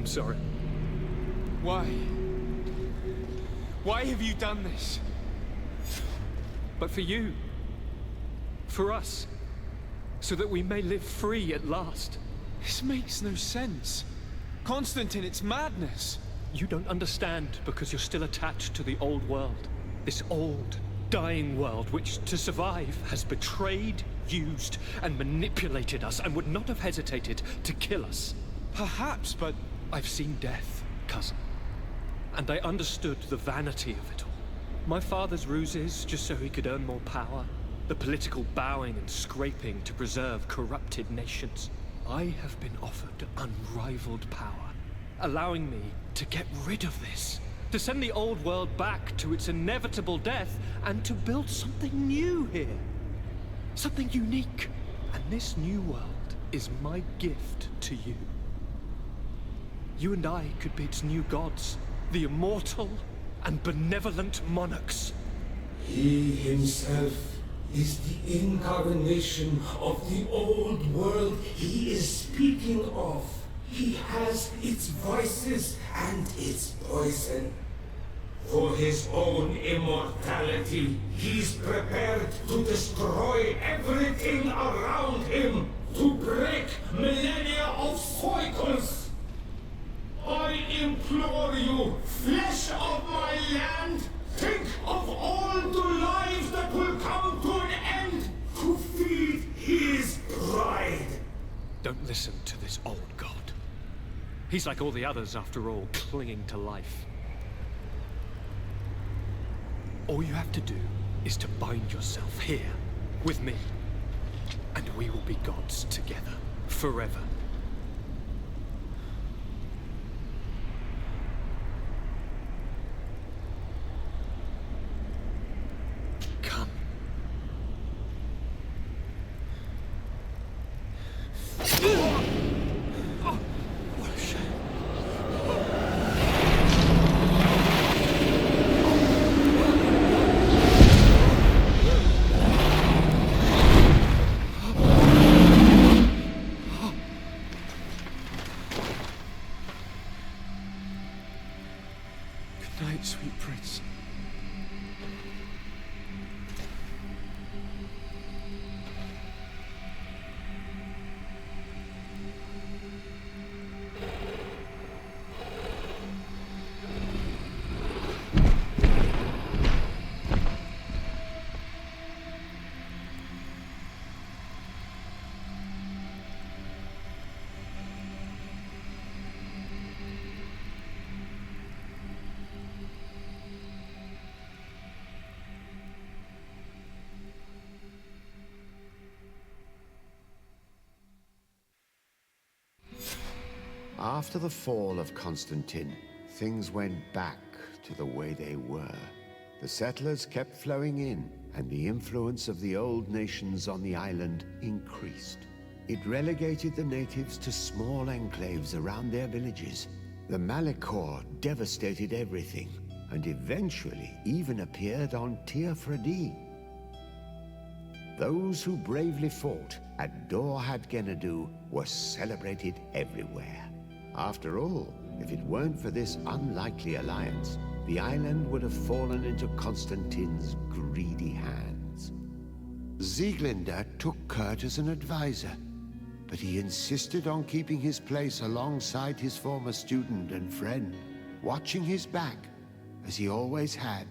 Speaker 6: sorry.
Speaker 1: Why? Why have you done this?
Speaker 6: But for you. For us. so that we may live free at last.
Speaker 1: This makes no sense. Constantine, it's madness.
Speaker 6: You don't understand because you're still attached to the old world. This old, dying world which, to survive, has betrayed, used, and manipulated us and would not have hesitated to kill us.
Speaker 1: Perhaps, but
Speaker 6: I've seen death, cousin. And I understood the vanity of it all. My father's ruses just so he could earn more power. The political bowing and scraping to preserve corrupted nations. I have been offered unrivaled power, allowing me to get rid of this. To send the old world back to its inevitable death and to build something new here. Something unique. And this new world is my gift to you. You and I could be its new gods, the immortal and benevolent monarchs.
Speaker 5: He himself is the incarnation of the old world he is speaking of. He has its vices and its poison. For his own immortality, he's prepared to destroy everything around him, to break millennia of cycles. I implore you, flesh of my land, think of all the lives that will come to an end to feed his pride.
Speaker 6: Don't listen to this old god. He's like all the others, after all, clinging to life. All you have to do is to bind yourself here, with me. And we will be gods together, forever. Come. What a shame.
Speaker 1: Good night, sweet prince.
Speaker 7: After the fall of Constantine, things went back to the way they were. The settlers kept flowing in, and the influence of the old nations on the island increased. It relegated the natives to small enclaves around their villages. The Malachor devastated everything, and eventually even appeared on Tir Fredi. Those who bravely fought at Dor had Gennadu were celebrated everywhere. After all, if it weren't for this unlikely alliance, the island would have fallen into Constantine's greedy hands. Sieglinde took Kurt as an advisor, but he insisted on keeping his place alongside his former student and friend, watching his back, as he always had.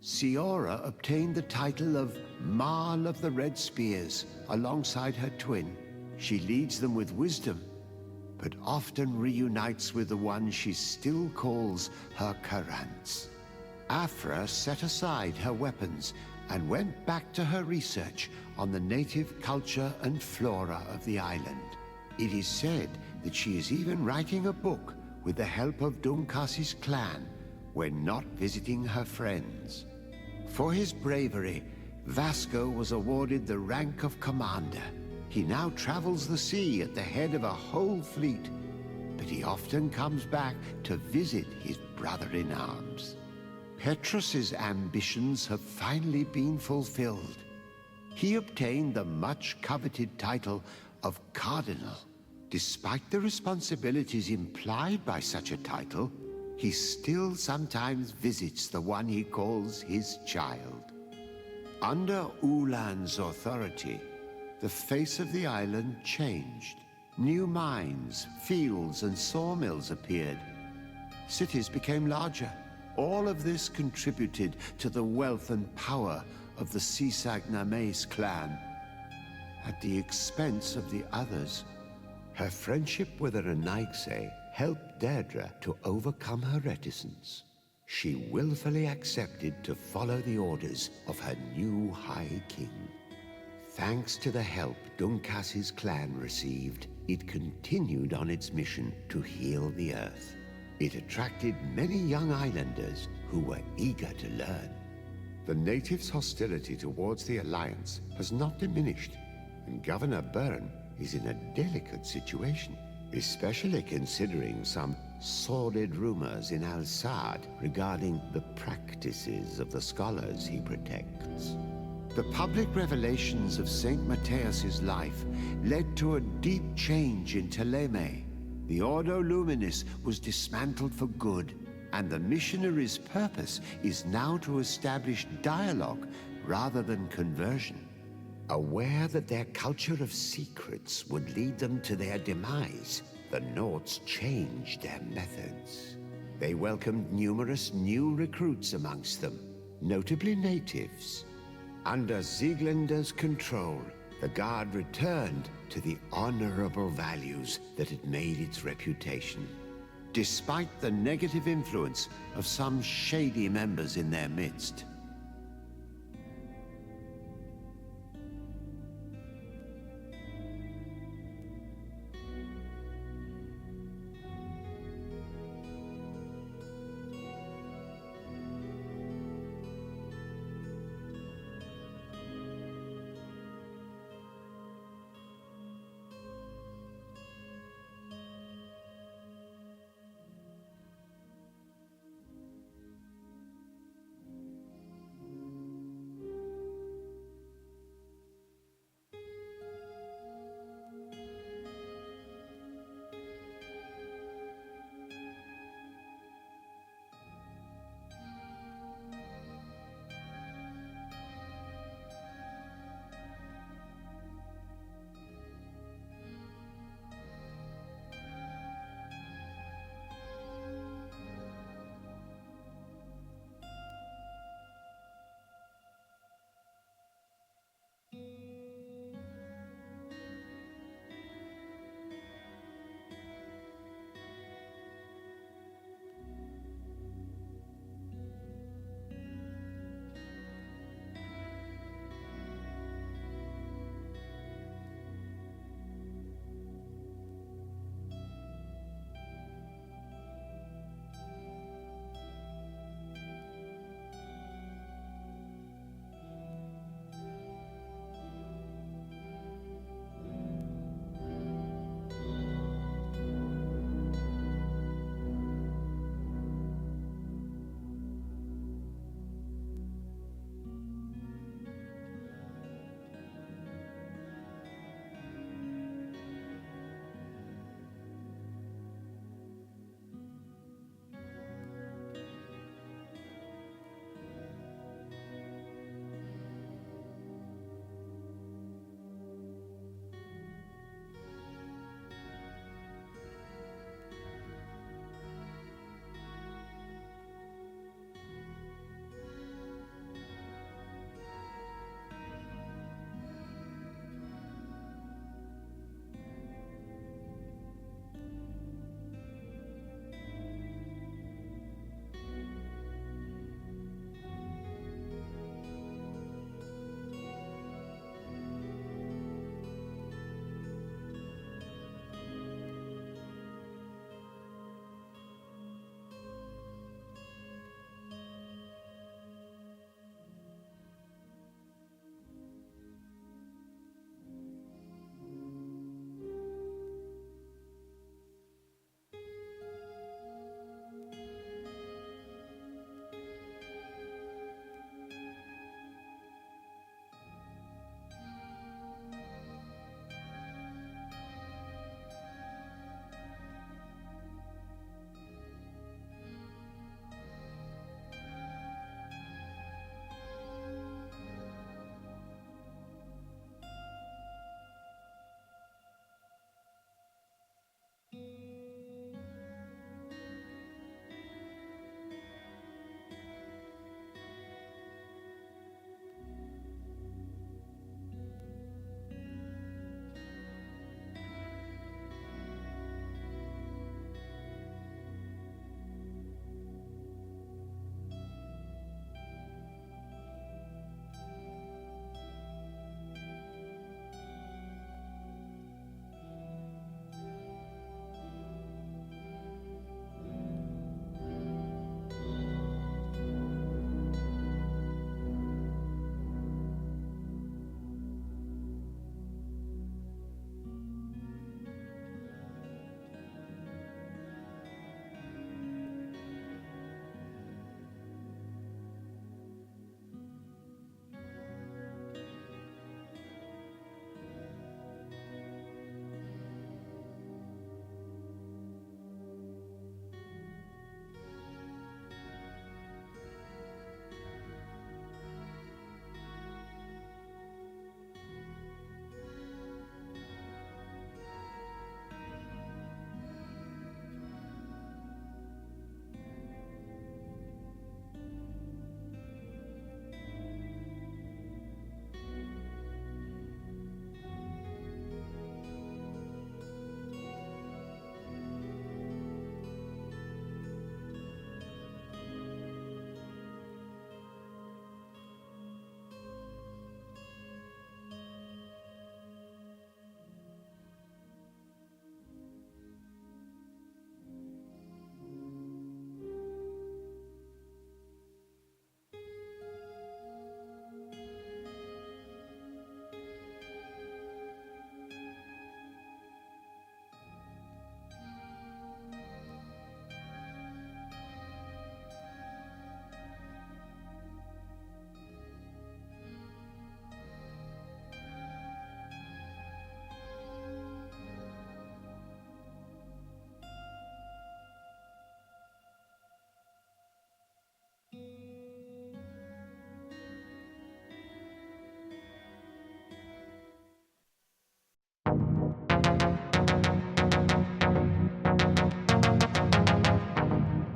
Speaker 7: Siora obtained the title of Marl of the Red Spears alongside her twin. She leads them with wisdom, but often reunites with the one she still calls her Karants. Afra set aside her weapons and went back to her research on the native culture and flora of the island. It is said that she is even writing a book with the help of Dunkasi's clan when not visiting her friends. For his bravery, Vasco was awarded the rank of commander. He now travels the sea at the head of a whole fleet, but he often comes back to visit his brother-in-arms. Petrus's ambitions have finally been fulfilled. He obtained the much-coveted title of Cardinal. Despite the responsibilities implied by such a title, he still sometimes visits the one he calls his child. Under Ulan's authority, the face of the island changed. New mines, fields, and sawmills appeared. Cities became larger. All of this contributed to the wealth and power of the Sisag-Names clan, at the expense of the others. Her friendship with the Renaigse helped Deirdre to overcome her reticence. She willfully accepted to follow the orders of her new High King. Thanks to the help Duncass's clan received, it continued on its mission to heal the Earth. It attracted many young islanders who were eager to learn. The natives' hostility towards the Alliance has not diminished, and Governor Byrne is in a delicate situation, especially considering some sordid rumors in Al-Saad regarding the practices of the scholars he protects. The public revelations of St. Matthias's life led to a deep change in Thélème. The Ordo Luminis was dismantled for good, and the missionaries' purpose is now to establish dialogue rather than conversion. Aware that their culture of secrets would lead them to their demise, the Nords changed their methods. They welcomed numerous new recruits amongst them, notably natives. Under Sieglinder's control, the Guard returned to the honorable values that had made its reputation. Despite the negative influence of some shady members in their midst,